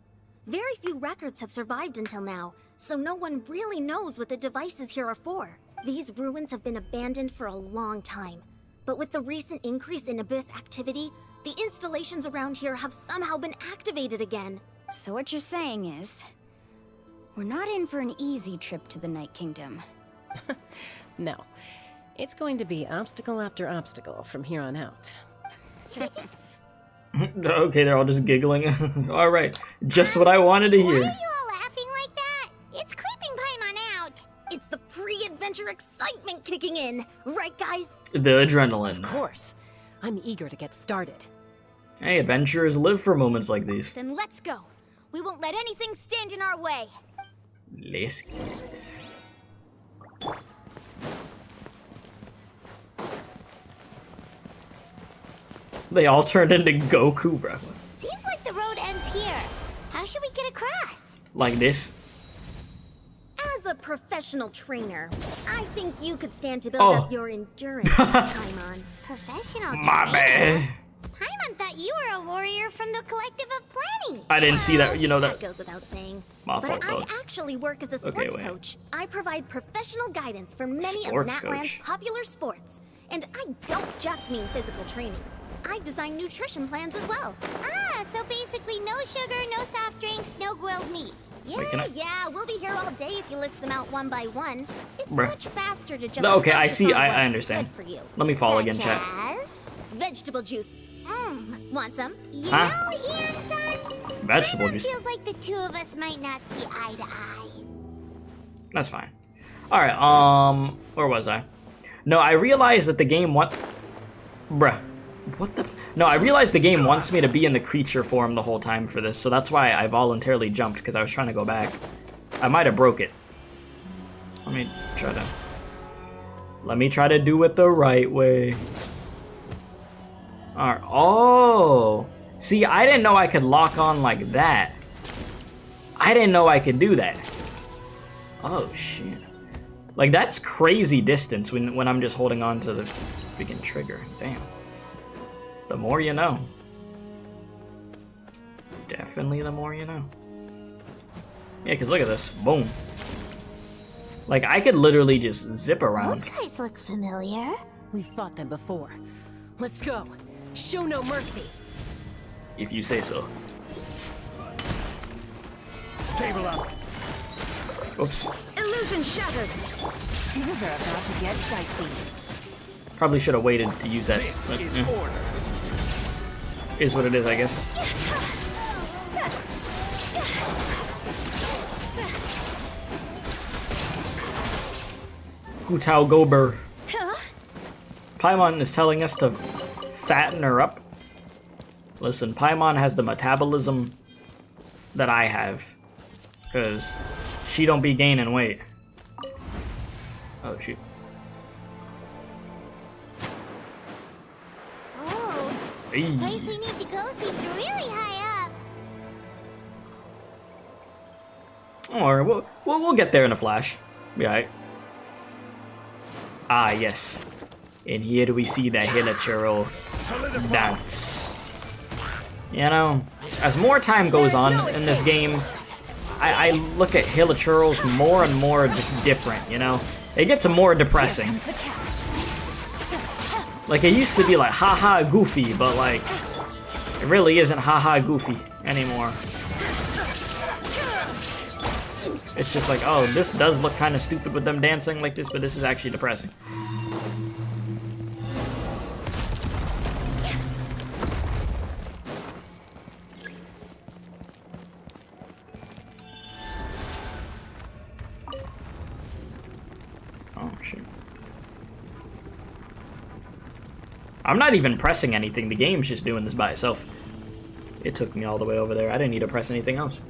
Very few records have survived until now, so no one really knows what the devices here are for. These ruins have been abandoned for a long time, but with the recent increase in Abyss activity, the installations around here have somehow been activated again. So what you're saying is, we're not in for an easy trip to the Night Kingdom. No. It's going to be obstacle after obstacle from here on out. Okay, they're all just giggling. Alright, just what I wanted to Why hear. are you all laughing like that? It's creeping Paimon out. It's the pre-adventure excitement kicking in, right guys? The adrenaline. Of course. I'm eager to get started. Hey, adventurers live for moments like these. Then let's go. We won't let anything stand in our way. Let's get. They all turned into Goku, bro. Seems like the road ends here. How should we get across? Like this? As a professional trainer, I think you could stand to build up your endurance, Paimon. Professional My bad. Paimon thought you were a warrior from the Collective of Planning. I didn't see that, you know that. That goes without saying. My But fault, I dog. actually work as a Okay, sports wait. coach. I provide professional guidance for many of Sports Natlan's coach? popular sports. And I don't just mean physical training. I design nutrition plans as well. Ah, so basically no sugar, no soft drinks, no grilled meat. Yeah, Wait, can I- yeah, we'll be here all day if you list them out one by one. It's Bruh. much faster to just No, okay, I focus see, on I what's understand. good for you. Let me follow again, chat. As vegetable juice. Want some? You Huh? know, Ian-san, Vegetable Paimon juice. feels like the two of us might not see eye to eye. That's fine. Alright, where was I? No, I realized that the game Bruh. What the No, I realized the game wants me to be in the creature form the whole time for this, so that's why I voluntarily jumped, because I was trying to go back. I might have broke it. Let me try to do it the right way. Alright. Oh! See, I didn't know I could lock on like that. I didn't know I could do that. Oh, shit. Like, that's crazy distance when I'm just holding on to the freaking trigger. Damn. The more you know. Definitely the more you know. Yeah, because look at this. Boom. Like, I could literally just zip around. Those guys look familiar. We've fought them before. Let's go. Show no mercy. If you say so. Stable up. Oops. Illusion shattered. Things are about to get dicey. Probably should have waited to use that. This but, is eh. order. Is what it is, I guess. Hutao Gober. Paimon is telling us to fatten her up. Listen, Paimon has the metabolism that I have. Because she don't be gaining weight. Oh, shoot. Oh, Hey. the place we need to go seems really high up. Alright, we'll get there in a flash. Be alright. Ah, yes. And here we see the Hilichurl dance. You know, as more time goes on in this game, I look at Hilichurls more and more just different, you know? It gets more depressing. Like, it used to be like, haha, goofy, but like, it really isn't haha, goofy anymore. It's just like, oh, this does look kind of stupid with them dancing like this, but this is actually depressing. Oh, shit. I'm not even pressing anything. The game's just doing this by itself. It took me all the way over there. I didn't need to press anything else.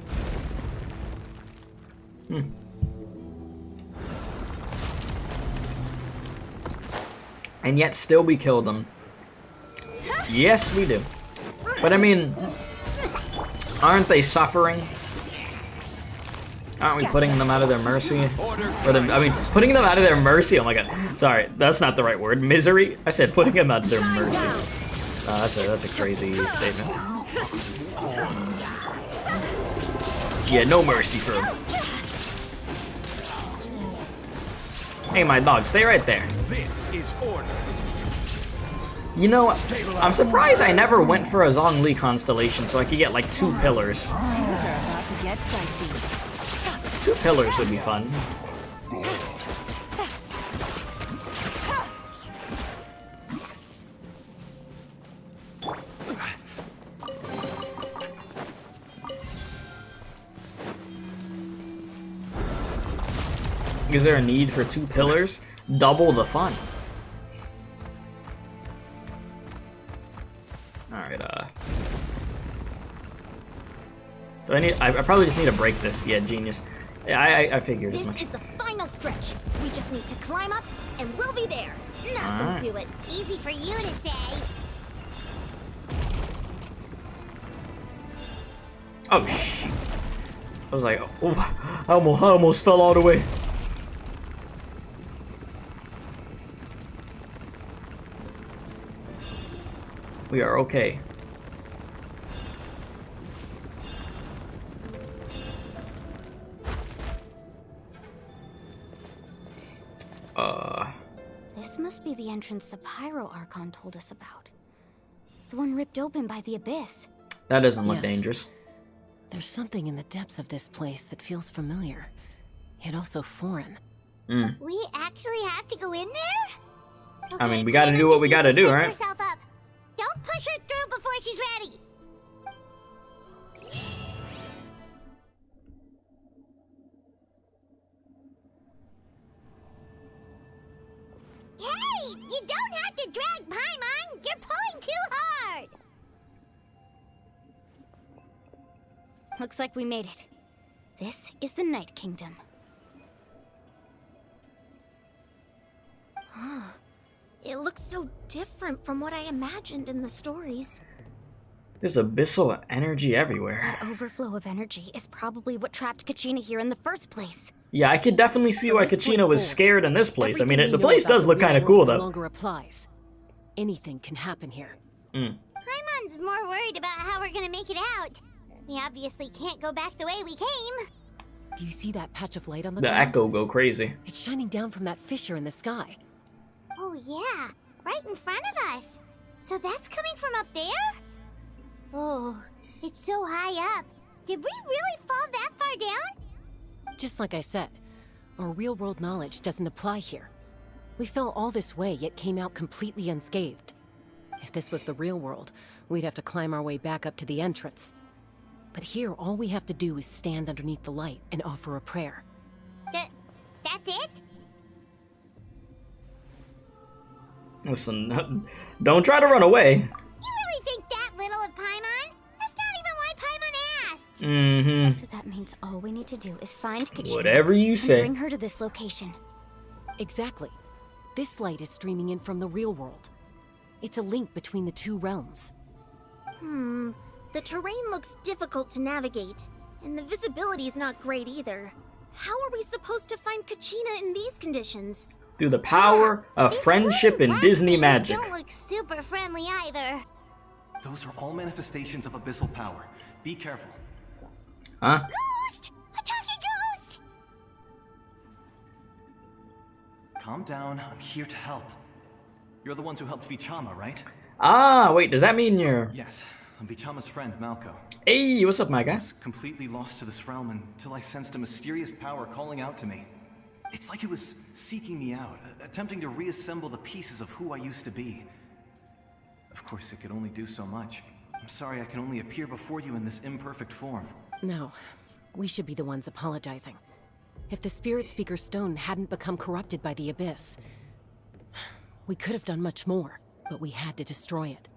And yet still we killed them. Yes, we do. But I mean, aren't they suffering? Aren't we putting them out of their mercy? I mean, putting them out of their mercy? Oh my god. Sorry, that's not the right word. Misery? I said putting them out of their mercy. That's a crazy statement. Yeah, no mercy for them. Hey, my dog, stay right there. This is order. You know, I'm surprised I never went for a Zhongli constellation so I could get like 2 pillars. 2 pillars would be fun. Is there a need for 2 pillars? Double the fun. Alright, I probably just need to break this. Yeah, genius. I figured as much. This is the final stretch. We just need to climb up, and we'll be there. Nothing to it. Easy for you to say. Oh, shit. I was like, oh, I almost fell all the way. We are okay. This must be the entrance the Pyro Archon told us about. The one ripped open by the Abyss. That doesn't look dangerous. There's something in the depths of this place that feels familiar, yet also foreign. We actually have to go in there? Okay, I mean, we gotta do what we gotta do, right? Herself up. Don't push her through before she's ready. Hey, you don't have to drag Paimon. You're pulling too hard. Looks like we made it. This is the Night Kingdom. It looks so different from what I imagined in the stories. There's abyssal energy everywhere. That overflow of energy is probably what trapped Kachina here in the first place. Yeah, I could definitely see why Kachina was scared in this place. I mean, the place does look kind of cool, though. No longer applies. Anything can happen here. Paimon's more worried about how we're gonna make it out. We obviously can't go back the way we came. Do you see that patch of light on the The ground? echo go crazy. It's shining down from that fissure in the sky. Oh yeah, right in front of us. So that's coming from up there? Oh, it's so high up. Did we really fall that far down? Just like I said, our real-world knowledge doesn't apply here. We fell all this way, yet came out completely unscathed. If this was the real world, we'd have to climb our way back up to the entrance. But here, all we have to do is stand underneath the light and offer a prayer. That's it? Listen, don't try to run away. You really think that little of Paimon? That's not even why Paimon asked. So that means all we need to do is find Kachina. Whatever you say. And bring her to this location. Exactly. This light is streaming in from the real world. It's a link between the 2 realms. The terrain looks difficult to navigate, and the visibility's not great either. How are we supposed to find Kachina in these conditions? Through the power of friendship and Disney magic. Don't look super friendly either. Those are all manifestations of abyssal power. Be careful. Huh? Ghost! Attacking ghost! Calm down, I'm here to help. You're the ones who helped Vichama, right? Ah, wait, does that mean you're... Yes, I'm Vichama's friend, Malko. Hey, what's up, my guy? I was completely lost to this realm until I sensed a mysterious power calling out to me. It's like it was seeking me out, attempting to reassemble the pieces of who I used to be. Of course, it could only do so much. I'm sorry I can only appear before you in this imperfect form. No, we should be the ones apologizing. If the Spirit Speaker Stone hadn't become corrupted by the Abyss, we could have done much more, but we had to destroy it.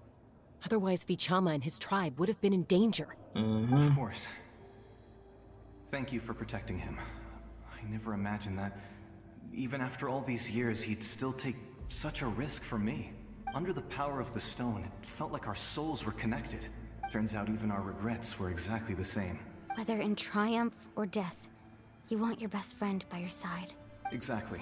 Otherwise, Vichama and his tribe would have been in danger. Of course. Thank you for protecting him. I never imagined that, even after all these years, he'd still take such a risk for me. Under the power of the stone, it felt like our souls were connected. Turns out even our regrets were exactly the same. Whether in triumph or death, you want your best friend by your side. Exactly.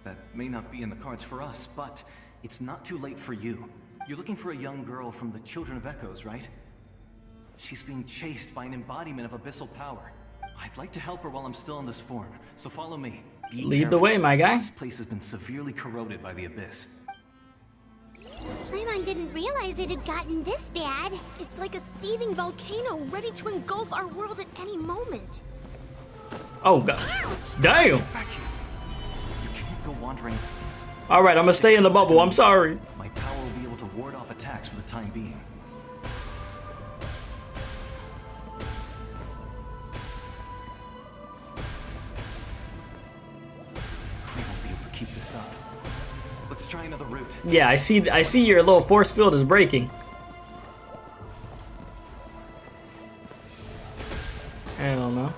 That may not be in the cards for us, but it's not too late for you. You're looking for a young girl from the Children of Echoes, right? She's being chased by an embodiment of abyssal power. I'd like to help her while I'm still in this form, so follow me. Be Lead careful. the way, my guy. This place has been severely corroded by the Abyss. Paimon didn't realize it had gotten this bad. It's like a seething volcano ready to engulf our world at any moment. Oh, God. Damn! Back here. You can't go wandering. Alright, I'm gonna stay in the bubble, I'm sorry. My power will be able to ward off attacks for the time being. We won't be able to keep this up. Let's try another route. Yeah, I see your little force field is breaking. Hell no.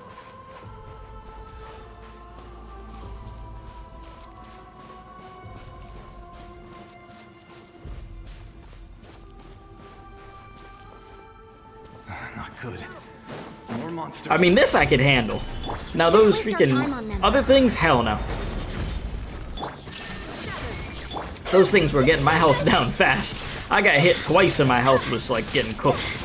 Not good. More monsters. I mean, this I could handle. Now those freaking other things, hell no. Those things were getting my health down fast. I got hit twice and my health was like getting cooked.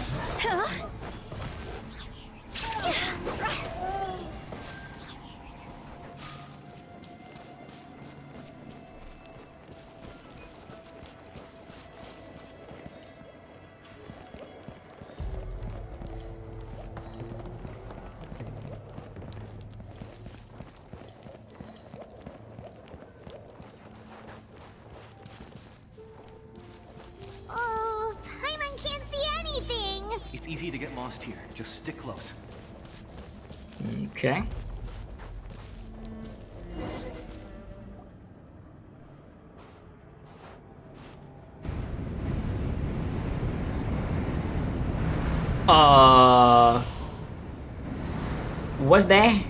Oh, Paimon can't see anything. It's easy to get lost here. Just stick close. Okay. What's that?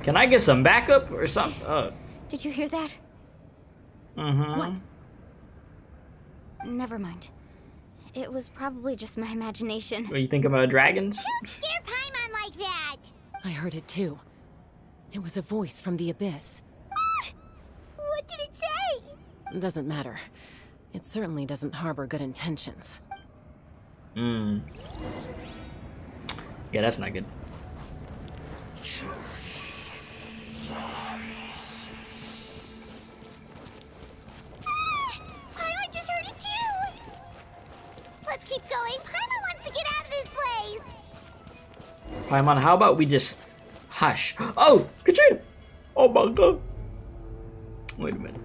Can I get some backup or something? Did you hear that? What? Never mind. It was probably just my imagination. What, you think about dragons? Don't scare Paimon like that. I heard it too. It was a voice from the Abyss. What did it say? Doesn't matter. It certainly doesn't harbor good intentions. Yeah, that's not good. Paimon just heard it too. Let's keep going. Paimon wants to get out of this place. Paimon, how about we just hush? Oh, Kachina! Oh my god. Wait a minute.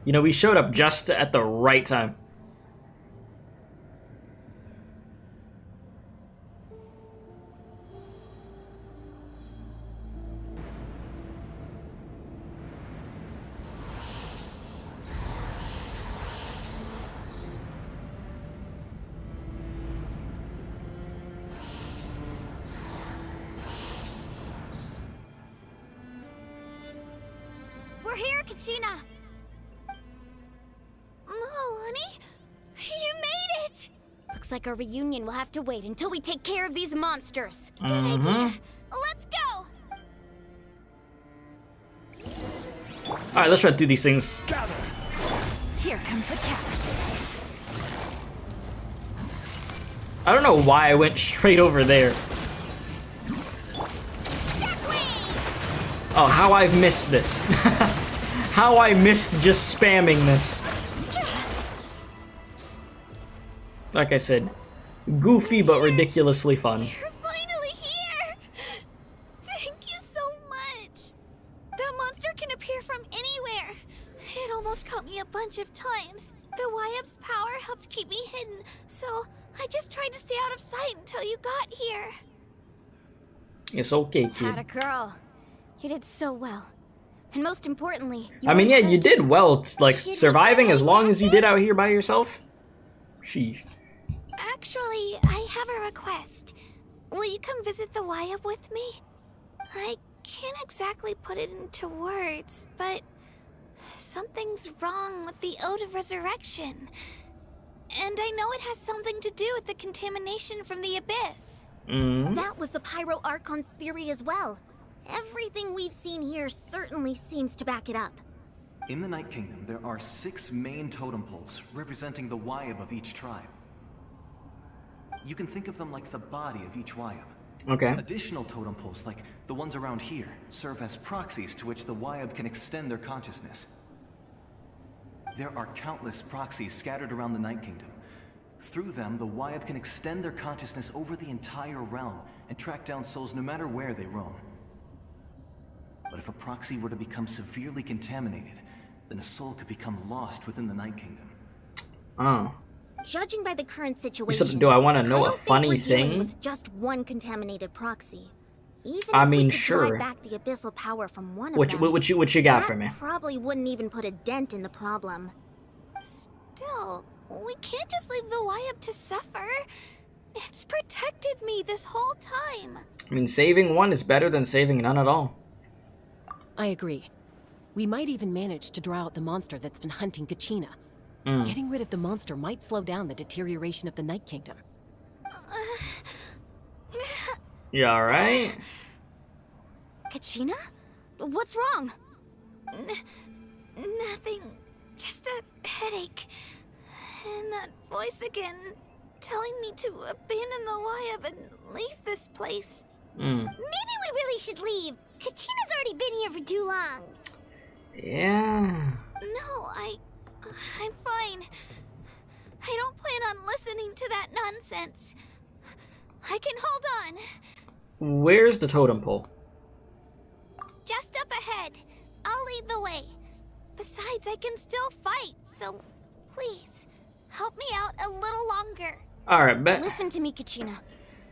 You know, we showed up just at the right time. We're here, Kachina. Oh, honey, you made it. Looks like our reunion will have to wait until we take care of these monsters. Good idea. Let's go. Alright, let's try to do these things. Here comes the catch. I don't know why I went straight over there. Oh, how I've missed this. How I missed just spamming this. Like I said, goofy but ridiculously fun. You're finally here! Thank you so much. That monster can appear from anywhere. It almost caught me a bunch of times. The Wyap's power helped keep me hidden, so I just tried to stay out of sight until you got here. It's okay, kid. Had a girl. You did so well. And most importantly, I mean, yeah, you did well, like, surviving as long as you did out here by yourself. Sheesh. Actually, I have a request. Will you come visit the Wyap with me? I can't exactly put it into words, but something's wrong with the Ode of Resurrection. And I know it has something to do with the contamination from the Abyss. That was the Pyro Archon's theory as well. Everything we've seen here certainly seems to back it up. In the Night Kingdom, there are 6 main totem poles representing the Wyap of each tribe. You can think of them like the body of each Wyap. Okay. Additional totem poles, like the ones around here, serve as proxies to which the Wyap can extend their consciousness. There are countless proxies scattered around the Night Kingdom. Through them, the Wyap can extend their consciousness over the entire realm and track down souls no matter where they roam. But if a proxy were to become severely contaminated, then a soul could become lost within the Night Kingdom. Oh. Judging by the current situation, Do I want to know I a don't think funny we're dealing thing? with just one contaminated proxy. Even I if mean, we could sure. drive back the abyssal power from one of What them, you got that for me? probably wouldn't even put a dent in the problem. Still, we can't just leave the Wyap to suffer. It's protected me this whole time. I mean, saving one is better than saving none at all. I agree. We might even manage to draw out the monster that's been hunting Kachina. Getting rid of the monster might slow down the deterioration of the Night Kingdom. You alright? Kachina? What's wrong? Nothing. Just a headache. And that voice again, telling me to abandon the Wyap and leave this place. Maybe we really should leave. Kachina's already been here for too long. Yeah. No, I'm fine. I don't plan on listening to that nonsense. I can hold on. Where's the totem pole? Just up ahead. I'll lead the way. Besides, I can still fight, so please, help me out a little longer. Alright, bet. Listen to me, Kachina.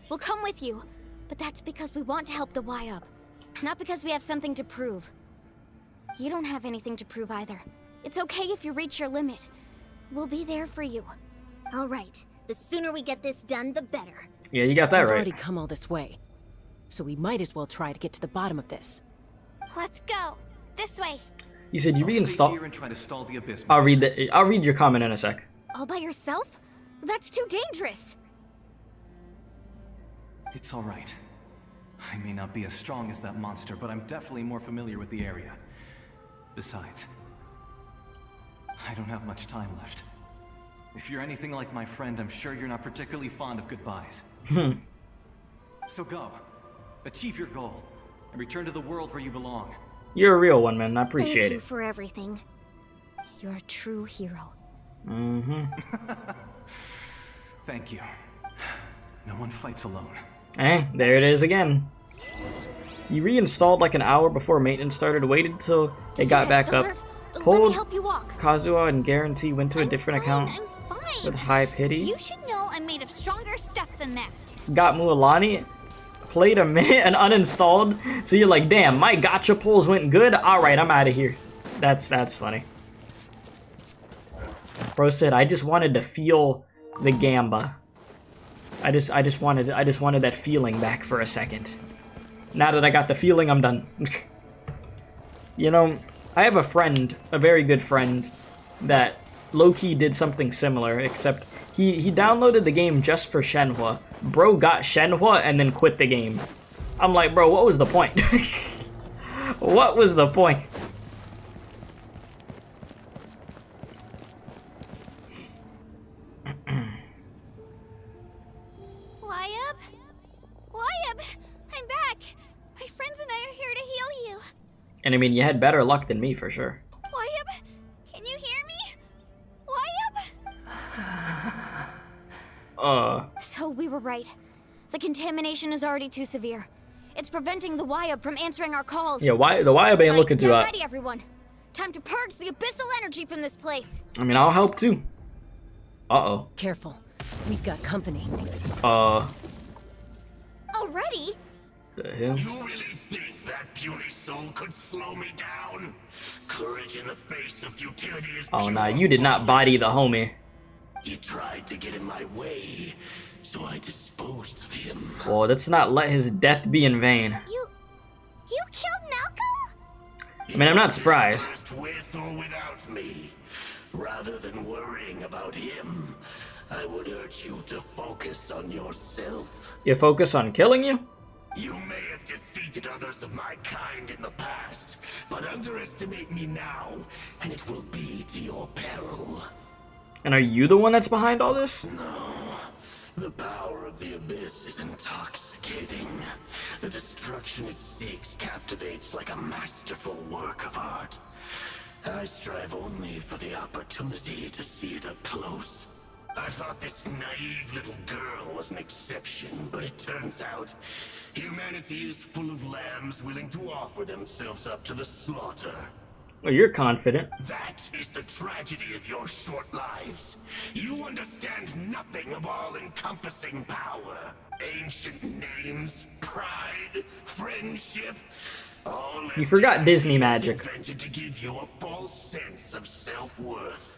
We'll come with you, but that's because we want to help the Wyap, not because we have something to prove. You don't have anything to prove either. It's okay if you reach your limit. We'll be there for you. All right. The sooner we get this done, the better. Yeah, you got that We've right. already come all this way, so we might as well try to get to the bottom of this. Let's go. This way. You said you I'll stay reinstall. here and try to stall the Abyss. I'll read your comment in a sec. All by yourself? That's too dangerous. It's all right. I may not be as strong as that monster, but I'm definitely more familiar with the area. Besides, I don't have much time left. If you're anything like my friend, I'm sure you're not particularly fond of goodbyes. So go. Achieve your goal. And return to the world where you belong. You're a real one, man. I appreciate Thank you it. for everything. You're a true hero. Thank you. No one fights alone. Eh, there it is again. You reinstalled like an hour before maintenance started, waited till it got back up. Hold Kazuha and guarantee went to a different account with high pity. You should know I'm made of stronger stuff than that. Got Mualani, played a minute and uninstalled. So you're like, damn, my gotcha pulls went good. All right, I'm out of here. That's funny. Bro said, I just wanted to feel the Gamba. I just wanted that feeling back for a second. Now that I got the feeling, I'm done. You know, I have a friend, a very good friend, that low-key did something similar, except he downloaded the game just for Shenhua. Bro got Shenhua and then quit the game. I'm like, bro, what was the point? What was the point? And I mean, you had better luck than me for sure. Wyabb, can you hear me? Wyabb? So we were right. The contamination is already too severe. It's preventing the Wyabb from answering our calls. Yeah, the Wyabb ain't looking too Get hot. ready, everyone. Time to purge the abyssal energy from this place. I mean, I'll help too. Uh-oh. Careful. We've got company. Already? The hell? You really think that puny soul could slow me down? Courage in the face of futility is Oh, nah, you did not body the homie. He tried to get in my way, so I disposed of him. Well, let's not let his death be in vain. You killed Malcolm? I mean, I'm not surprised. With or without me. Rather than worrying about him, I would urge you to focus on yourself. You focus on killing you? You may have defeated others of my kind in the past, but underestimate me now, and it will be to your peril. And are you the one that's behind all this? No. The power of the Abyss is intoxicating. The destruction it seeks captivates like a masterful work of art. I strive only for the opportunity to see it up close. I thought this naive little girl was an exception, but it turns out humanity is full of lambs willing to offer themselves up to the slaughter. Well, you're confident. That is the tragedy of your short lives. You understand nothing of all-encompassing power. Ancient names, pride, friendship, all You forgot Disney magic. invented to give you a false sense of self-worth.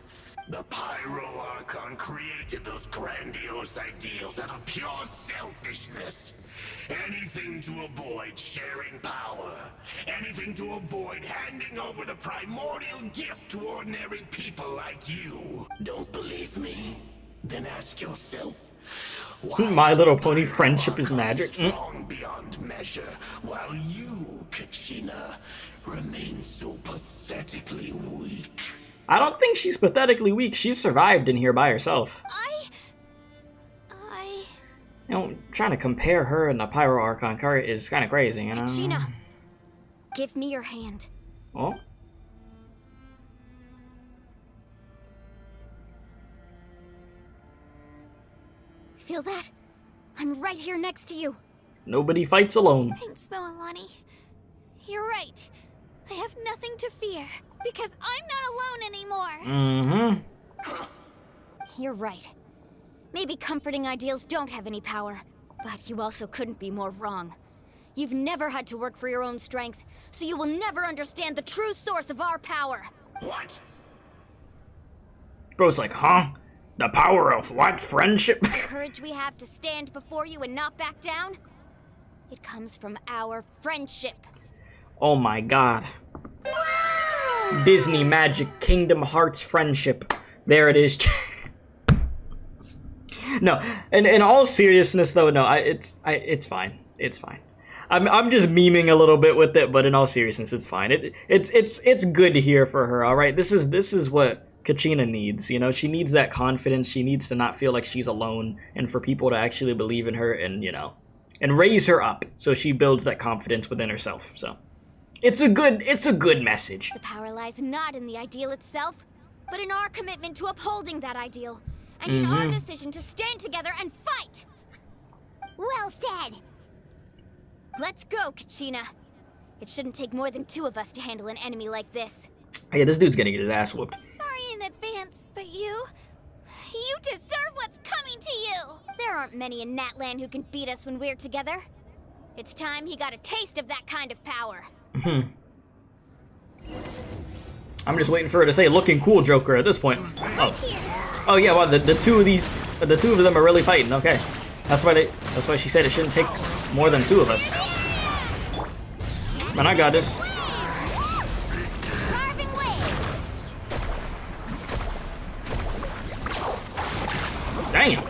The Pyro Archon created those grandiose ideals out of pure selfishness. Anything to avoid sharing power. Anything to avoid handing over the primordial gift to ordinary people like you. Don't believe me? Then ask yourself, My Little Pony friendship is magic. strong beyond measure, while you, Kachina, remain so pathetically weak. I don't think she's pathetically weak. She survived in here by herself. You know, trying to compare her and the Pyro Archon card is kind of crazy, you know? Kachina, give me your hand. Oh? Feel that? I'm right here next to you. Nobody fights alone. Thanks, Moalani. You're right. I have nothing to fear, because I'm not alone anymore. Mm-hmm. You're right. Maybe comforting ideals don't have any power, but you also couldn't be more wrong. You've never had to work for your own strength, so you will never understand the true source of our power. What? Bro's like, huh? The power of what? Friendship? The courage we have to stand before you and not back down? It comes from our friendship. Oh my god. Disney magic, Kingdom Hearts friendship. There it is. No, in all seriousness though, no, it's fine. It's fine. I'm just memeing a little bit with it, but in all seriousness, it's fine. It's good here for her. All right, this is what Kachina needs. You know, she needs that confidence. She needs to not feel like she's alone, and for people to actually believe in her, and you know, and raise her up so she builds that confidence within herself. So, it's a good message. The power lies not in the ideal itself, but in our commitment to upholding that ideal. And in our decision to stand together and fight! Well said! Let's go, Kachina. It shouldn't take more than 2 of us to handle an enemy like this. Yeah, this dude's gonna get his ass whooped. Sorry in advance, but you deserve what's coming to you! There aren't many in Natlan who can beat us when we're together. It's time he got a taste of that kind of power. I'm just waiting for her to say "looking cool, Joker" at this point. Oh yeah, well the two of them are really fighting. Okay, that's why she said it shouldn't take more than 2 of us. Man, I got this. Damn.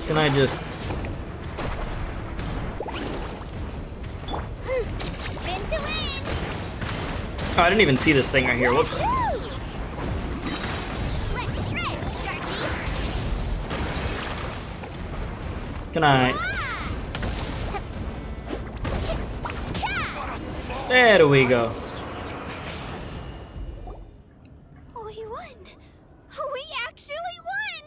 Can I just... Spin to win! Oh, I didn't even see this thing right here. Whoops. Let's shred, Sharky. Good night. There we go. We won. We actually won.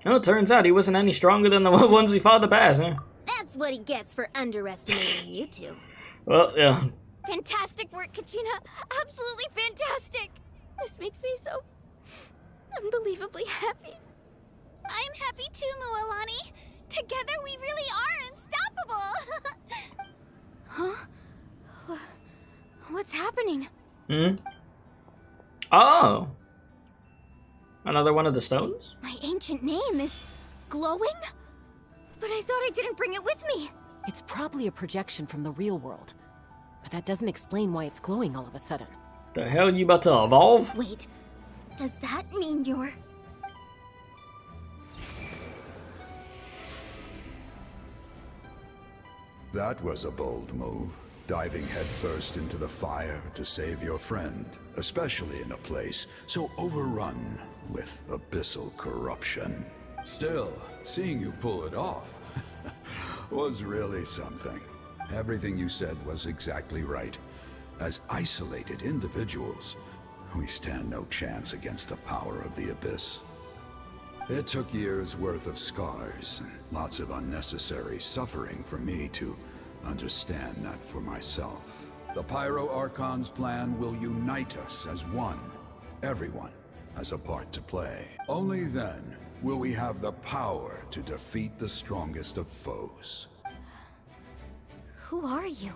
Well, it turns out he wasn't any stronger than the ones we fought in the past, huh? That's what he gets for underestimating you two. Well, yeah. Fantastic work, Kachina. Absolutely fantastic. This makes me so unbelievably happy. I'm happy too, Mualani. Together we really are unstoppable. Huh? What's happening? Hmm? Oh! Another one of the stones? My ancient name is glowing? But I thought I didn't bring it with me. It's probably a projection from the real world. But that doesn't explain why it's glowing all of a sudden. The hell you about to evolve? Wait, does that mean you're... That was a bold move, diving headfirst into the fire to save your friend, especially in a place so overrun with abyssal corruption. Still, seeing you pull it off was really something. Everything you said was exactly right. As isolated individuals, we stand no chance against the power of the Abyss. It took years' worth of scars and lots of unnecessary suffering for me to understand that for myself. The Pyro Archon's plan will unite us as one. Everyone has a part to play. Only then will we have the power to defeat the strongest of foes. Who are you?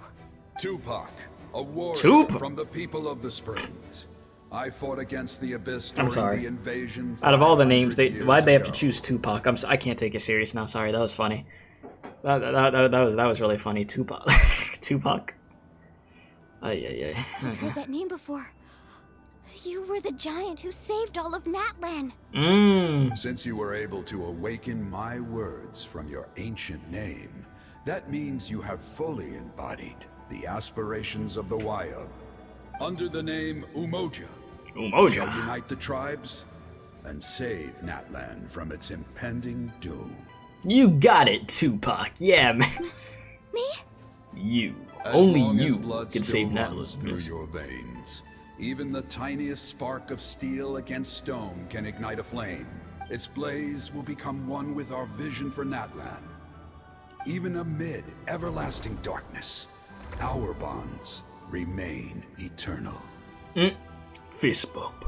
Tupac, a warrior Tupac? from the people of the Springs. I fought against the Abyss I'm during sorry. the invasion. Out of all the names, 500 years why'd they have to ago. choose Tupac? I can't take it serious now. Sorry, that was funny. That was really funny. Tupac. Tupac. Ay. I've heard that name before. You were the giant who saved all of Natlan. Since you were able to awaken my words from your ancient name, that means you have fully embodied the aspirations of the Wayab. Under the name Umoja, shall unite the tribes and save Natlan from its impending doom. You got it, Tupac. Yeah, man. Me? You. As Only long as you blood can still save runs Natlan. through your veins, even the tiniest spark of steel against stone can ignite a flame. Its blaze will become one with our vision for Natlan. Even amid everlasting darkness, our bonds remain eternal. Fist bump.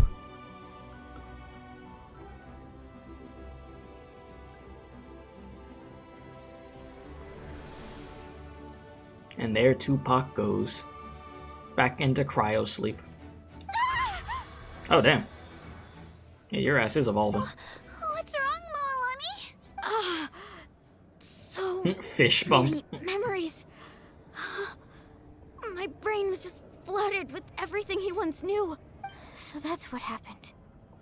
And there Tupac goes. Back into cryo sleep. Oh, damn. Yeah, your ass is evolving. What's wrong, Mualani? So Fish bump. many memories. My brain was just flooded with everything he once knew. So that's what happened.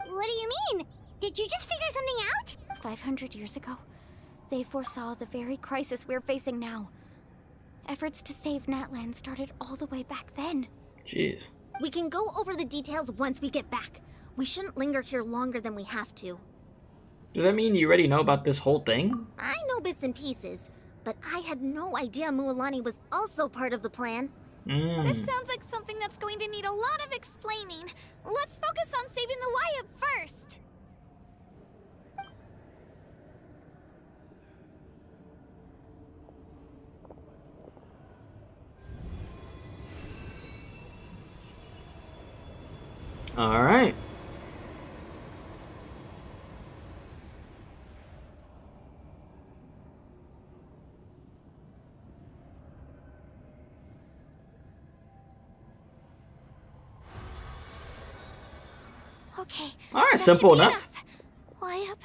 What do you mean? Did you just figure something out? 500 years ago, they foresaw the very crisis we're facing now. Efforts to save Natlan started all the way back then. Jeez. We can go over the details once we get back. We shouldn't linger here longer than we have to. Does that mean you already know about this whole thing? I know bits and pieces, but I had no idea Mualani was also part of the plan. This sounds like something that's going to need a lot of explaining. Let's focus on saving the Wayab first. All right. Okay. All right, that simple should be enough. Wayab?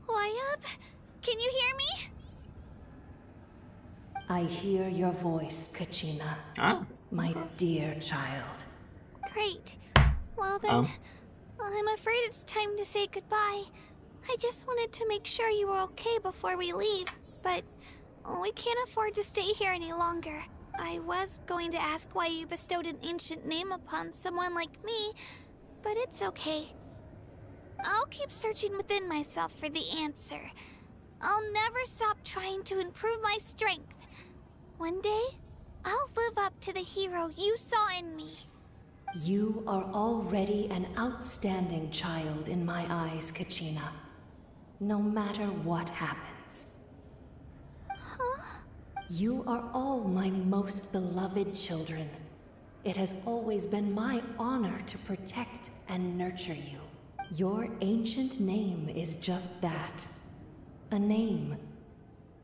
Wayab? Can you hear me? I hear your voice, Kachina. Ah. My dear child. Great. Well then, I'm afraid it's time to say goodbye. I just wanted to make sure you were okay before we leave, but we can't afford to stay here any longer. I was going to ask why you bestowed an ancient name upon someone like me, but it's okay. I'll keep searching within myself for the answer. I'll never stop trying to improve my strength. One day, I'll live up to the hero you saw in me. You are already an outstanding child in my eyes, Kachina. No matter what happens. Huh? You are all my most beloved children. It has always been my honor to protect and nurture you. Your ancient name is just that. A name.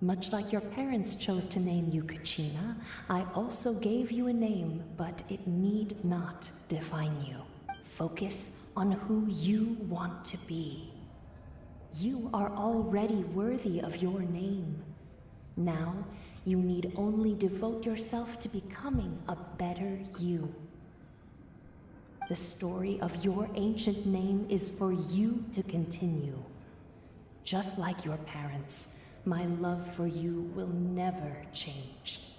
Much like your parents chose to name you Kachina, I also gave you a name, but it need not define you. Focus on who you want to be. You are already worthy of your name. Now, you need only devote yourself to becoming a better you. The story of your ancient name is for you to continue. Just like your parents, my love for you will never change.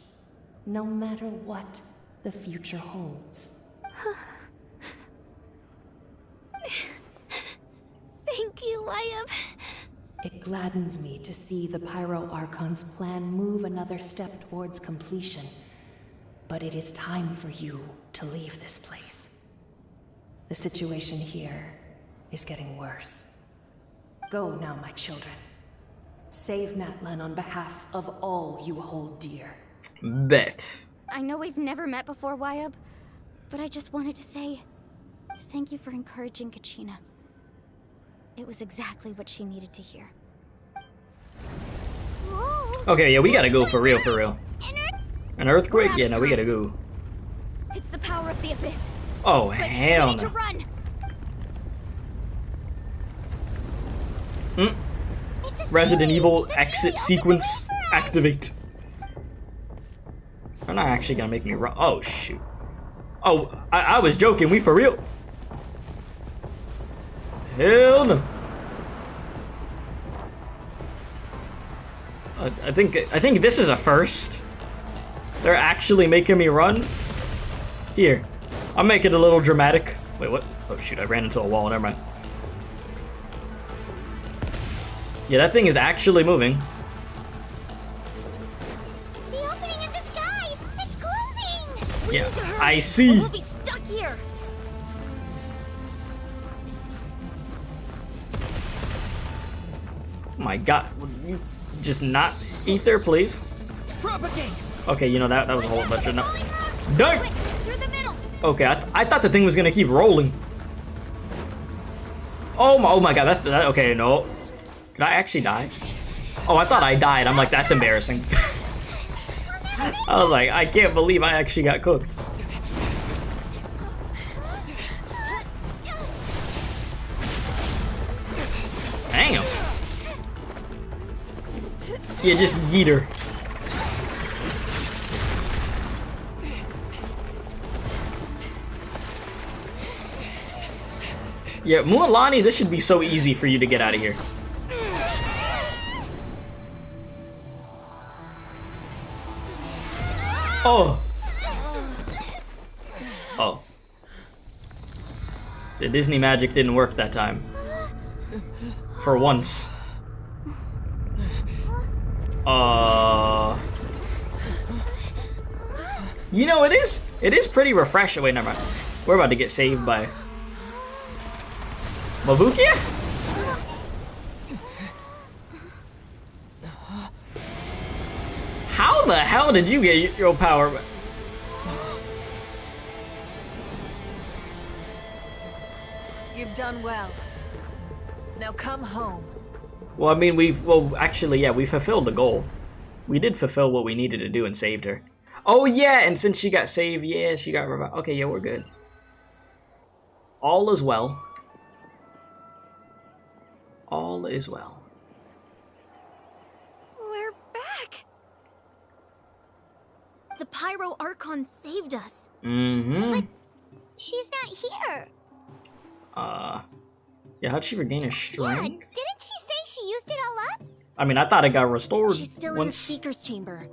No matter what the future holds. Thank you, Wyatt. It gladdens me to see the Pyro Archon's plan move another step towards completion. But it is time for you to leave this place. The situation here is getting worse. Go now, my children. Save Natlan on behalf of all you hold dear. Bet. I know we've never met before, Wyatt, but I just wanted to say thank you for encouraging Kachina. It was exactly what she needed to hear. Okay, yeah, we gotta go for real, for real. An earthquake? Yeah, no, we gotta go. It's the power of the abyss. Oh, Quick, hell we need to no. run. Resident Evil exit sequence activate. They're not actually gonna make me run. Oh, shoot. Oh, I was joking. We for real. Hell no. I think this is a first. They're actually making me run. Here, I'll make it a little dramatic. Wait, what? Oh shoot, I ran into a wall. Never mind. Yeah, that thing is actually moving. The opening in the sky! It's closing! We need to hurry, I see. Or we'll be stuck here. My God, would you just not ether, please? Propagate. Okay, you know that was a whole bunch of no. Done. Through the middle. Okay, I thought the thing was gonna keep rolling. Oh my God, that's that. Okay, no. Did I actually die? Oh, I thought I died. I'm like, that's embarrassing. I was like, I can't believe I actually got cooked. Damn. Yeah, just yeet her. Yeah, Mualani, this should be so easy for you to get out of here. Oh. Oh. The Disney magic didn't work that time. For once. You know, it is pretty refreshing. Wait, never mind. We're about to get saved by Mavukia? How the hell did you get your power? You've done well. Now come home. Well, I mean, actually, yeah, we fulfilled the goal. We did fulfill what we needed to do and saved her. Oh, yeah, and since she got saved, yeah, she got revived. Okay, yeah, we're good. All is well. All is well. We're back. The Pyro Archon saved us. Mm-hmm. But she's not here. Yeah, how'd she regain her Yeah, strength? didn't she say she used it all up? I mean, I thought it got restored She's still in the Speaker's Chamber.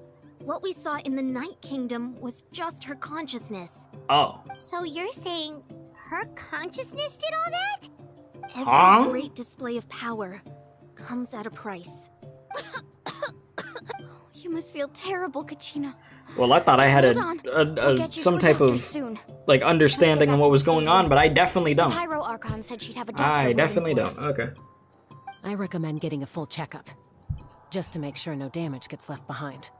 What we saw in the Night Kingdom was just her consciousness. Oh. So you're saying her consciousness did all that? Every great display of power comes at a price. You must feel terrible, Kachina. Well, I thought I had We'll some type of soon. like understanding on what was going on, but I definitely don't. Pyro Archon said she'd have a doctor I waiting definitely for don't. us. Okay. I recommend getting a full checkup, just to make sure no damage gets left behind.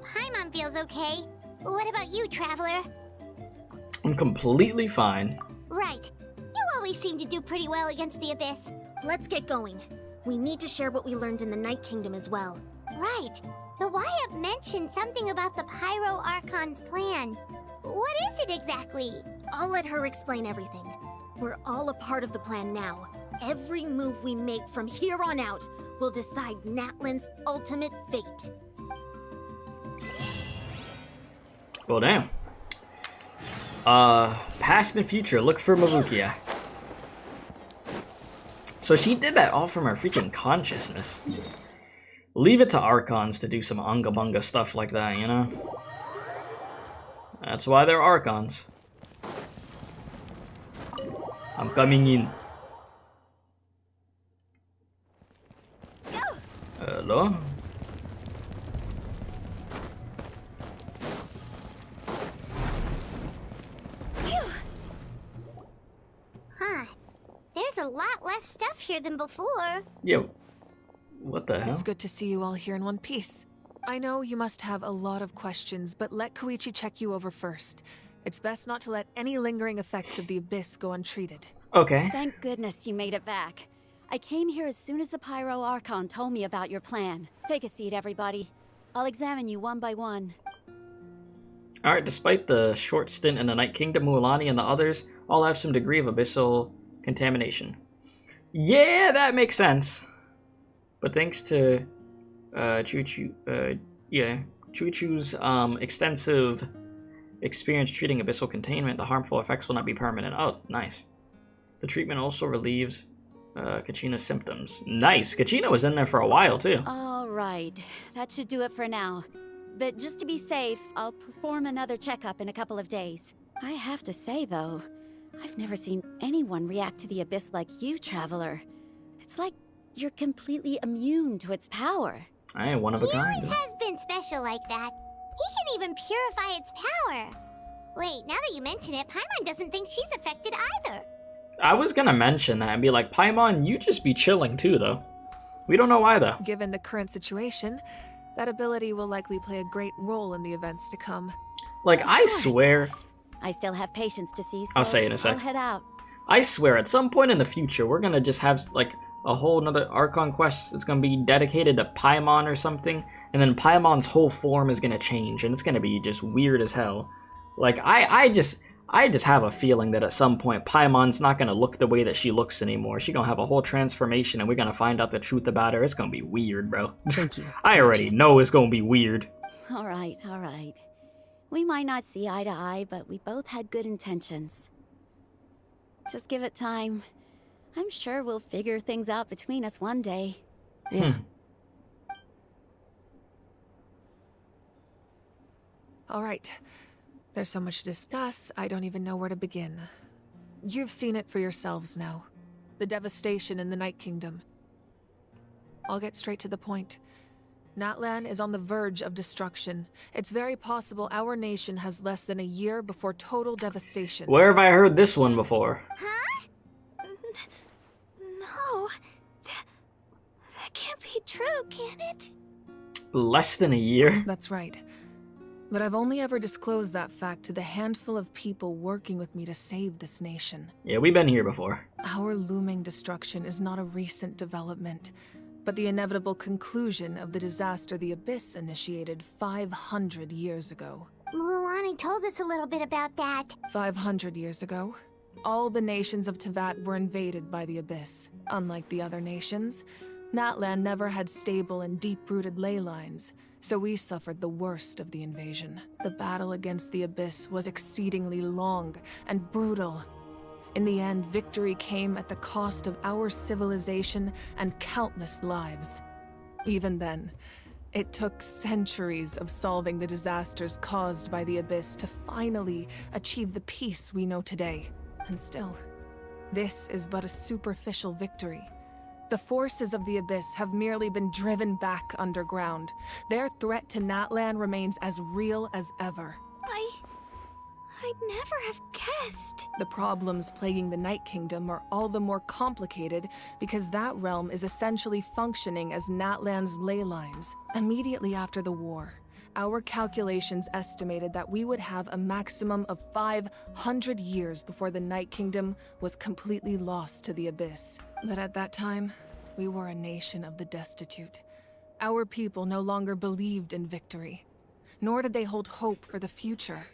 Paimon feels okay. What about you, Traveler? I'm completely fine. Right. You always seem to do pretty well against the Abyss. Let's get going. We need to share what we learned in the Night Kingdom as well. Right. The Wyatt mentioned something about the Pyro Archon's plan. What is it exactly? I'll let her explain everything. We're all a part of the plan now. Every move we make from here on out will decide Natlan's ultimate fate. Well, damn. Past and future, look for Mavukia. So she did that all from her freaking consciousness. Leave it to Archons to do some unga-bunga stuff like that, you know? That's why they're Archons. I'm coming in. Hello? Huh. There's a lot less stuff here than before. Yo. What the hell? It's good to see you all here in one piece. I know you must have a lot of questions, but let Koichi check you over first. It's best not to let any lingering effects of the Abyss go untreated. Okay. Thank goodness you made it back. I came here as soon as the Pyro Archon told me about your plan. Take a seat, everybody. I'll examine you one by one. Alright, despite the short stint in the Night Kingdom, Mualani and the others all have some degree of abyssal contamination. Yeah, that makes sense. But thanks to Chuichu's extensive experience treating abyssal containment, the harmful effects will not be permanent. Oh, nice. The treatment also relieves Kachina's symptoms. Nice. Kachina was in there for a while, too. All right. That should do it for now. But just to be safe, I'll perform another checkup in a couple of days. I have to say, though, I've never seen anyone react to the Abyss like you, Traveler. It's like you're completely immune to its power. I am one of a He kind. always has been special like that. He can even purify its power. Wait, now that you mention it, Paimon doesn't think she's affected either. I was gonna mention that and be like, Paimon, you just be chilling too, though. We don't know why, though. Given the current situation, that ability will likely play a great role in the events to come. Like, I swear... I still have patience to see, so I'll say it in a sec. I'll head out. I swear, at some point in the future, we're gonna just have, like, a whole nother Archon quest that's gonna be dedicated to Paimon or something, and then Paimon's whole form is gonna change, and it's gonna be just weird as hell. Like, I just have a feeling that at some point, Paimon's not gonna look the way that she looks anymore. She's gonna have a whole transformation, and we're gonna find out the truth about her. It's gonna be weird, bro. Thank you. I already know it's gonna be weird. All right, all right. We might not see eye to eye, but we both had good intentions. Just give it time. I'm sure we'll figure things out between us one day. Yeah. All right. There's so much to discuss, I don't even know where to begin. You've seen it for yourselves now. The devastation in the Night Kingdom. I'll get straight to the point. Natlan is on the verge of destruction. It's very possible our nation has less than a year before total devastation. Where have I heard this one before? Huh? No. That can't be true, can it? Less than a year? That's right. But I've only ever disclosed that fact to the handful of people working with me to save this nation. Yeah, we've been here before. Our looming destruction is not a recent development, but the inevitable conclusion of the disaster the Abyss initiated 500 years ago. Mualani told us a little bit about that. 500 years ago, all the nations of Teyvat were invaded by the Abyss. Unlike the other nations, Natlan never had stable and deep-rooted ley lines, so we suffered the worst of the invasion. The battle against the Abyss was exceedingly long and brutal. In the end, victory came at the cost of our civilization and countless lives. Even then, it took centuries of solving the disasters caused by the Abyss to finally achieve the peace we know today. And still, this is but a superficial victory. The forces of the Abyss have merely been driven back underground. Their threat to Natlan remains as real as ever. I'd never have guessed. The problems plaguing the Night Kingdom are all the more complicated because that realm is essentially functioning as Natlan's ley lines. Immediately after the war, our calculations estimated that we would have a maximum of 500 years before the Night Kingdom was completely lost to the Abyss. But at that time, we were a nation of the destitute. Our people no longer believed in victory, nor did they hold hope for the future.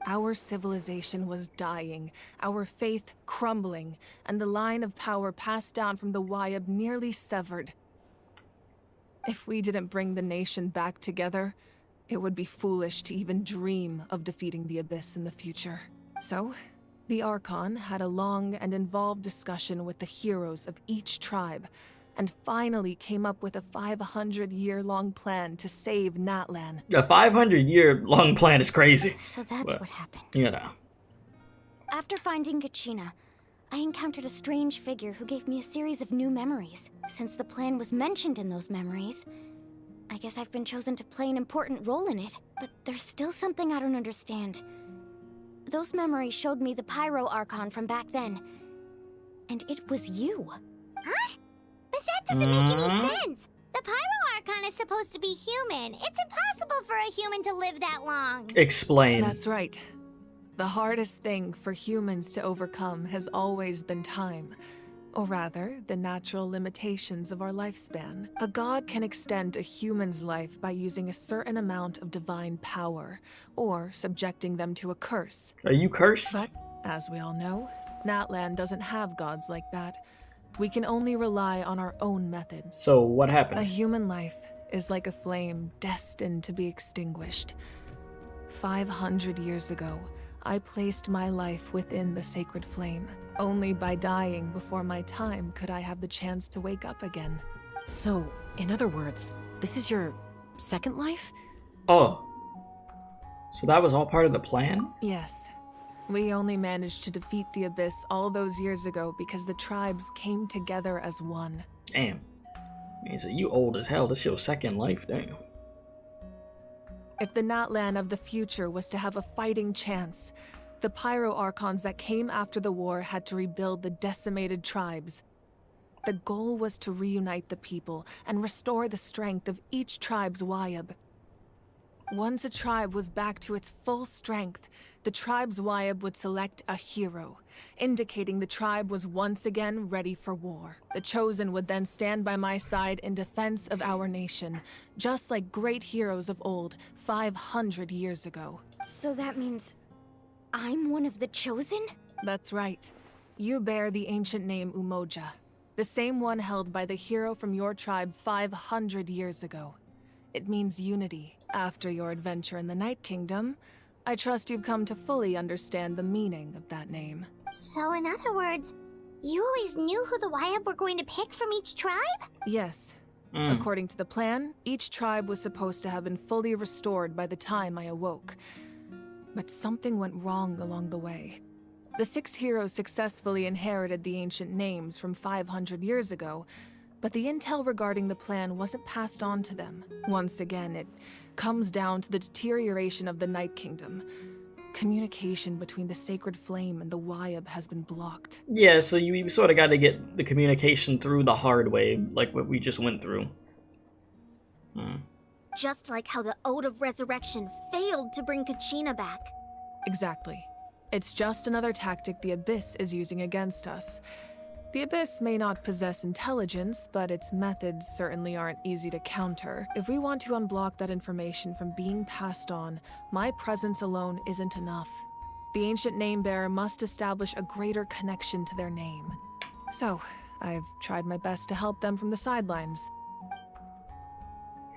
Our civilization was dying, our faith crumbling, and the line of power passed down from the Wayab nearly severed. If we didn't bring the nation back together, it would be foolish to even dream of defeating the Abyss in the future. So, the Archon had a long and involved discussion with the heroes of each tribe, and finally came up with a 500-year-long plan to save Natlan. A 500-year-long plan is crazy. So that's But, what happened. You know. After finding Kachina, I encountered a strange figure who gave me a series of new memories. Since the plan was mentioned in those memories, I guess I've been chosen to play an important role in it. But there's still something I don't understand. Those memories showed me the Pyro Archon from back then. And it was you. Huh? But that doesn't make any sense. The Pyro Archon is supposed to be human. It's impossible for a human to live that long. Explain. That's right. The hardest thing for humans to overcome has always been time. Or rather, the natural limitations of our lifespan. A god can extend a human's life by using a certain amount of divine power, or subjecting them to a curse. Are you cursed? But, as we all know, Natlan doesn't have gods like that. We can only rely on our own methods. So what happened? A human life is like a flame destined to be extinguished. 500 years ago, I placed my life within the sacred flame. Only by dying before my time could I have the chance to wake up again. So, in other words, this is your second life? Oh. So that was all part of the plan? Yes. We only managed to defeat the Abyss all those years ago because the tribes came together as one. Damn. Man, so you old as hell. This is your second life, damn. If the Natlan of the future was to have a fighting chance, the Pyro Archons that came after the war had to rebuild the decimated tribes. The goal was to reunite the people and restore the strength of each tribe's Wayab. Once a tribe was back to its full strength, the tribe's Wayab would select a hero, indicating the tribe was once again ready for war. The Chosen would then stand by my side in defense of our nation, just like great heroes of old, 500 years ago. So that means I'm one of the Chosen? That's right. You bear the ancient name Umoja, the same one held by the hero from your tribe 500 years ago. It means unity. After your adventure in the Night Kingdom, I trust you've come to fully understand the meaning of that name. So in other words, you always knew who the Wayab were going to pick from each tribe? Yes. According to the plan, each tribe was supposed to have been fully restored by the time I awoke. But something went wrong along the way. The 6 heroes successfully inherited the ancient names from 500 years ago, but the intel regarding the plan wasn't passed on to them. Once again, it comes down to the deterioration of the Night Kingdom. Communication between the Sacred Flame and the Wayab has been blocked. Yeah, so you sort of got to get the communication through the hard way, like what we just went through. Just like how the Ode of Resurrection failed to bring Kachina back. Exactly. It's just another tactic the Abyss is using against us. The Abyss may not possess intelligence, but its methods certainly aren't easy to counter. If we want to unblock that information from being passed on, my presence alone isn't enough. The ancient name-bearer must establish a greater connection to their name. So, I've tried my best to help them from the sidelines.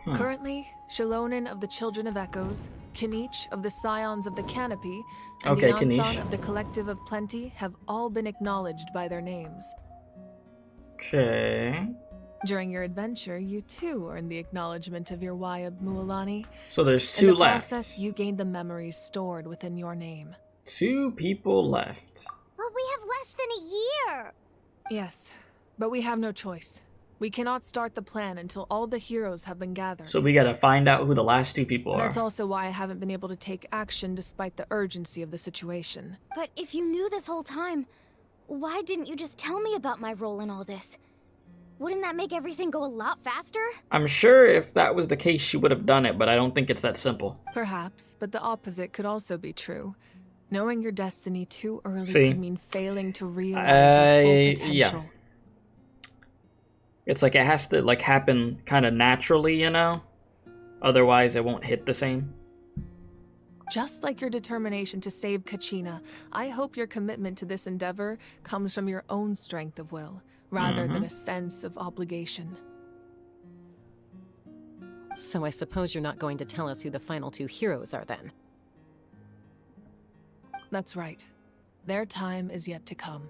Currently, Shilonen of the Children of Echoes, Kinich of the Scions of the Canopy, and the Ansan of the Collective of Plenty have all been acknowledged by their names. Okay. During your adventure, you too earned the acknowledgement of your Wayab Mualani. So there's In two the left. process, you gained the memories stored within your name. 2 people left. But we have less than a year. Yes, but we have no choice. We cannot start the plan until all the heroes have been gathered. So we gotta find out who the last 2 people are. That's also why I haven't been able to take action despite the urgency of the situation. But if you knew this whole time, why didn't you just tell me about my role in all this? Wouldn't that make everything go a lot faster? I'm sure if that was the case, she would have done it, but I don't think it's that simple. Perhaps, but the opposite could also be true. Knowing your destiny too early See? could mean failing to realize your full potential. Yeah. It's like it has to like happen kind of naturally, you know? Otherwise, it won't hit the same. Just like your determination to save Kachina, I hope your commitment to this endeavor comes from your own strength of will, rather than a sense of obligation. So I suppose you're not going to tell us who the final 2 heroes are then? That's right. Their time is yet to come.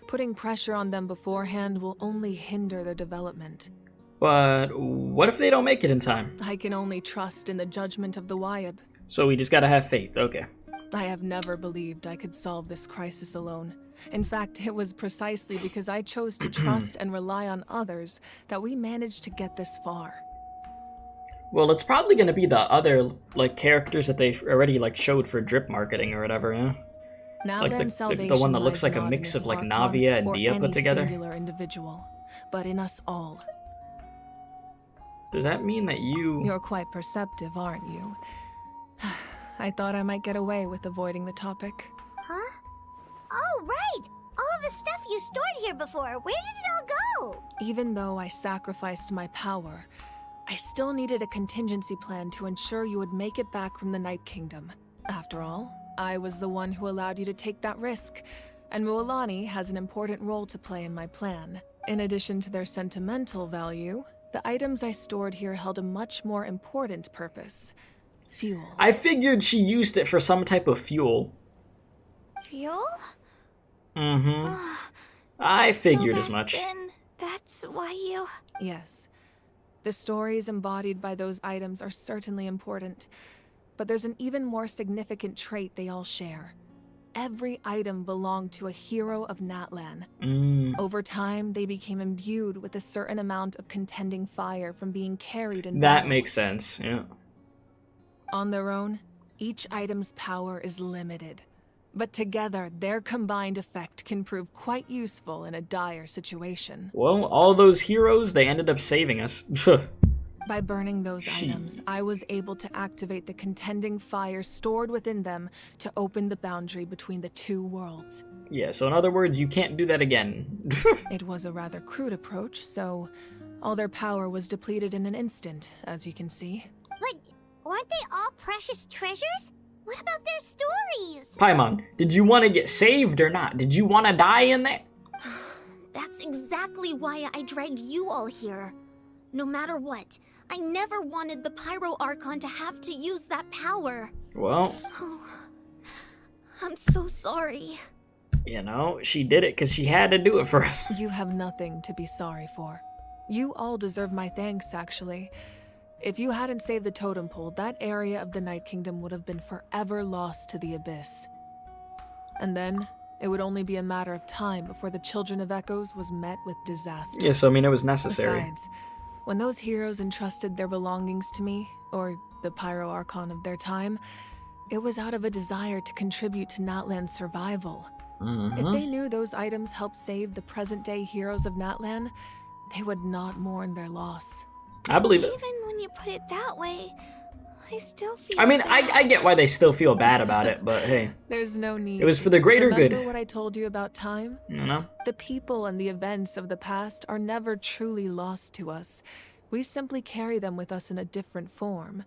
Putting pressure on them beforehand will only hinder their development. But what if they don't make it in time? I can only trust in the judgment of the Wayab. So we just gotta have faith, okay. I have never believed I could solve this crisis alone. In fact, it was precisely because I chose to trust and rely on others that we managed to get this far. Well, it's probably gonna be the other, like, characters that they already, like, showed for drip marketing or whatever, yeah? Like the one that looks like a mix of, like, Navia and Dia put together. Singular individual, but in us all. Does that mean that You're quite perceptive, aren't you? I thought I might get away with avoiding the topic. Huh? Oh, right! All of the stuff you stored here before, where did it all go? Even though I sacrificed my power, I still needed a contingency plan to ensure you would make it back from the Night Kingdom. After all, I was the one who allowed you to take that risk, and Mualani has an important role to play in my plan. In addition to their sentimental value, the items I stored here held a much more important purpose. Fuel. I figured she used it for some type of fuel. Fuel? I figured as much. Then that's why you... Yes. The stories embodied by those items are certainly important, but there's an even more significant trait they all share. Every item belonged to a hero of Natlan. Over time, they became imbued with a certain amount of contending fire from being carried in That battle. makes sense, yeah. On their own, each item's power is limited, but together, their combined effect can prove quite useful in a dire situation. Well, all those heroes, they ended up saving us. By burning those items, I was able to activate the contending fire stored within them to open the boundary between the 2 worlds. Yeah, so in other words, you can't do that again. It was a rather crude approach, so all their power was depleted in an instant, as you can see. But weren't they all precious treasures? What about their stories? Paimon, did you want to get saved or not? Did you want to die in there? That's exactly why I dragged you all here. No matter what, I never wanted the Pyro Archon to have to use that power. Well... I'm so sorry. You know, she did it because she had to do it for us. You have nothing to be sorry for. You all deserve my thanks, actually. If you hadn't saved the totem pole, that area of the Night Kingdom would have been forever lost to the Abyss. And then, it would only be a matter of time before the Children of Echoes was met with disaster. Yeah, so I mean, it was necessary. Besides, when those heroes entrusted their belongings to me, or the Pyro Archon of their time, it was out of a desire to contribute to Natlan's survival. If they knew those items helped save the present-day heroes of Natlan, they would not mourn their loss. I believe it. Even when you put it that way, I still feel I mean, bad. I get why they still feel bad about it, but hey. There's no need. It was for the greater good. Remember what I told you about time? You know? The people and the events of the past are never truly lost to us. We simply carry them with us in a different form.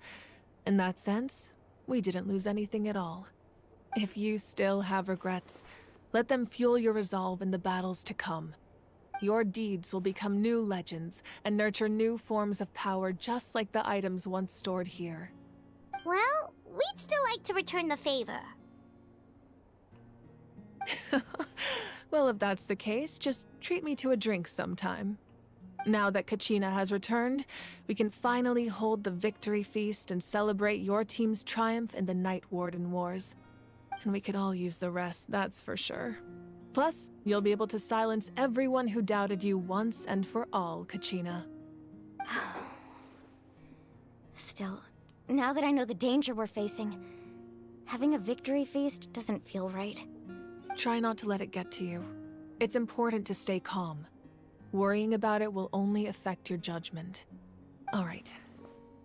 In that sense, we didn't lose anything at all. If you still have regrets, let them fuel your resolve in the battles to come. Your deeds will become new legends and nurture new forms of power just like the items once stored here. Well, we'd still like to return the favor. Well, if that's the case, just treat me to a drink sometime. Now that Kachina has returned, we can finally hold the victory feast and celebrate your team's triumph in the Night Warden Wars. And we could all use the rest, that's for sure. Plus, you'll be able to silence everyone who doubted you once and for all, Kachina. Still, now that I know the danger we're facing, having a victory feast doesn't feel right. Try not to let it get to you. It's important to stay calm. Worrying about it will only affect your judgment. All right.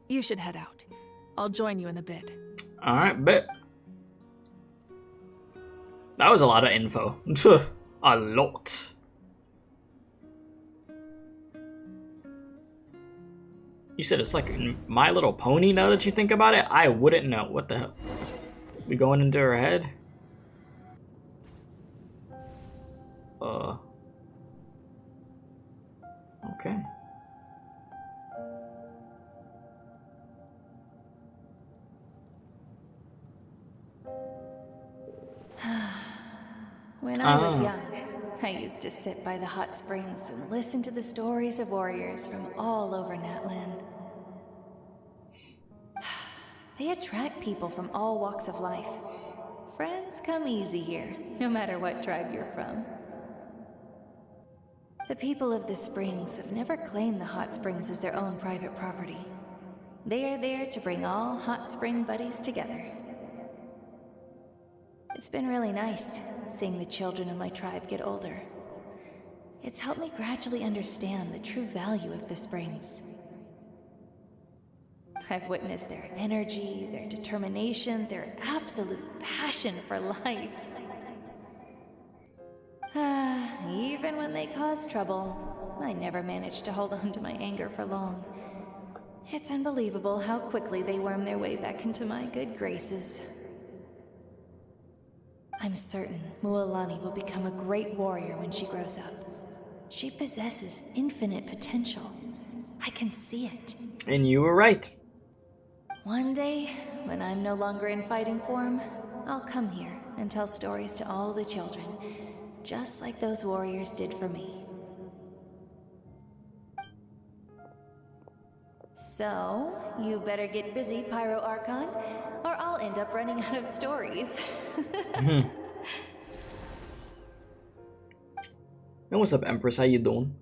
You should head out. I'll join you in a bit. All right, bet. That was a lot of info. A lot. You said it's like My Little Pony now that you think about it? I wouldn't know. What the hell? We going into her head? Okay. When I was young, I used to sit by the hot springs and listen to the stories of warriors from all over Natlan. They attract people from all walks of life. Friends come easy here, no matter what tribe you're from. The people of the springs have never claimed the hot springs as their own private property. They are there to bring all hot spring buddies together. It's been really nice, seeing the children of my tribe get older. It's helped me gradually understand the true value of the springs. I've witnessed their energy, their determination, their absolute passion for life. Even when they cause trouble, I never managed to hold on to my anger for long. It's unbelievable how quickly they worm their way back into my good graces. I'm certain Mualani will become a great warrior when she grows up. She possesses infinite potential. I can see it. And you were right. One day, when I'm no longer in fighting form, I'll come here and tell stories to all the children, just like those warriors did for me. So, you better get busy, Pyro Archon, or I'll end up running out of stories. Hey, what's up, Empress? How you doing?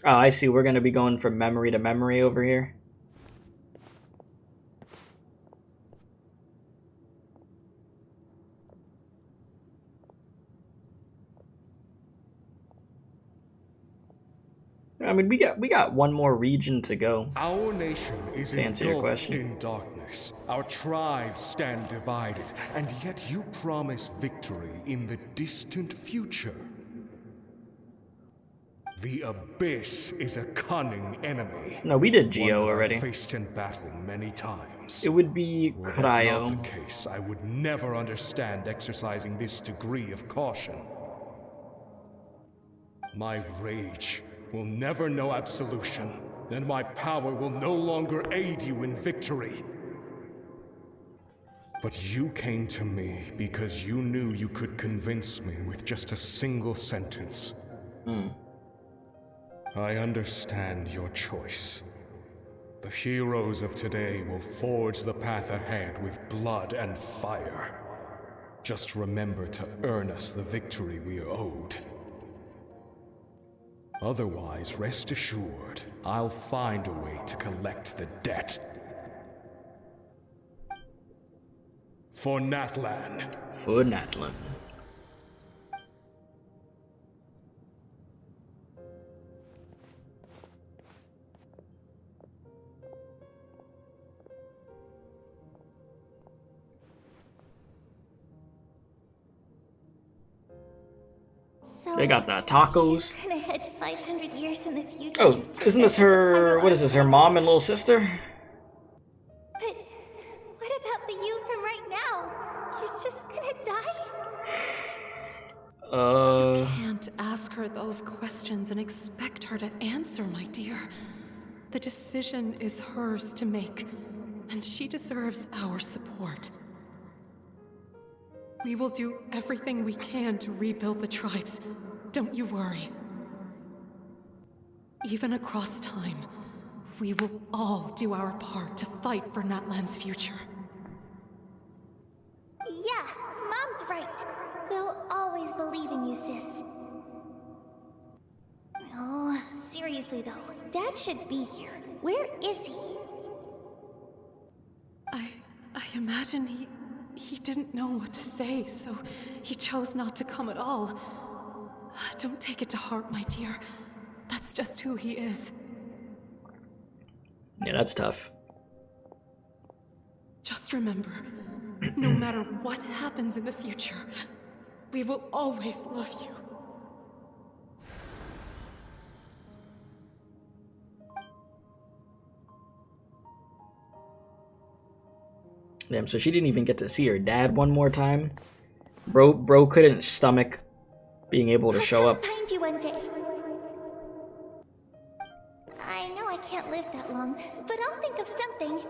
Oh, I see. We're gonna be going from memory to memory over here. I mean, we got one more region to go. Our nation is to answer your engulfed question. in darkness. Our tribes stand divided, and yet you promise victory in the distant future. The Abyss is a cunning enemy. No, we did Geo one that already. I've faced in battle many times. It would be Were that Cryo. not the case, I would never understand exercising this degree of caution. My rage will never know absolution, and my power will no longer aid you in victory. But you came to me because you knew you could convince me with just a single sentence. I understand your choice. The heroes of today will forge the path ahead with blood and fire. Just remember to earn us the victory we are owed. Otherwise, rest assured, I'll find a way to collect the debt. For Natlan. For Natlan. They got the tacos. Gonna head 500 years in the future. Oh, isn't this her? What is this? Her mom and little sister? But what about the you from right now? You're just gonna die? You can't ask her those questions and expect her to answer, my dear. The decision is hers to make. and she deserves our support. We will do everything we can to rebuild the tribes. Don't you worry. Even across time, we will all do our part to fight for Natlan's future. Yeah, Mom's right. We'll always believe in you, sis. Oh, seriously though, Dad should be here. Where is he? I imagine he didn't know what to say, so he chose not to come at all. Don't take it to heart, my dear. That's just who he is. Yeah, that's tough. Just remember, no matter what happens in the future, we will always love you. Damn, so she didn't even get to see her dad one more time? Bro couldn't stomach being able to show up. I'll find you one day. I know I can't live that long, but I'll think of something.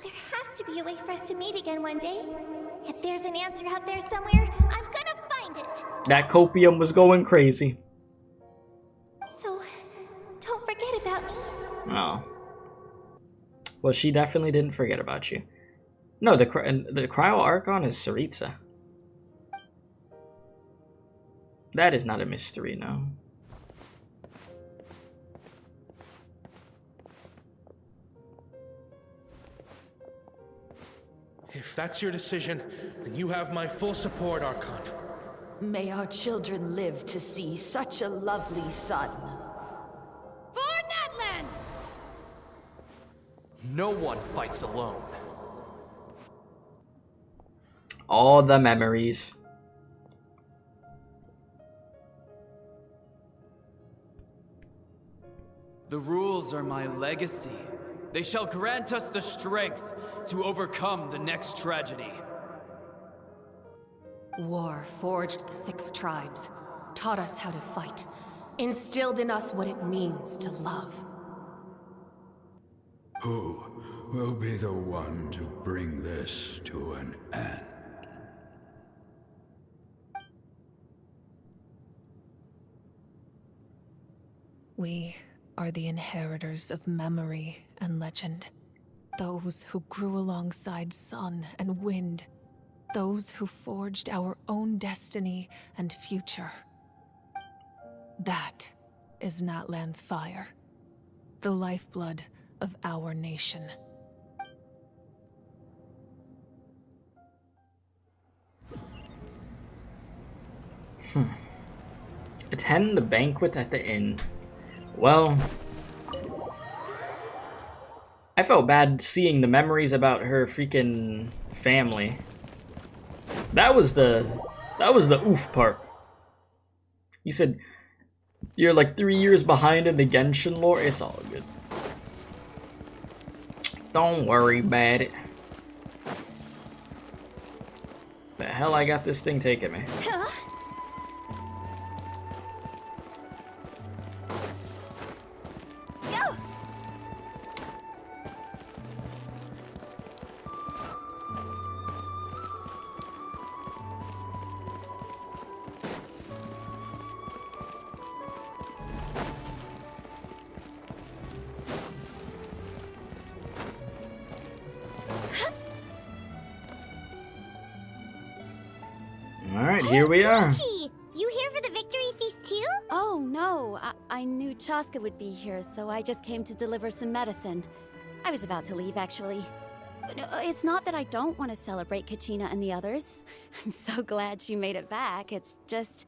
There has to be a way for us to meet again one day. If there's an answer out there somewhere, I'm gonna find it. That copium was going crazy. So, don't forget about me. Oh. Well, she definitely didn't forget about you. No, the Cryo Archon is Saritsa. That is not a mystery, no. If that's your decision, then you have my full support, Archon. May our children live to see such a lovely son. For Natlan! No one fights alone. All the memories. The rules are my legacy. They shall grant us the strength to overcome the next tragedy. War forged the 6 tribes, taught us how to fight, instilled in us what it means to love. Who will be the one to bring this to an end? We are the inheritors of memory and legend. Those who grew alongside sun and wind. Those who forged our own destiny and future. That is Natlan's fire. The lifeblood of our nation. Attend the banquet at the inn. Well, I felt bad seeing the memories about her freaking family. That was the oof part. You said you're like 3 years behind in the Genshin lore. It's all good. Don't worry about it. The hell I got this thing taking me. Alright, here we are. You here for the victory feast too? Oh, no. I knew Chaska would be here, so I just came to deliver some medicine. I was about to leave, actually. But it's not that I don't want to celebrate Kachina and the others. I'm so glad she made it back. It's just...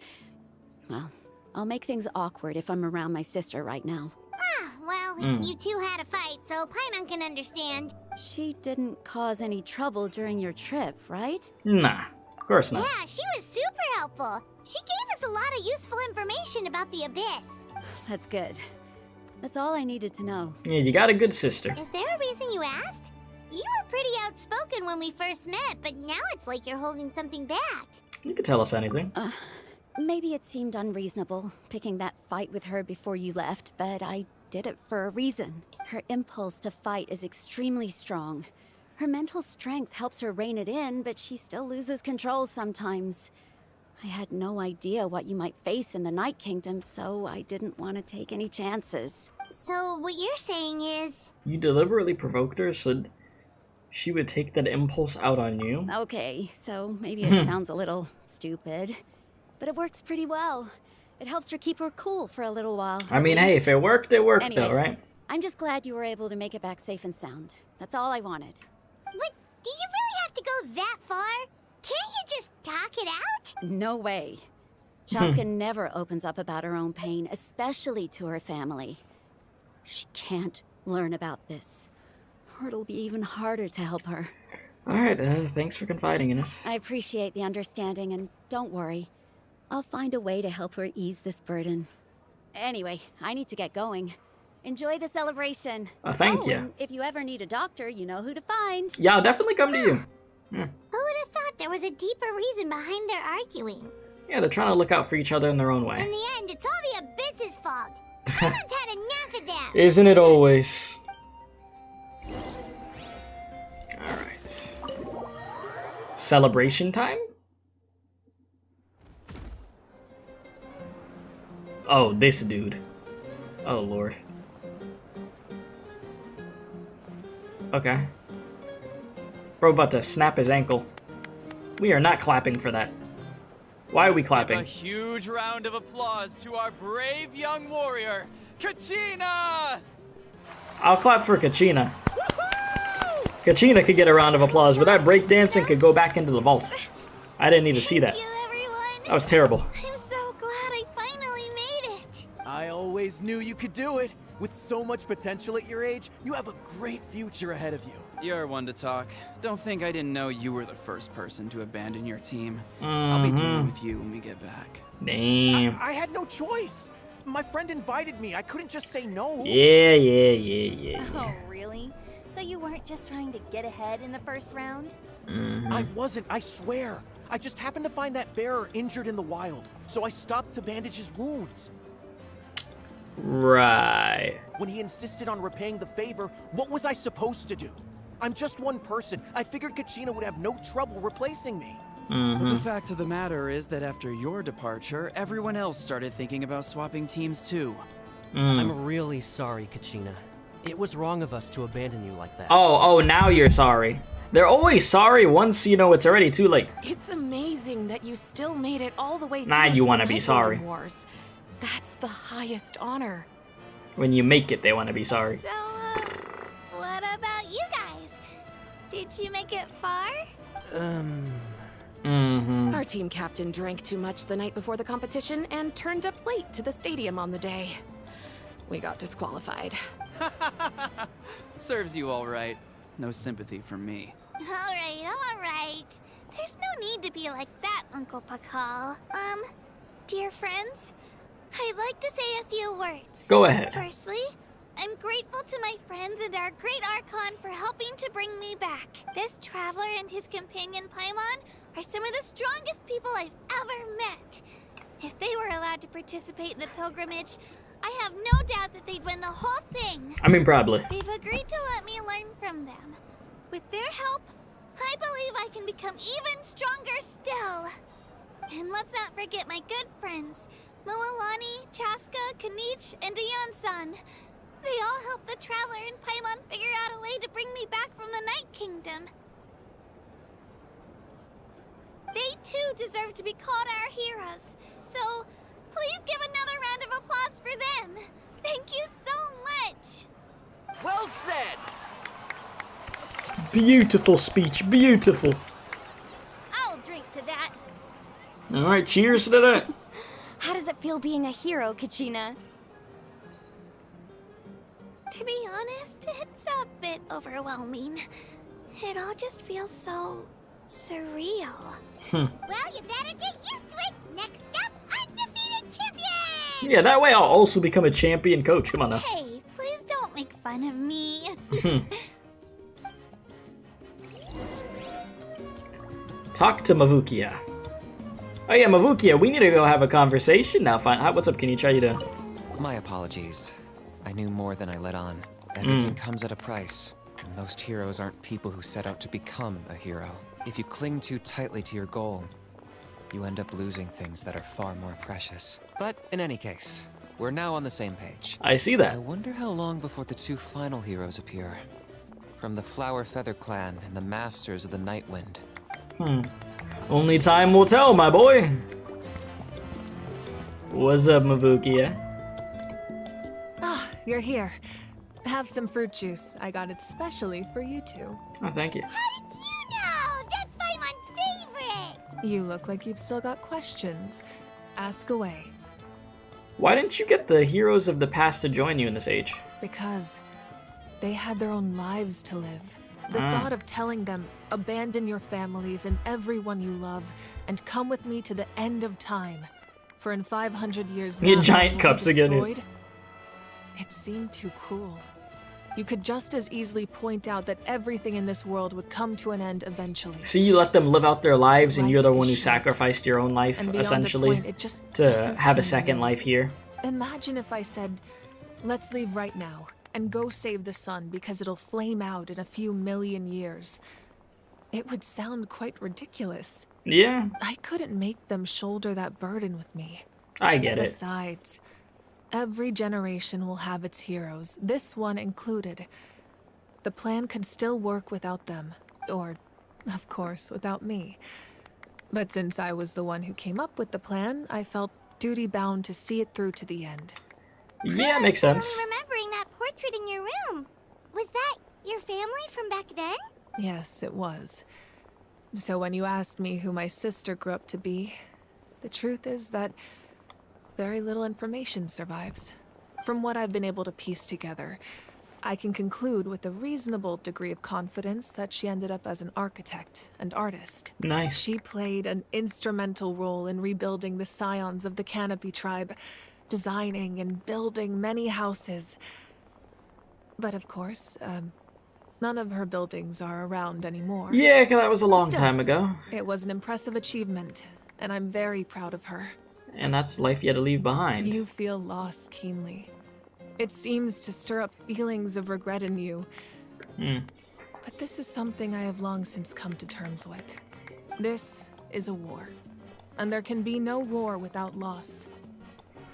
well, I'll make things awkward if I'm around my sister right now. Ah, well, you two had a fight, so Paimon can understand. She didn't cause any trouble during your trip, right? Nah. Of course not. Yeah, she was super helpful. She gave us a lot of useful information about the Abyss. That's good. That's all I needed to know. Yeah, you got a good sister. Is there a reason you asked? You were pretty outspoken when we first met, but now it's like you're holding something back. You could tell us anything. Maybe it seemed unreasonable, picking that fight with her before you left, but I did it for a reason. Her impulse to fight is extremely strong. Her mental strength helps her rein it in, but she still loses control sometimes. I had no idea what you might face in the Night Kingdom, so I didn't want to take any chances. So what you're saying is... You deliberately provoked her so she would take that impulse out on you? Okay, so maybe it sounds a little stupid, but it works pretty well. It helps her keep her cool for a little while. I mean, hey, if it worked Anyway, though, right? I'm just glad you were able to make it back safe and sound. That's all I wanted. But do you really have to go that far? Can't you just talk it out? No way. Chaska never opens up about her own pain, especially to her family. She can't learn about this, or it'll be even harder to help her. Alright, thanks for confiding in us. I appreciate the understanding, and don't worry. I'll find a way to help her ease this burden. Anyway, I need to get going. Enjoy the celebration. Thank you. And if you ever need a doctor, you know who to find. Yeah, I'll definitely come to you. Yeah. Who would have thought there was a deeper reason behind their arguing? Yeah, they're trying to look out for each other in their own way. In the end, it's all the Abyss's fault. Someone's had enough of that. Isn't it always? Alright. Celebration time? Oh, this dude. Oh, Lord. Okay. Bro about to snap his ankle. We are not clapping for that. Why are we clapping? A huge round of applause to our brave young warrior, Kachina! I'll clap for Kachina. Kachina could get a round of applause, but that breakdancing could go back into the vault. I didn't need to see that. That was terrible. I'm so glad I finally made it. I always knew you could do it. With so much potential at your age, you have a great future ahead of you. You're one to talk. Don't think I didn't know you were the first person to abandon your team. I'll be dealing with you when we get back. Damn. I had no choice. My friend invited me. I couldn't just say no. Yeah. Oh, really? So you weren't just trying to get ahead in the first round? I wasn't, I swear. I just happened to find that bearer injured in the wild, so I stopped to bandage his wounds. Right. When he insisted on repaying the favor, what was I supposed to do? I'm just one person. I figured Kachina would have no trouble replacing me. But the fact of the matter is that after your departure, everyone else started thinking about swapping teams too. I'm really sorry, Kachina. It was wrong of us to abandon you like that. Oh, now you're sorry. They're always sorry once, you know, it's already too late. It's amazing that you still made it all the way through. Nah, you want to be sorry. Wars. That's the highest honor. When you make it, they want to be sorry. So, what about you guys? Did you make it far? Our team captain drank too much the night before the competition and turned up late to the stadium on the day. We got disqualified. Serves you all right. No sympathy from me. All right. There's no need to be like that, Uncle Pakal. Dear friends, I'd like to say a few words. Go ahead. Firstly, I'm grateful to my friends and our great Archon for helping to bring me back. This traveler and his companion Paimon are some of the strongest people I've ever met. If they were allowed to participate in the pilgrimage, I have no doubt that they'd win the whole thing. I mean, probably. They've agreed to let me learn from them. With their help, I believe I can become even stronger still. And let's not forget my good friends, Moalani, Chaska, Kanich, and Ayan-san. They all helped the Traveler and Paimon figure out a way to bring me back from the Night Kingdom. They too deserve to be called our heroes, so please give another round of applause for them. Thank you so much. Well said. Beautiful speech, beautiful. I'll drink to that. All right, cheers to that. How does it feel being a hero, Kachina? To be honest, it's a bit overwhelming. It all just feels so surreal. Well, you better get used to it. Next up, undefeated champion! Yeah, that way I'll also become a champion coach. Come on now. Hey, please don't make fun of me. Talk to Mavukia. Oh yeah, Mavukia, we need to go have a conversation now. Fine. What's up, Kenichi? How you doing? My apologies. I knew more than I let on. Everything comes at a price, and most heroes aren't people who set out to become a hero. If you cling too tightly to your goal, you end up losing things that are far more precious. But in any case, we're now on the same page. I see that. I wonder how long before the two final heroes appear. From the Flower Feather Clan and the Masters of the Night Wind. Only time will tell, my boy. What's up, Mavukia? Ah, you're here. Have some fruit juice. I got it specially for you two. Oh, thank you. How did you know? That's Paimon's favorite! You look like you've still got questions. Ask away. Why didn't you get the heroes of the past to join you in this age? Because they had their own lives to live. The thought of telling them, abandon your families and everyone you love, and come with me to the end of time. For in 500 years Me and now, giant will be cups again. destroyed, it seemed too cruel. You could just as easily point out that everything in this world would come to an end eventually. So you let them live out their lives, and you're the one who short. sacrificed your own life, And beyond a essentially, point, it just to doesn't have a seem second real. life here. Imagine if I said, let's leave right now, and go save the sun because it'll flame out in a few million years. It would sound quite ridiculous. Yeah. I couldn't make them shoulder that burden with me. I get it. Besides, every generation will have its heroes, this one included. The plan could still work without them, or, of course, without me. But since I was the one who came up with the plan, I felt duty-bound to see it through to the end. Yeah, makes sense. I'm remembering that portrait in your room. Was that your family from back then? Yes, it was. So when you asked me who my sister grew up to be, the truth is that very little information survives. From what I've been able to piece together, I can conclude with a reasonable degree of confidence that she ended up as an architect and artist. Nice. She played an instrumental role in rebuilding the scions of the Canopy tribe, designing and building many houses. But of course, none of her buildings are around anymore. Yeah, 'cause that was a long Still, time ago. It was an impressive achievement, and I'm very proud of her. And that's life you had to leave behind. You feel loss keenly. It seems to stir up feelings of regret in you. But this is something I have long since come to terms with. This is a war, and there can be no war without loss.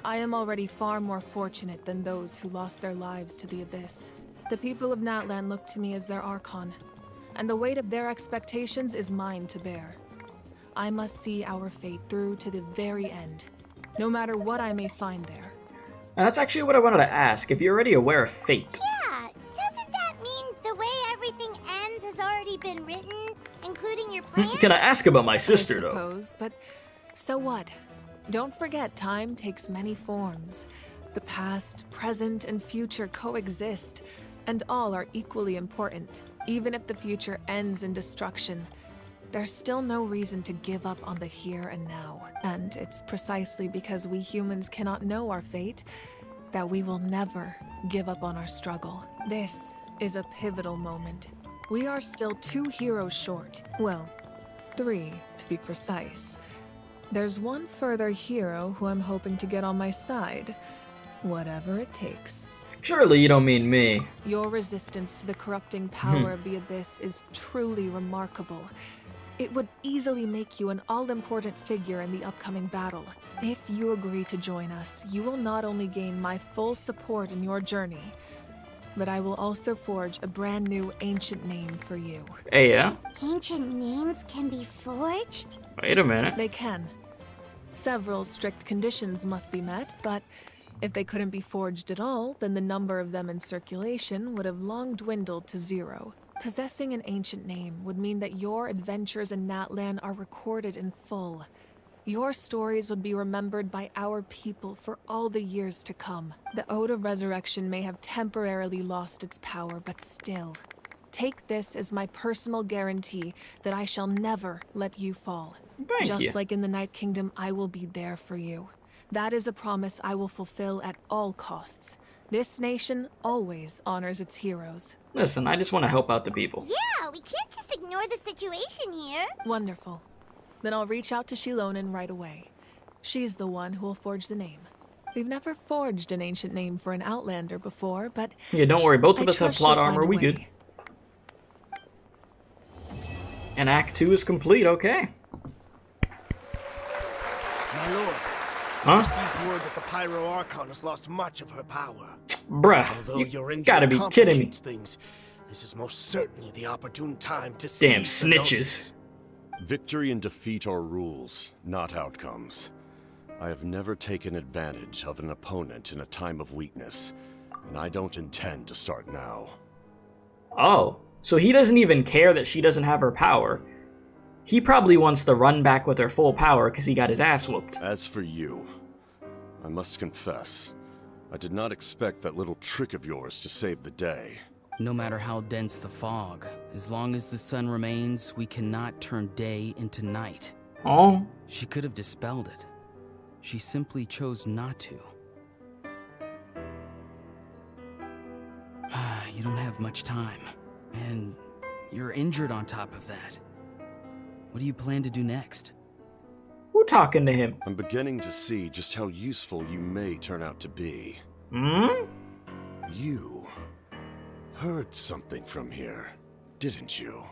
I am already far more fortunate than those who lost their lives to the Abyss. The people of Natlan look to me as their Archon, and the weight of their expectations is mine to bear. I must see our fate through to the very end, no matter what I may find there. And that's actually what I wanted to ask, if you're already aware of fate. Yeah, doesn't that mean the way everything ends has already been written, including your plan? Can I ask about my sister, I though? suppose, but so what? Don't forget, time takes many forms. The past, present, and future coexist, and all are equally important. Even if the future ends in destruction, there's still no reason to give up on the here and now. And it's precisely because we humans cannot know our fate that we will never give up on our struggle. This is a pivotal moment. We are still 2 heroes short. Well, 3 to be precise. There's one further hero who I'm hoping to get on my side, whatever it takes. Surely you don't mean me. Your resistance to the corrupting power of the Abyss is truly remarkable. It would easily make you an all-important figure in the upcoming battle. If you agree to join us, you will not only gain my full support in your journey, but I will also forge a brand new ancient name for you. Hey, yeah? Ancient names can be forged? Wait a minute. They can. Several strict conditions must be met, but if they couldn't be forged at all, then the number of them in circulation would have long dwindled to 0. Possessing an ancient name would mean that your adventures in Natlan are recorded in full. Your stories would be remembered by our people for all the years to come. The Ode of Resurrection may have temporarily lost its power, but still. Take this as my personal guarantee that I shall never let you fall. Thank Just you. like in the Night Kingdom, I will be there for you. That is a promise I will fulfill at all costs. This nation always honors its heroes. Listen, I just want to help out the people. Yeah, we can't just ignore the situation here. Wonderful. Then I'll reach out to Shilonen right away. She's the one who will forge the name. We've never forged an ancient name for an outlander before, but Yeah, don't worry. Both of I us have trust plot you'll find armor. a We way. good. And Act 2 is complete. Okay. My lord, Huh? I received word that the Pyro Archon has lost much of her power. Bruh, Although you your injury gotta be kidding me. complicates things, this is most certainly the opportune time to Damn seize the snitches. Gnosis. Victory and defeat are rules, not outcomes. I have never taken advantage of an opponent in a time of weakness, and I don't intend to start now. Oh, so he doesn't even care that she doesn't have her power. He probably wants to run back with her full power because he got his ass whooped. As for you, I must confess, I did not expect that little trick of yours to save the day. No matter how dense the fog, as long as the sun remains, we cannot turn day into night. Oh? She could have dispelled it. She simply chose not to. You don't have much time, and you're injured on top of that. What do you plan to do next? Who talking to him? I'm beginning to see just how useful you may turn out to be. Hmm? You heard something from here, didn't you?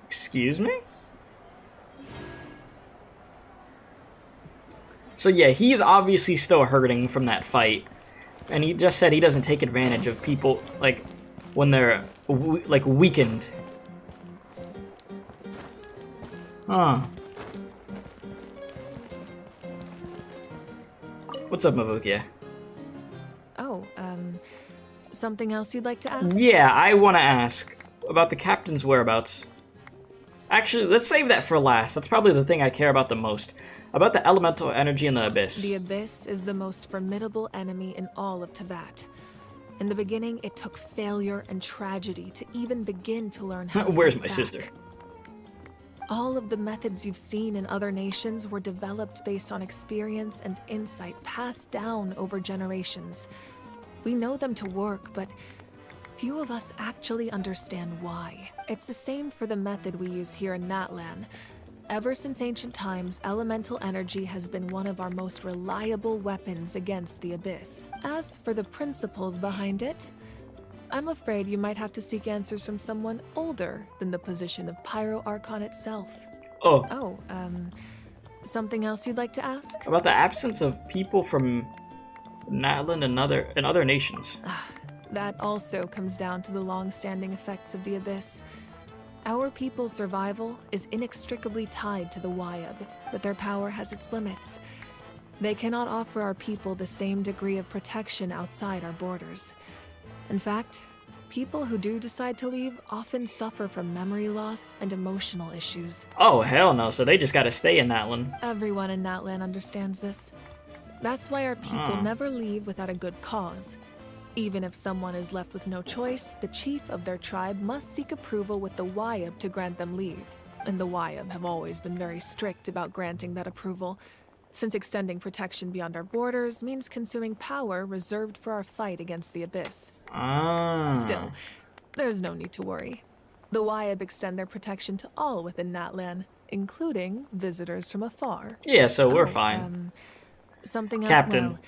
Excuse me? So yeah, he's obviously still hurting from that fight. And he just said he doesn't take advantage of people, like, when they're, like, weakened. Huh. What's up, Mavukia? Oh, something else you'd like to ask? Yeah, I want to ask about the captain's whereabouts. Actually, let's save that for last. That's probably the thing I care about the most. About the elemental energy in the Abyss. The Abyss is the most formidable enemy in all of Teyvat. In the beginning, it took failure and tragedy to even begin to learn how to Where's fight my back. sister? All of the methods you've seen in other nations were developed based on experience and insight passed down over generations. We know them to work, but few of us actually understand why. It's the same for the method we use here in Natlan. Ever since ancient times, elemental energy has been one of our most reliable weapons against the Abyss. As for the principles behind it, I'm afraid you might have to seek answers from someone older than the position of Pyro Archon itself. Oh. Something else you'd like to ask? About the absence of people from Natlan and other nations. That also comes down to the long-standing effects of the Abyss. Our people's survival is inextricably tied to the Wyab, but their power has its limits. They cannot offer our people the same degree of protection outside our borders. In fact, people who do decide to leave often suffer from memory loss and emotional issues. Oh, hell no, so they just gotta stay in Natlan. Everyone in Natlan understands this. That's why our people never leave without a good cause. Even if someone is left with no choice, the chief of their tribe must seek approval with the Wyab to grant them leave. And the Wyab have always been very strict about granting that approval, since extending protection beyond our borders means consuming power reserved for our fight against the Abyss. Still, there's no need to worry. The Wyab extend their protection to all within Natlan, including visitors from afar. Yeah, so we're fine. Something else. Captain. Well,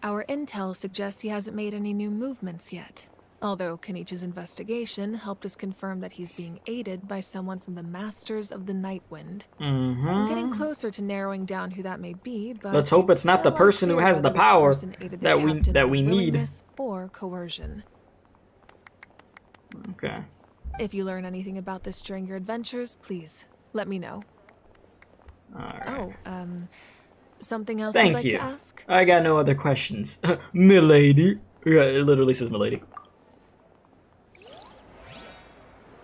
our intel suggests he hasn't made any new movements yet. Although Kanich's investigation helped us confirm that he's being aided by someone from the Masters of the Nightwind. I'm getting closer to narrowing down who that may be, but Let's hope it's not the still person who unclear has the whether this power person aided the that we captain that out we of need. willingness or coercion. Okay. If you learn anything about this during your adventures, please let me know. Alright. Something else Thank you'd like you. to ask? I got no other questions. Milady. Yeah, it literally says Milady.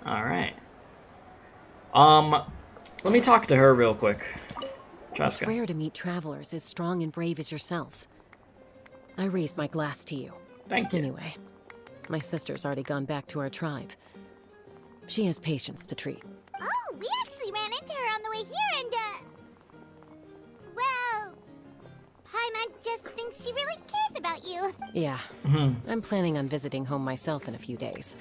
Alright. Let me talk to her real quick. It's Traska. rare to meet travelers as strong and brave as yourselves. I raised my glass to you. Thank you. Anyway, my sister's already gone back to our tribe. She has patients to treat. Oh, we actually ran into her on the way here and, well, Paimon just thinks she really cares about you. Yeah. I'm planning on visiting home myself in a few days.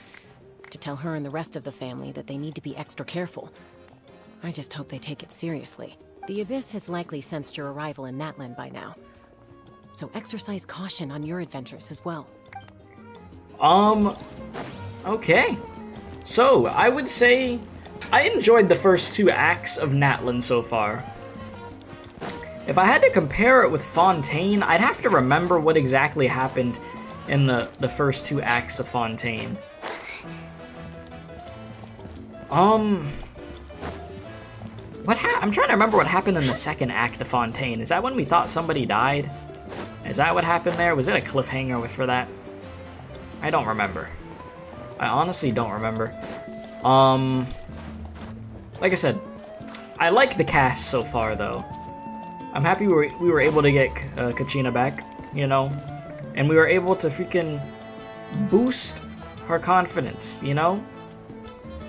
To tell her and the rest of the family that they need to be extra careful. I just hope they take it seriously. The Abyss has likely sensed your arrival in Natlan by now. So exercise caution on your adventures as well. Okay. So, I would say I enjoyed the first 2 acts of Natlan so far. If I had to compare it with Fontaine, I'd have to remember what exactly happened in the first 2 acts of Fontaine. I'm trying to remember what happened in the second act of Fontaine. Is that when we thought somebody died? Is that what happened there? Was it a cliffhanger for that? I don't remember. I honestly don't remember. Like I said, I like the cast so far, though. I'm happy we were able to get Kachina back, you know? And we were able to freaking boost her confidence, you know?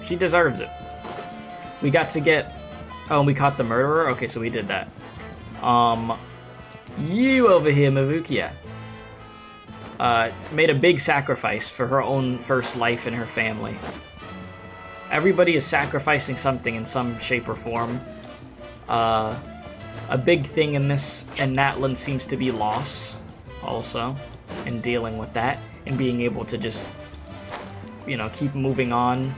She deserves it. We got to get... Oh, and we caught the murderer? Okay, so we did that. You over here, Mavukia. Made a big sacrifice for her own first life and her family. Everybody is sacrificing something in some shape or form. A big thing in Natlan seems to be loss, also, and dealing with that, and being able to just, you know, keep moving on,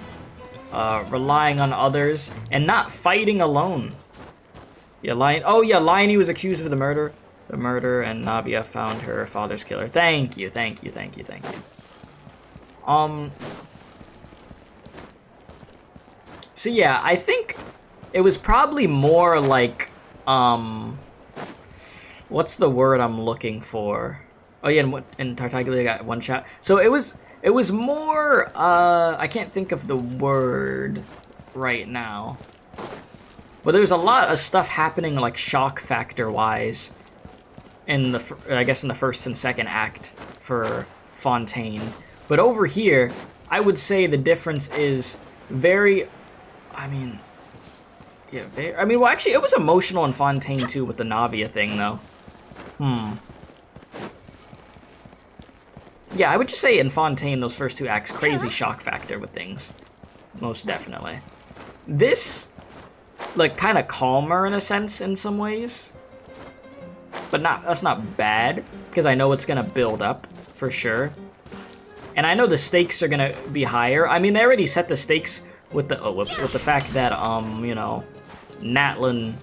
relying on others, and not fighting alone. Yeah, Liony was accused of the murder, and Navia found her father's killer. Thank you. So yeah, I think it was probably more like, what's the word I'm looking for? Oh yeah, and Tartaglia got 1 shot. So it was more, I can't think of the word right now. But there was a lot of stuff happening, like, shock factor-wise, in the first and second act for Fontaine. But over here, I would say the difference is very... well, actually, it was emotional in Fontaine, too, with the Navia thing, though. Yeah, I would just say in Fontaine, those first 2 acts, crazy shock factor with things. Most definitely. This, like, kind of calmer in a sense in some ways. But that's not bad, because I know it's going to build up, for sure. And I know the stakes are going to be higher. I mean, they already set the stakes with the, with the fact that, you know, Natlan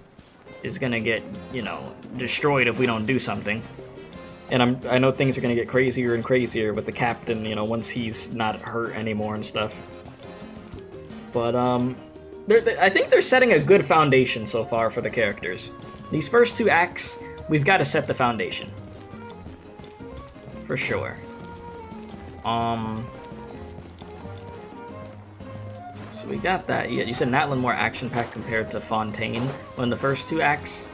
is going to get, you know, destroyed if we don't do something. And I know things are going to get crazier and crazier with the captain, you know, once he's not hurt anymore and stuff. But, I think they're setting a good foundation so far for the characters. These first 2 acts, we've got to set the foundation. For sure. So we got that. Yeah, you said Natlan more action-packed compared to Fontaine in the first 2 acts.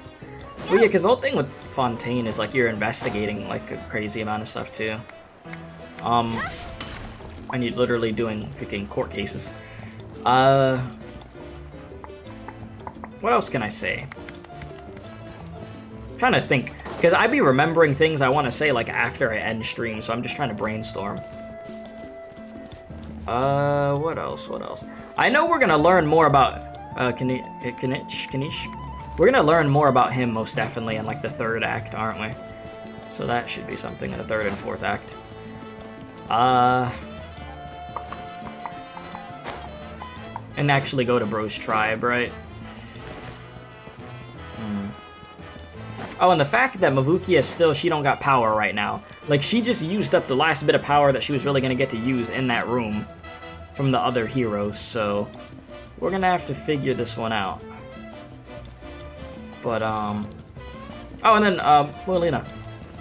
Well, yeah, because the whole thing with Fontaine is, like, you're investigating, like, a crazy amount of stuff, too. And you're literally doing freaking court cases. What else can I say? I'm trying to think, because I'd be remembering things I want to say, like, after I end stream, so I'm just trying to brainstorm. What else? I know we're gonna learn more about, Kanish? We're gonna learn more about him, most definitely, in, like, the 3rd act, aren't we? So that should be something in the 3rd and 4th act. And actually go to Bro's tribe, right? Oh, and the fact that Mavukia still, she don't got power right now. Like, she just used up the last bit of power that she was really gonna get to use in that room from the other heroes, so we're gonna have to figure this one out. But, oh, and then, Mualina.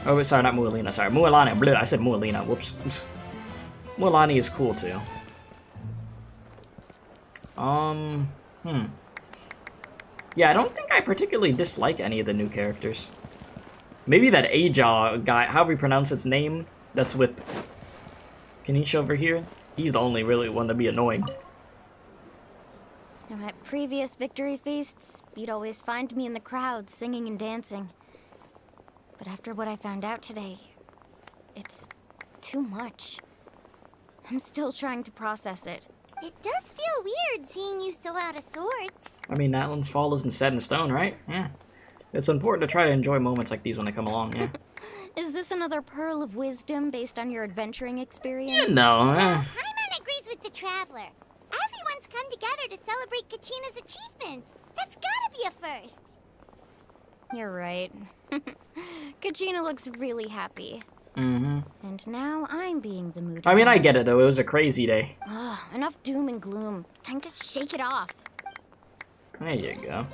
Oh, sorry, not Mualina, sorry. Mualani, bleh, I said Mualina, whoops. Mualani is cool, too. Yeah, I don't think I particularly dislike any of the new characters. Maybe that Ajaw guy, however you pronounce his name, that's with Kanish over here. He's the only really one to be annoying. Now, at previous victory feasts, you'd always find me in the crowd singing and dancing. But after what I found out today, it's too much. I'm still trying to process it. It does feel weird weird seeing you so out of sorts. I mean, Natlan's fall isn't set in stone, right? Yeah. It's important to try to enjoy moments like these when they come along, yeah. Is this another pearl of wisdom based on your adventuring experience? You know, Paimon agrees with the Traveler. Everyone's come together to celebrate Kachina's achievements. That's gotta be a first. You're right. Kachina looks really happy. Mm-hmm. And now I'm being the moody. I mean, I get it, though. It was a crazy day. Ugh, enough doom and gloom. Time to shake it off. There you go.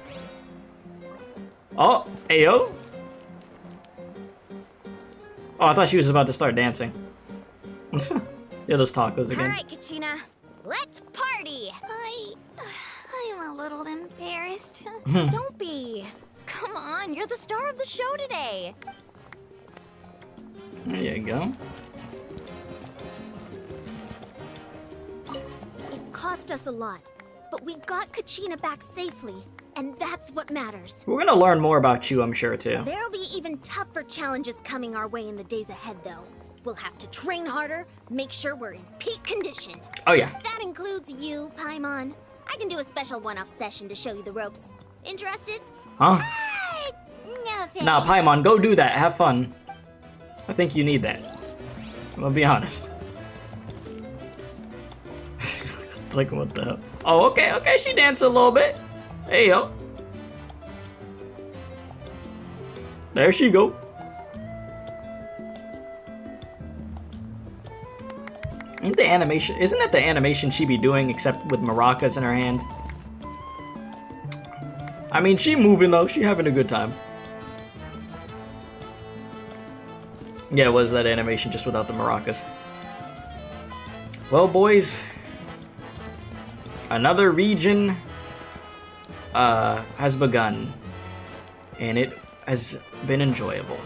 Oh, ayo. Oh, I thought she was about to start dancing. Yeah, those tacos again. Alright, Kachina. Let's party! I'm a little embarrassed. Don't be. Come on, you're the star of the show today. There you go. It cost us a lot, but we got Kachina back safely, and that's what matters. We're gonna learn more about you, I'm sure, too. There'll be even tougher challenges coming our way in the days ahead, though. We'll have to train harder, make sure we're in peak condition. Oh, yeah. That includes you, Paimon. I can do a special one-off session to show you the ropes. Interested? Huh? No thanks. Nah, Paimon, go do that. Have fun. I think you need that. I'm gonna be honest. Like, what the hell? Oh, okay, okay, she danced a little bit. Hey, yo. There she go. Isn't it the animation she be doing, except with maracas in her hand? I mean, she moving though, she having a good time. Yeah, it was that animation just without the maracas. Well, boys, another region has begun, and it has been enjoyable.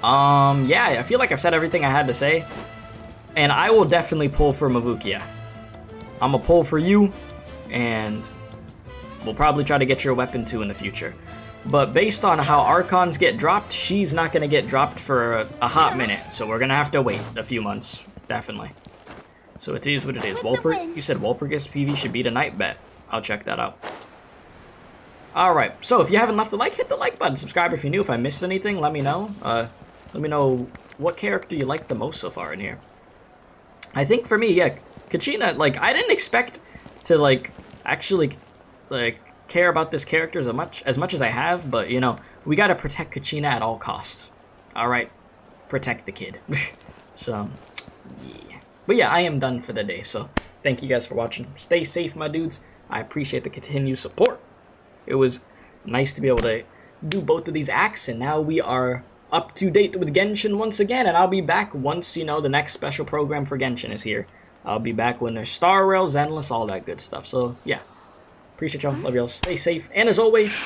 Yeah, I feel like I've said everything I had to say, and I will definitely pull for Mavukia. I'm gonna pull for you, and we'll probably try to get your weapon too in the future. But based on how Archons get dropped, she's not gonna get dropped for a hot minute, so we're gonna have to wait a few months, definitely. So it is what it is. You said Walpurgis PV should beat a night bet. I'll check that out. Alright, so if you haven't left a like, hit the like button. Subscribe if you're new. If I missed anything, let me know. Let me know what character you like the most so far in here. I think for me, yeah, Kachina, like, I didn't expect to, like, actually, like, care about this character as much as I have, but, you know, we gotta protect Kachina at all costs. Alright? Protect the kid. So, yeah. But yeah, I am done for the day, so thank you guys for watching. Stay safe, my dudes. I appreciate the continued support. It was nice to be able to do both of these acts, and now we are up to date with Genshin once again, and I'll be back once, you know, the next special program for Genshin is here. I'll be back when there's Star Rails, Endless, all that good stuff. So, yeah. Appreciate y'all. Love y'all. Stay safe. And as always,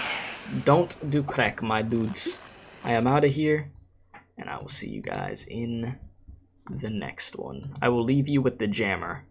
don't do crack, my dudes. I am out of here, and I will see you guys in the next one. I will leave you with the jammer.